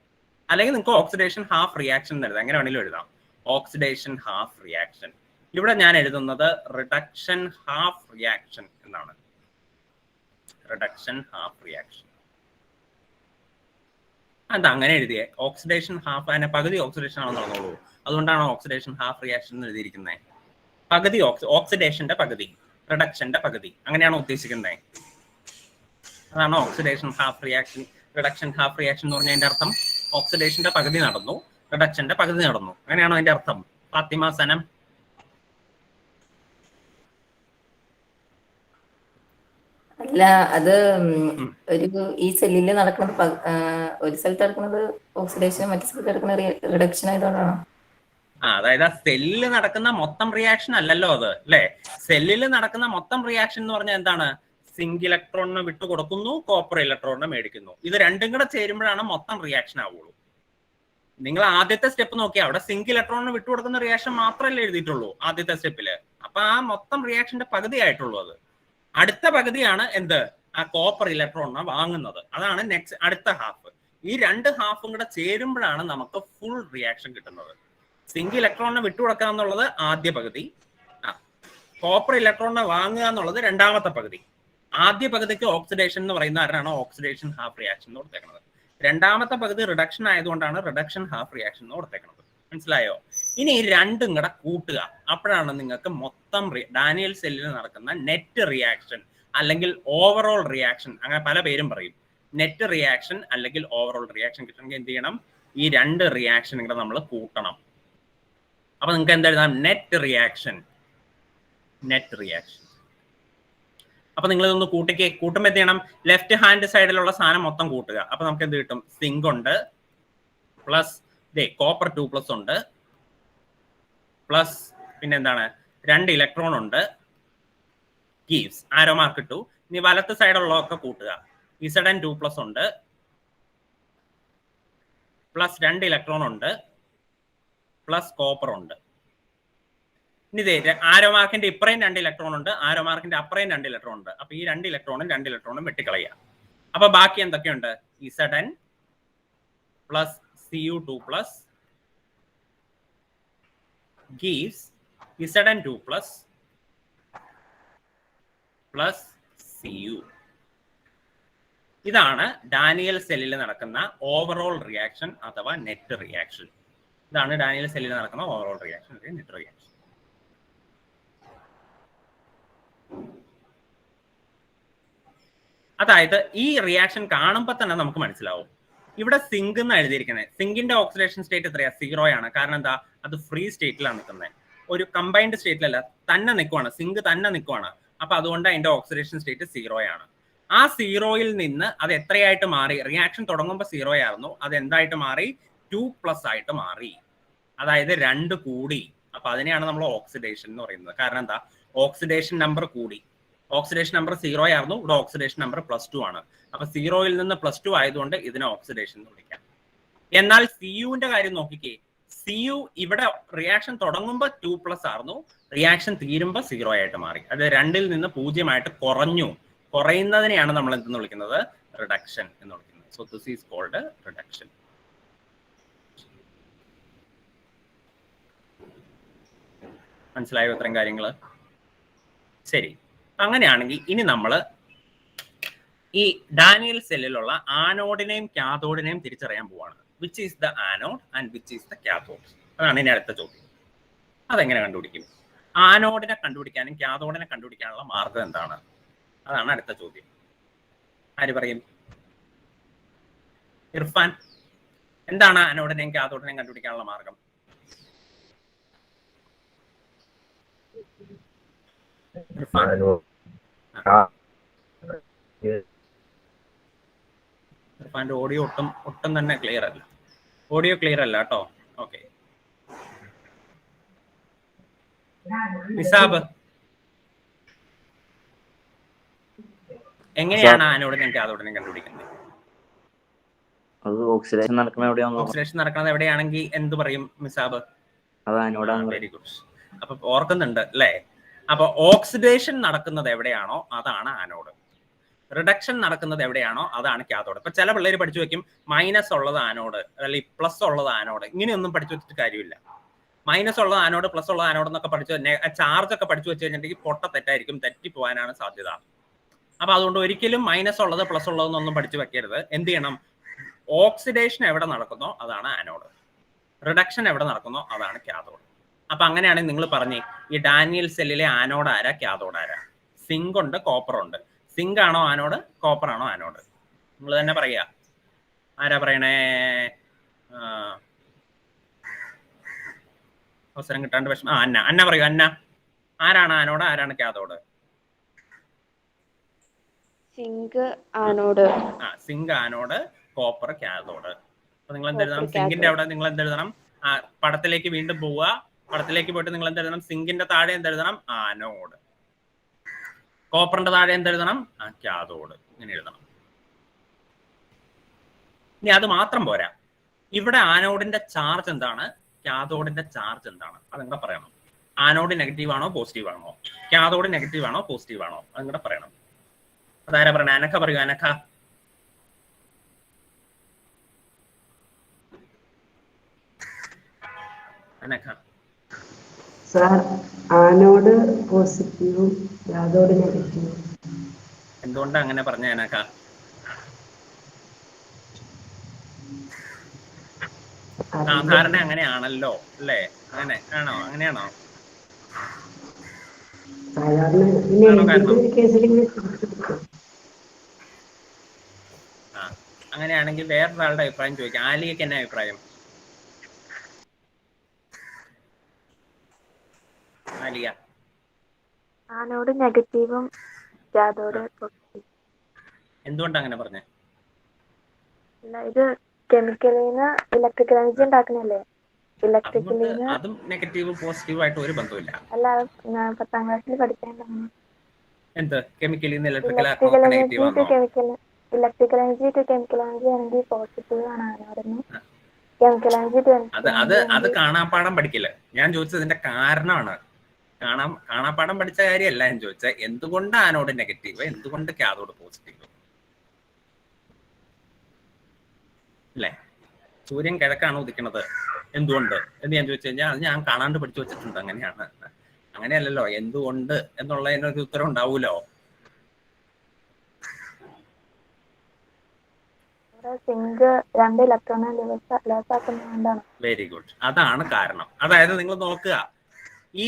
അല്ലെങ്കിൽ നിങ്ങൾക്ക് ഓക്സിഡേഷൻ ഹാഫ് റിയാക്ഷൻ എന്ന് എഴുതാം, എങ്ങനെ വേണമെങ്കിലും എഴുതാം. Oxidation half reaction. ഇവിടെ ഞാൻ എഴുതുന്നത് റിഡക്ഷൻ ഹാഫ് റിയാക്ഷൻ എന്നാണ്. Reduction half reaction. എന്താ അങ്ങനെ എഴുതിയേ? ഓക്സിഡേഷൻ ഹാഫ്, അതിനെ പകുതി ഓക്സിഡേഷൻ ആണെന്ന് പറഞ്ഞോളൂ. അതുകൊണ്ടാണ് ഓക്സിഡേഷൻ ഹാഫ് റിയാക്ഷൻ എന്ന് എഴുതിയിരിക്കുന്നത്. പകുതി ഓക്സിഡേഷന്റെ പകുതി, റിഡക്ഷന്റെ പകുതി, അങ്ങനെയാണോ ഉദ്ദേശിക്കുന്നത്? അതാണ് oxidation half reaction. Reduction half reaction എന്ന് പറഞ്ഞതിന്റെ അർത്ഥം ഓക്സിഡേഷന്റെ പകുതി നടന്നു, റിഡക്ഷന്റെ പകുതി നടന്നു. അങ്ങനെയാണോ അതിന്റെ അർത്ഥം? ഫാത്തിമ സനം? അല്ല, അത് ഒരു ഈ സെല്ലിൽ നടക്കുന്നത് ഒരു സ്ഥലത്ത് നടക്കുന്നത് ഓക്സിഡേഷൻ, മറ്റു സ്ഥലത്ത് നടക്കുന്ന റിഡക്ഷൻ ആയതുകൊണ്ടാണോ? അതായത് ആ സെല്ലിൽ നടക്കുന്ന മൊത്തം റിയാക്ഷൻ അല്ലല്ലോ അത്, അല്ലെ? സെല്ലിൽ നടക്കുന്ന മൊത്തം റിയാക്ഷൻ എന്ന് പറഞ്ഞാൽ എന്താണ്? സിങ്ക് ഇലക്ട്രോണിനെ വിട്ടു കൊടുക്കുന്നു, കോപ്പർ ഇലക്ട്രോണിനെ മേടിക്കുന്നു. ഇത് രണ്ടും കൂടെ ചേരുമ്പോഴാണ് മൊത്തം റിയാക്ഷൻ ആവുള്ളൂ. നിങ്ങൾ ആദ്യത്തെ സ്റ്റെപ്പ് നോക്കിയാൽ അവിടെ സിങ്ക് ഇലക്ട്രോണിനെ വിട്ടുകൊടുക്കുന്ന റിയാക്ഷൻ മാത്രമല്ലേ എഴുതിയിട്ടുള്ളൂ ആദ്യത്തെ സ്റ്റെപ്പില്. അപ്പൊ ആ മൊത്തം റിയാക്ഷന്റെ പകുതി ആയിട്ടുള്ളൂ അത്. അടുത്ത പകുതിയാണ് എന്ത്? ആ കോപ്പർ ഇലക്ട്രോണിനെ വാങ്ങുന്നത്. അതാണ് നെക്സ്റ്റ് അടുത്ത ഹാഫ്. ഈ 2 ഹാഫും കൂടെ ചേരുമ്പോഴാണ് നമുക്ക് ഫുൾ റിയാക്ഷൻ കിട്ടുന്നത്. സിങ്ക് ഇലക്ട്രോണിനെ വിട്ടുകൊടുക്കുക എന്നുള്ളത് ആദ്യ പകുതി, കോപ്പർ ഇലക്ട്രോണിനെ വാങ്ങുക എന്നുള്ളത് രണ്ടാമത്തെ പകുതി. ആദ്യ പകുതിക്ക് ഓക്സിഡേഷൻ എന്ന് പറയുന്ന ആരാണ് ഓക്സിഡേഷൻ ഹാഫ് റിയാക്ഷൻ എന്ന് കൊടുത്തേക്കുന്നത്. രണ്ടാമത്തെ പകുതി റിഡക്ഷൻ ആയതുകൊണ്ടാണ് റിഡക്ഷൻ ഹാഫ് റിയാക്ഷൻ എന്ന് കൊടുത്തേക്കുന്നത്. മനസ്സിലായോ? ഇനി ഈ രണ്ടും കൂടെ കൂട്ടുക, അപ്പോഴാണ് നിങ്ങൾക്ക് മൊത്തം ഡാനിയൽ സെല്ലിൽ നടക്കുന്ന നെറ്റ് റിയാക്ഷൻ അല്ലെങ്കിൽ ഓവറോൾ റിയാക്ഷൻ, അങ്ങനെ പല പേരും പറയും. നെറ്റ് റിയാക്ഷൻ അല്ലെങ്കിൽ ഓവറോൾ റിയാക്ഷൻ കിട്ടണമെങ്കിൽ എന്ത് ചെയ്യണം? ഈ 2 റിയാക്ഷനും കൂടെ നമ്മൾ കൂട്ടണം. അപ്പൊ നിങ്ങൾക്ക് എന്താ? Net reaction. Net reaction. അപ്പൊ നിങ്ങൾ ഇതൊന്ന് കൂട്ടുമ്പോൾ എന്ത് ചെയ്യണം? ലെഫ്റ്റ് ഹാൻഡ് സൈഡിലുള്ള സാധനം മൊത്തം കൂട്ടുക. അപ്പൊ നമുക്ക് എന്ത് കിട്ടും? സിങ്ക് ഉണ്ട്, പ്ലസ് കോപ്പർ 2+ ഉണ്ട്, പ്ലസ് പിന്നെ എന്താണ് 2 ഇലക്ട്രോൺ ഉണ്ട്, ഗീവ്സ് ആരോ മാർക്ക് ഇട്ടു. ഇനി വലത്ത് സൈഡുള്ളതൊക്കെ കൂട്ടുക. Zn2+ ഉണ്ട്, പ്ലസ് 2 ഇലക്ട്രോൺ ഉണ്ട്, പ്ലസ് കോപ്പർ ഉണ്ട്. ഇനി ഇതേ ആരോ മാർക്കിന്റെ ഇപ്പറയും 2 ഇലക്ട്രോൺ ഉണ്ട്, ആരോ മാർക്കിന്റെ അപ്പറയും 2 ഇലക്ട്രോൺ ഉണ്ട്. അപ്പൊ ഈ 2 ഇലക്ട്രോണും വെട്ടിക്കളയുക. അപ്പൊ ബാക്കി എന്തൊക്കെയുണ്ട്? Zn plus Cu2+ gives Zn2+ plus Cu. ഇതാണ് ഡാനിയൽ സെല്ലിൽ നടക്കുന്ന ഓവറോൾ റിയാക്ഷൻ അഥവാ നെറ്റ് റിയാക്ഷൻ. ഇതാണ് ഡാനിയൽ സെല്ലിൽ നടക്കുന്ന ഓവറോൾ റിയാക്ഷൻ, നെറ്റ് റിയാക്ഷൻ. അതായത് ഈ റിയാക്ഷൻ കാണുമ്പോൾ തന്നെ നമുക്ക് മനസ്സിലാവും. ഇവിടെ സിങ്ക് എന്ന് എഴുതിയിരിക്കുന്നത്, സിങ്കിന്റെ ഓക്സിഡേഷൻ സ്റ്റേറ്റ് എത്രയാ? 0 ആണ്. കാരണം എന്താ? അത് ഫ്രീ സ്റ്റേറ്റിലാണ് നിൽക്കുന്നത്, ഒരു കമ്പൈൻഡ് സ്റ്റേറ്റിലല്ല, തന്നെ നിൽക്കുവാണ്, സിങ്ക് തന്നെ നിൽക്കുവാണ്. അപ്പൊ അതുകൊണ്ട് അതിന്റെ ഓക്സിഡേഷൻ സ്റ്റേറ്റ് 0 ആണ്. ആ 0യിൽ നിന്ന് അത് എത്രയായിട്ട് മാറി? റിയാക്ഷൻ തുടങ്ങുമ്പോൾ 0 ആയിരുന്നു, അത് എന്തായിട്ട് മാറി? 2+ ആയിട്ട് മാറി. അതായത് 2 കൂടി. അപ്പൊ അതിനെയാണ് നമ്മൾ ഓക്സിഡേഷൻ എന്ന് പറയുന്നത്. കാരണം എന്താ? ഓക്സിഡേഷൻ നമ്പർ കൂടി. ഓക്സിഡേഷൻ നമ്പർ 0 ആയിരുന്നു, ഇവിടെ ഓക്സിഡേഷൻ നമ്പർ +2 ആണ്. അപ്പൊ 0യിൽ നിന്ന് +2 ആയതുകൊണ്ട് ഇതിനെ ഓക്സിഡേഷൻ എന്ന് വിളിക്കാം. എന്നാൽ Cuവിന്റെ കാര്യം നോക്കിക്കേ. Cu ഇവിടെ റിയാക്ഷൻ തുടങ്ങുമ്പോൾ 2+ ആയിരുന്നു, റിയാക്ഷൻ തീരുമ്പോൾ 0 ആയിട്ട് മാറി. അത് 2ൽ നിന്ന് 0 ആയിട്ട് കുറഞ്ഞു. കുറയുന്നതിനെയാണ് നമ്മൾ എന്തെന്ന് വിളിക്കുന്നത്? റിഡക്ഷൻ എന്ന് വിളിക്കുന്നത്. So this is called reduction. മനസ്സിലായോ ഇത്രയും കാര്യങ്ങൾ? ശരി. അങ്ങനെയാണെങ്കിൽ ഇനി നമ്മൾ ഈ ഡാനിയൽ സെല്ലിലുള്ള ആനോഡിനെയും കാഥോഡിനെയും തിരിച്ചറിയാൻ പോവാണ്. Which is the anode and which is the cathode? അതാണ് ഇനി അടുത്ത ചോദ്യം. അതെങ്ങനെ കണ്ടുപിടിക്കും? ആനോഡിനെ കണ്ടുപിടിക്കാനും കാഥോഡിനെ കണ്ടുപിടിക്കാനുള്ള മാർഗം എന്താണ്? അതാണ് അടുത്ത ചോദ്യം. ആര് പറയും? ഇർഫാൻ, എന്താണ് ആനോഡിനെയും കാഥോഡിനെയും കണ്ടുപിടിക്കാനുള്ള മാർഗം? ഇർഫാന്റെ ഓഡിയോ ഒട്ടും തന്നെ ക്ലിയർ അല്ല. ഓഡിയോ ക്ലിയർ അല്ല കേട്ടോ. ഓക്കെ, നിസാബ്, എങ്ങനെയാണ് ആനോഡിനെയും കാഥോഡിനെയും കണ്ടുപിടിക്കുന്നത്? ഓക്സിഡേഷൻ നടക്കുന്നത് എവിടെയാണെങ്കിൽ എന്ത് പറയും നിസാബ്? Very good. അപ്പൊ ഓർക്കുന്നുണ്ട് അല്ലേ? അപ്പൊ ഓക്സിഡേഷൻ നടക്കുന്നത് എവിടെയാണോ അതാണ് ആനോഡ്, റിഡക്ഷൻ നടക്കുന്നത് എവിടെയാണോ അതാണ് കാഥോഡ്. ഇപ്പൊ ചില പിള്ളേർ പഠിച്ചു വെക്കും മൈനസ് ഉള്ളത് ആനോഡ് അല്ലെങ്കിൽ പ്ലസ് ഉള്ളത് ആനോഡ്. ഇങ്ങനെയൊന്നും പഠിച്ചു വെച്ചിട്ട് കാര്യമില്ല. മൈനസ് ഉള്ളത് ആനോഡ്, പ്ലസ് ഉള്ളത് ആനോഡ് എന്നൊക്കെ പഠിച്ചു, ചാർജ് ഒക്കെ പഠിച്ചു വെച്ച് കഴിഞ്ഞിട്ടുണ്ടെങ്കിൽ പൊട്ട തെറ്റായിരിക്കും, തെറ്റിപ്പോവാനാണ് സാധ്യത. അപ്പൊ അതുകൊണ്ട് ഒരിക്കലും മൈനസ് ഉള്ളത് പ്ലസ് ഉള്ളതെന്നൊന്നും പഠിച്ചു വെക്കരുത്. എന്ത് ചെയ്യണം? ഓക്സിഡേഷൻ എവിടെ നടക്കുന്നോ അതാണ് ആനോഡ്, റിഡക്ഷൻ എവിടെ നടക്കുന്നോ അതാണ് കാഥോഡ്. അപ്പൊ അങ്ങനെയാണെങ്കിൽ നിങ്ങൾ പറഞ്ഞേ, ഈ ഡാനിയൽ സെല്ലിലെ ആനോഡ് ആരാ, കാഥോഡ് ആരാ? സിങ്ക് ഉണ്ട്, കോപ്പർ ഉണ്ട്. സിങ്ക് ആണോ ആനോഡ്, കോപ്പർ ആണോ ആനോഡ്? നിങ്ങൾ തന്നെ പറയാ. ആരാ പറയണേ? അവസരം കിട്ടാണ്ട് വിഷമം. അന്ന പറയൂ. അന്ന, ആരാണ് ആനോഡ്, ആരാണ് cathode? Zinc anode. Zinc anode, copper cathode. അപ്പൊ നിങ്ങൾ എന്തെഴുതണം? സിങ്കിന്റെ അവിടെ നിങ്ങൾ എന്തെഴുതണം? പടത്തിലേക്ക് വീണ്ടും പോവുക. പടത്തിലേക്ക് പോയിട്ട് നിങ്ങൾ എന്തെഴുതണം? സിങ്കിന്റെ താഴെ എന്തെഴുതണം? ആനോഡ്. കോപ്പറിന്റെ താഴെ എന്തെഴുതണം? കാഥോഡ്. ഇങ്ങനെ എഴുതണം. ഇനി അത് മാത്രം പോരാ, ഇവിടെ ആനോഡിന്റെ ചാർജ് എന്താണ്, കാഥോഡിന്റെ ചാർജ് എന്താണ്, അതിങ്ങനെ പറയണം. ആനോഡ് നെഗറ്റീവ് ആണോ പോസിറ്റീവ് ആണോ, കാഥോഡ് നെഗറ്റീവ് ആണോ പോസിറ്റീവ് ആണോ, അതിങ്ങനെ പറയണം. അതാരാ പറയണേ? അനക്ക പറയൂ. അനക്ക, അനക്ക. സാർ, ആനോഡ് പോസിറ്റീവും കാഥോഡ് നെഗറ്റീവും. എന്തുകൊണ്ടാ അങ്ങനെ പറഞ്ഞ അനക്ക? സാധാരണ അങ്ങനെയാണല്ലോ അല്ലേ? അങ്ങനെ ആണോ? അങ്ങനെയാണോ? അങ്ങനെയാണെങ്കിൽ വേറൊരാളുടെ അഭിപ്രായം ചോദിക്കാം. ആലിയക്ക് എന്നാ അഭിപ്രായം? ആലിയ, ആനോഡ് നെഗറ്റീവും കാഥോഡ് പോസിറ്റീവും. എന്തുകൊണ്ടാ അങ്ങനെ പറഞ്ഞേ? ഇത് കെമിക്കലിന്ന് ഇലക്ട്രിക്കൽ എനർജി ഉണ്ടാക്കുന്നല്ലേ? അതും നെഗറ്റീവും പോസിറ്റീവും ആയിട്ട് ഒരു ബന്ധമില്ല. അല്ല, 10ാം ക്ലാസ്സിൽ പഠിക്കാൻ. എന്ത് കെമിക്കലിൽ നിന്ന് electrical electrical negative energy to ആണോ? Chemical electrical energy to chemical energy ആണെങ്കിൽ പോസിറ്റീവ് ആണ് ആനോടെന്ന്. കെമിക്കൽ എനർജി ടു അത് കാണാപ്പാടം പഠിക്കില്ല. ഞാൻ ചോദിച്ചത് ഇതിന്റെ കാരണമാണ്. കാണാപ്പാടം പഠിച്ച കാര്യമല്ല ഞാൻ ചോദിച്ചത്. എന്തുകൊണ്ട് ആനോട് നെഗറ്റീവ്, എന്തുകൊണ്ട് കാഥോഡ് പോസിറ്റീവ് അല്ലേ? സൂര്യൻ കിഴക്കാണ് ഉദിക്കുന്നത്, എന്തുകൊണ്ട് എന്ന് ഞാൻ ചോദിച്ചു കഴിഞ്ഞാൽ അത് ഞാൻ കാണാണ്ട് പഠിച്ചു വെച്ചിട്ടുണ്ട്. അങ്ങനെയാണ്, അങ്ങനെയല്ലല്ലോ. എന്തുകൊണ്ട് എന്നുള്ളതിനൊരു ഉത്തരം ഉണ്ടാവൂലോ. സിങ്ക് 2 ഇലക്ട്രോണെ ലെസ് ആക്കുന്നതുകൊണ്ടാണ്. വെരി ഗുഡ്, അതാണ് കാരണം. അതായത് നിങ്ങൾ നോക്കുക, ഈ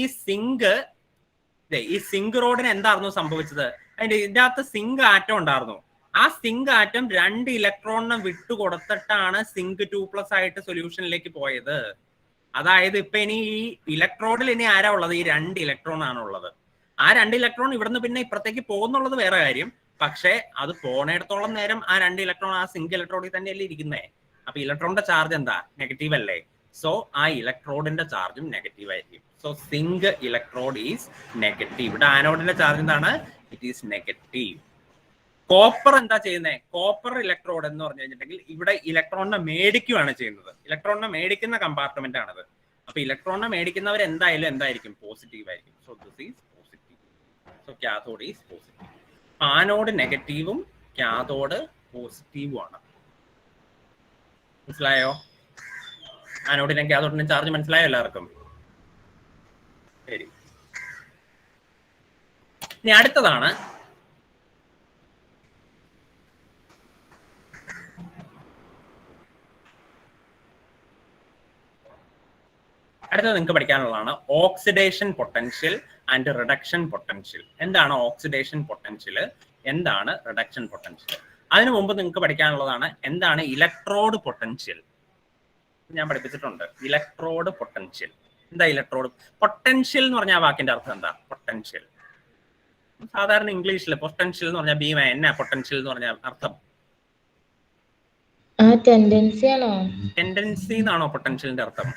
സിങ്ക് റോഡിന് എന്തായിരുന്നു സംഭവിച്ചത്? ഇതിന്റെ അകത്ത് സിങ്ക് ആറ്റം ഉണ്ടായിരുന്നു. ആ സിങ്ക് ആറ്റം 2 ഇലക്ട്രോണിനെ വിട്ടുകൊടുത്തിട്ടാണ് സിങ്ക് 2+ ആയിട്ട് സൊല്യൂഷനിലേക്ക് പോയത്. അതായത് ഇപ്പൊ ഇനി ഈ ഇലക്ട്രോഡിൽ ഇനി ആരാ ഉള്ളത്? ഈ 2 ഇലക്ട്രോൺ ആണുള്ളത്. ആ 2 ഇലക്ട്രോൺ ഇവിടുന്ന് പിന്നെ ഇപ്പുറത്തേക്ക് പോകുന്നുള്ളത് വേറെ കാര്യം. പക്ഷെ അത് പോണയിടത്തോളം നേരം ആ 2 ഇലക്ട്രോൺ ആ സിങ്ക് ഇലക്ട്രോഡിൽ തന്നെയല്ലേ ഇരിക്കുന്നേ. അപ്പൊ ഇലക്ട്രോണിന്റെ ചാർജ് എന്താ? നെഗറ്റീവ് അല്ലേ? സോ ആ ഇലക്ട്രോഡിന്റെ ചാർജും നെഗറ്റീവ് ആയിരിക്കും. So zinc electrode is negative. ഇവിടെ ആനോഡിന്റെ ചാർജ് എന്താണ്? It is negative. കോപ്പർ എന്താ ചെയ്യുന്നത്? കോപ്പർ ഇലക്ട്രോഡ് എന്ന് പറഞ്ഞു കഴിഞ്ഞിട്ടുണ്ടെങ്കിൽ ഇവിടെ ഇലക്ട്രോണിനെ മേടിക്കുകയാണ് ചെയ്യുന്നത്. ഇലക്ട്രോണിനെ മേടിക്കുന്ന കമ്പാർട്ട്മെന്റ് ആണത്. അപ്പൊ ഇലക്ട്രോണിനെ മേടിക്കുന്നവർ എന്തായാലും എന്തായിരിക്കും? പോസിറ്റീവ് ആയിരിക്കും. So this is positive. So cathode is positive. Anode നെഗറ്റീവും കാഥോഡ് പോസിറ്റീവും ആണ്. മനസ്സിലായോ? ആനോഡിനും കാഥോഡിനും ചാർജ് മനസ്സിലായോ എല്ലാവർക്കും? ശരി. ഇനി അടുത്തതാണ് നിങ്ങൾക്ക് പഠിക്കാനുള്ളതാണ് oxidation potential and reduction potential. എന്താണ് ഓക്സിഡേഷൻ പൊട്ടൻഷ്യൽ, എന്താണ് റിഡക്ഷൻ പൊട്ടൻഷ്യൽ? അതിനു മുമ്പ് നിങ്ങൾക്ക് പഠിക്കാനുള്ളതാണ് എന്താണ് ഇലക്ട്രോഡ് പൊട്ടൻഷ്യൽ. ഞാൻ പഠിപ്പിച്ചിട്ടുണ്ട് ഇലക്ട്രോഡ് പൊട്ടൻഷ്യൽ. എന്താ ഇലക്ട്രോഡ് പൊട്ടൻഷ്യൽ എന്ന് പറഞ്ഞ ആ വാക്കിന്റെ അർത്ഥം എന്താ? പൊട്ടൻഷ്യൽ സാധാരണ ഇംഗ്ലീഷിൽ പൊട്ടൻഷ്യൽ എന്ന് പറഞ്ഞാൽ ഭീമ. എന്നാ പൊട്ടൻഷ്യൽ എന്ന് പറഞ്ഞ അർത്ഥം? ടെൻഡൻസി ആണോ? ടെൻഡൻസി എന്നാണോ പൊട്ടൻഷ്യലിന്റെ അർത്ഥം?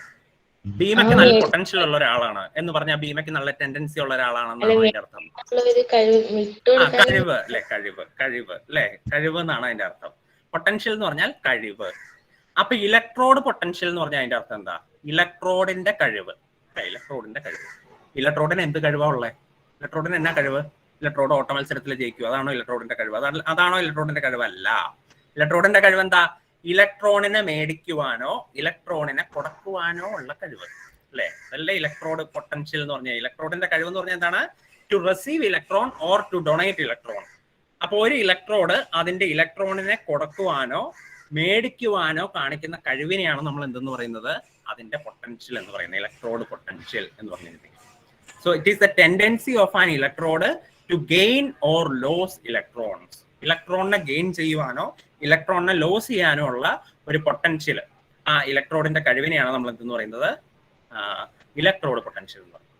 ഭീമയ്ക്ക് നല്ല പൊട്ടൻഷ്യൽ ഉള്ള ഒരാളാണ് എന്ന് പറഞ്ഞാൽ ഭീമയ്ക്ക് നല്ല ടെൻഡൻസി ഉള്ള ഒരാളാണെന്നാണ് അതിന്റെ അർത്ഥം. കഴിവ് അല്ലെ? കഴിവ് അല്ലെ? കഴിവ് എന്നാണ് അതിന്റെ അർത്ഥം. പൊട്ടൻഷ്യൽ എന്ന് പറഞ്ഞാൽ കഴിവ്. അപ്പൊ ഇലക്ട്രോഡ് പൊട്ടൻഷ്യൽ എന്ന് പറഞ്ഞാൽ അതിന്റെ അർത്ഥം എന്താ? ഇലക്ട്രോഡിന്റെ കഴിവ്. ഇലക്ട്രോഡിന്റെ കഴിവ്. ഇലക്ട്രോഡിന് എന്ത് കഴിവാ ഉള്ളത്? ഇലക്ട്രോഡിന് എന്നാ കഴിവ്? ഇലക്ട്രോഡ് ഓട്ട മത്സരത്തിൽ ജയിക്കുക, അതാണോ ഇലക്ട്രോഡിന്റെ കഴിവ്? അതാണോ ഇലക്ട്രോഡിന്റെ കഴിവല്ല. ഇലക്ട്രോഡിന്റെ കഴിവ് എന്താ? ഇലക്ട്രോണിനെ മേടിക്കുവാനോ ഇലക്ട്രോണിനെ കൊടുക്കുവാനോ ഉള്ള കഴിവ് അല്ലെ? അതല്ലേ ഇലക്ട്രോഡ് പൊട്ടൻഷ്യൽ എന്ന് പറഞ്ഞാൽ. ഇലക്ട്രോഡിന്റെ കഴിവ് എന്ന് പറഞ്ഞാൽ എന്താണ്? To receive electron or to donate electron. അപ്പൊ ഒരു ഇലക്ട്രോഡ് അതിന്റെ ഇലക്ട്രോണിനെ കൊടുക്കുവാനോ മേടിക്കുവാനോ കാണിക്കുന്ന കഴിവിനെയാണ് നമ്മൾ എന്തെന്ന് പറയുന്നത്? അതിന്റെ പൊട്ടൻഷ്യൽ എന്ന് പറയുന്നത്. ഇലക്ട്രോഡ് പൊട്ടൻഷ്യൽ എന്ന് പറഞ്ഞിട്ടുണ്ടെങ്കിൽ so it is the tendency of an electrode to gain or loss electrons. ഇലക്ട്രോണിനെ ഗെയിൻ ചെയ്യുവാനോ ഇലക്ട്രോണിനെ ലോസ് ചെയ്യാനോ ഉള്ള ഒരു പൊട്ടൻഷ്യൽ, ആ ഇലക്ട്രോഡിന്റെ കഴിവിനെയാണ് നമ്മൾ എന്തെന്ന് പറയുന്നത്? ഇലക്ട്രോഡ് പൊട്ടൻഷ്യൽ എന്ന് പറയുന്നത്.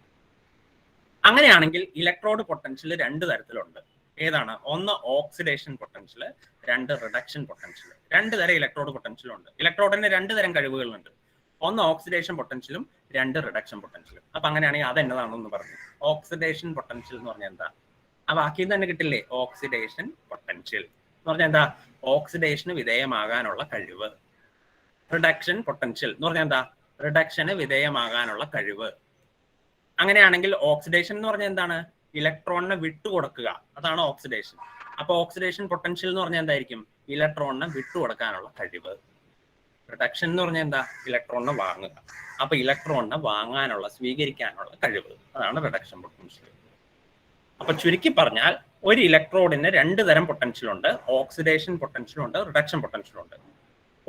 അങ്ങനെയാണെങ്കിൽ ഇലക്ട്രോഡ് പൊട്ടൻഷ്യൽ 2 തരത്തിലുണ്ട്. ഏതാണ്? ഒന്ന് ഓക്സിഡേഷൻ പൊട്ടൻഷ്യൽ, 2 റിഡക്ഷൻ പൊട്ടൻഷ്യൽ. 2 തരം ഇലക്ട്രോഡ് പൊട്ടൻഷ്യൽ ഉണ്ട്. ഇലക്ട്രോഡിന് 2 തരം കഴിവുകളുണ്ട്. ഒന്ന് ഓക്സിഡേഷൻ പൊട്ടൻഷ്യലും 2 റിഡക്ഷൻ പൊട്ടൻഷ്യലും. അപ്പൊ അങ്ങനെയാണെങ്കിൽ അതെന്നതാണെന്ന് പറഞ്ഞു. ഓക്സിഡേഷൻ പൊട്ടൻഷ്യൽ എന്ന് പറഞ്ഞാൽ എന്താ? ആ വാക്കിൽ തന്നെ കിട്ടില്ലേ? ഓക്സിഡേഷൻ പൊട്ടൻഷ്യൽ എന്ന് പറഞ്ഞാൽ എന്താ? ഓക്സിഡേഷന് വിധേയമാകാനുള്ള കഴിവ്. റിഡക്ഷൻ പൊട്ടൻഷ്യൽ എന്ന് പറഞ്ഞാൽ എന്താ? റിഡക്ഷന് വിധേയമാകാനുള്ള കഴിവ്. അങ്ങനെയാണെങ്കിൽ ഓക്സിഡേഷൻ എന്ന് പറഞ്ഞാൽ എന്താണ്? ഇലക്ട്രോണിനെ വിട്ടുകൊടുക്കുക, അതാണ് ഓക്സിഡേഷൻ. അപ്പൊ ഓക്സിഡേഷൻ പൊട്ടൻഷ്യൽ എന്ന് പറഞ്ഞാൽ എന്തായിരിക്കും? ഇലക്ട്രോണിനെ വിട്ടുകൊടുക്കാനുള്ള കഴിവ്. റിഡക്ഷൻ എന്ന് പറഞ്ഞാൽ എന്താ? ഇലക്ട്രോണിനെ വാങ്ങുക. അപ്പൊ ഇലക്ട്രോണിനെ വാങ്ങാനുള്ള സ്വീകരിക്കാനുള്ള കഴിവ്, അതാണ് റിഡക്ഷൻ പൊട്ടൻഷ്യൽ. അപ്പൊ ചുരുക്കി പറഞ്ഞാൽ ഒരു ഇലക്ട്രോഡിന് 2 തരം പൊട്ടൻഷ്യൽ ഉണ്ട്. ഓക്സിഡേഷൻ പൊട്ടൻഷ്യൽ ഉണ്ട്, റിഡക്ഷൻ പൊട്ടൻഷ്യൽ ഉണ്ട്.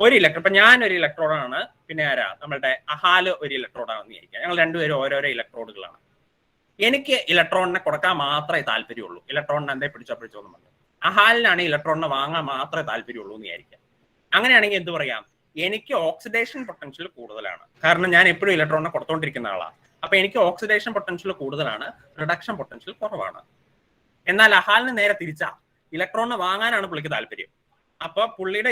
ഒരു ഇലക്ട്രോഡ്, ഇപ്പൊ ഞാൻ ഒരു ഇലക്ട്രോഡാണ്, പിന്നെ ആരാ? നമ്മളുടെ അഹാല് ഒരു ഇലക്ട്രോഡാണെന്ന് വിചാരിക്കുക. ഞങ്ങൾ രണ്ടുപേരും ഓരോരോ ഇലക്ട്രോഡുകളാണ്. എനിക്ക് ഇലക്ട്രോണിനെ കൊടുക്കാൻ മാത്രമേ താല്പര്യമുള്ളൂ. ഇലക്ട്രോണിനെ എന്തേ പിടിച്ചോന്നും പറഞ്ഞു. അഹാലിനാണ് ഇലക്ട്രോണിനെ വാങ്ങാൻ മാത്രമേ താല്പര്യമുള്ളൂ എന്ന് വിചാരിക്കാം. അങ്ങനെയാണെങ്കിൽ എന്ത് പറയാം? എനിക്ക് ഓക്സിഡേഷൻ പൊട്ടൻഷ്യൽ കൂടുതലാണ്, കാരണം ഞാൻ എപ്പോഴും ഇലക്ട്രോണിനെ കൊടുത്തോണ്ടിരിക്കുന്ന ആളാണ്. അപ്പൊ എനിക്ക് ഓക്സിഡേഷൻ പൊട്ടൻഷ്യൽ കൂടുതലാണ്, റിഡക്ഷൻ പൊട്ടൻഷ്യൽ കുറവാണ്. എന്നാൽ അഹാലിന് നേരെ തിരിച്ചാ, ഇലക്ട്രോണിനെ വാങ്ങാനാണ് പുള്ളിക്ക് താല്പര്യം. അപ്പൊ പുള്ളിയുടെ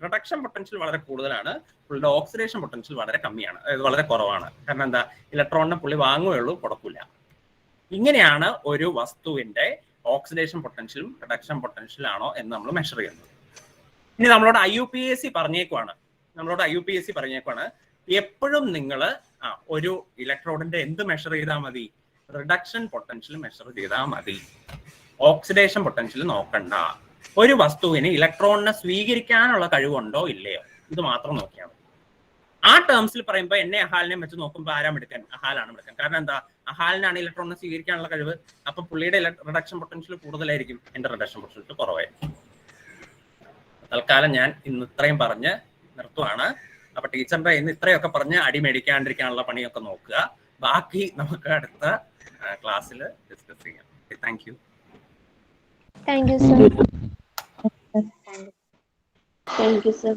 റിഡക്ഷൻ പൊട്ടൻഷ്യൽ വളരെ കൂടുതലാണ്, പുള്ളിയുടെ ഓക്സിഡേഷൻ പൊട്ടൻഷ്യൽ വളരെ കമ്മിയാണ്, അതായത് വളരെ കുറവാണ്. കാരണം എന്താ? ഇലക്ട്രോണിനെ പുള്ളി വാങ്ങുകയുള്ളൂ, കൊടുക്കില്ല. ഇങ്ങനെയാണ് ഒരു വസ്തുവിന്റെ ഓക്സിഡേഷൻ പൊട്ടൻഷ്യലും റിഡക്ഷൻ പൊട്ടൻഷ്യലും ആണോ എന്ന് നമ്മൾ മെഷർ ചെയ്യുന്നത്. ഇനി നമ്മളോട് IUPAC പറഞ്ഞേക്കുവാണ് എപ്പോഴും നിങ്ങൾ ഒരു ഇലക്ട്രോഡിന്റെ എന്ത് മെഷർ ചെയ്താൽ മതി? റിഡക്ഷൻ പൊട്ടൻഷ്യൽ മെഷർ ചെയ്താൽ മതി, ഓക്സിഡേഷൻ പൊട്ടൻഷ്യൽ നോക്കണ്ട. ഒരു വസ്തുവിന് ഇലക്ട്രോണിനെ സ്വീകരിക്കാനുള്ള കഴിവുണ്ടോ ഇല്ലയോ ഇത് മാത്രം നോക്കിയാൽ മതി. ആ ടേംസിൽ പറയുമ്പോൾ എന്നെ അഹാലിനെ വെച്ച് നോക്കുമ്പോൾ ആരാ എടുക്കാൻ? അഹാലാണ് എടുക്കാൻ. കാരണം എന്താ? അഹാലിനാണ് ഇലക്ട്രോണിനെ സ്വീകരിക്കാനുള്ള കഴിവ്. അപ്പൊ പുള്ളിയുടെ റിഡക്ഷൻ പൊട്ടൻഷ്യൽ കൂടുതലായിരിക്കും, എന്റെ റിഡക്ഷൻ പൊട്ടൻഷ്യൽ കുറവായിരിക്കും. തൽക്കാലം ഞാൻ ഇന്ന് ഇത്രയും പറഞ്ഞ് നിർത്തുവാണ്. അപ്പൊ ടീച്ചറിന്റെ ഇന്ന് ഇത്രയൊക്കെ പറഞ്ഞ് അടി മേടിക്കാണ്ടിരിക്കാനുള്ള പണിയൊക്കെ നോക്കുക. ബാക്കി നമുക്ക് അടുത്ത ക്ലാസ്സിൽ ഡിസ്കസ് ചെയ്യാം. Thank you. Thank you sir. Thank you sir.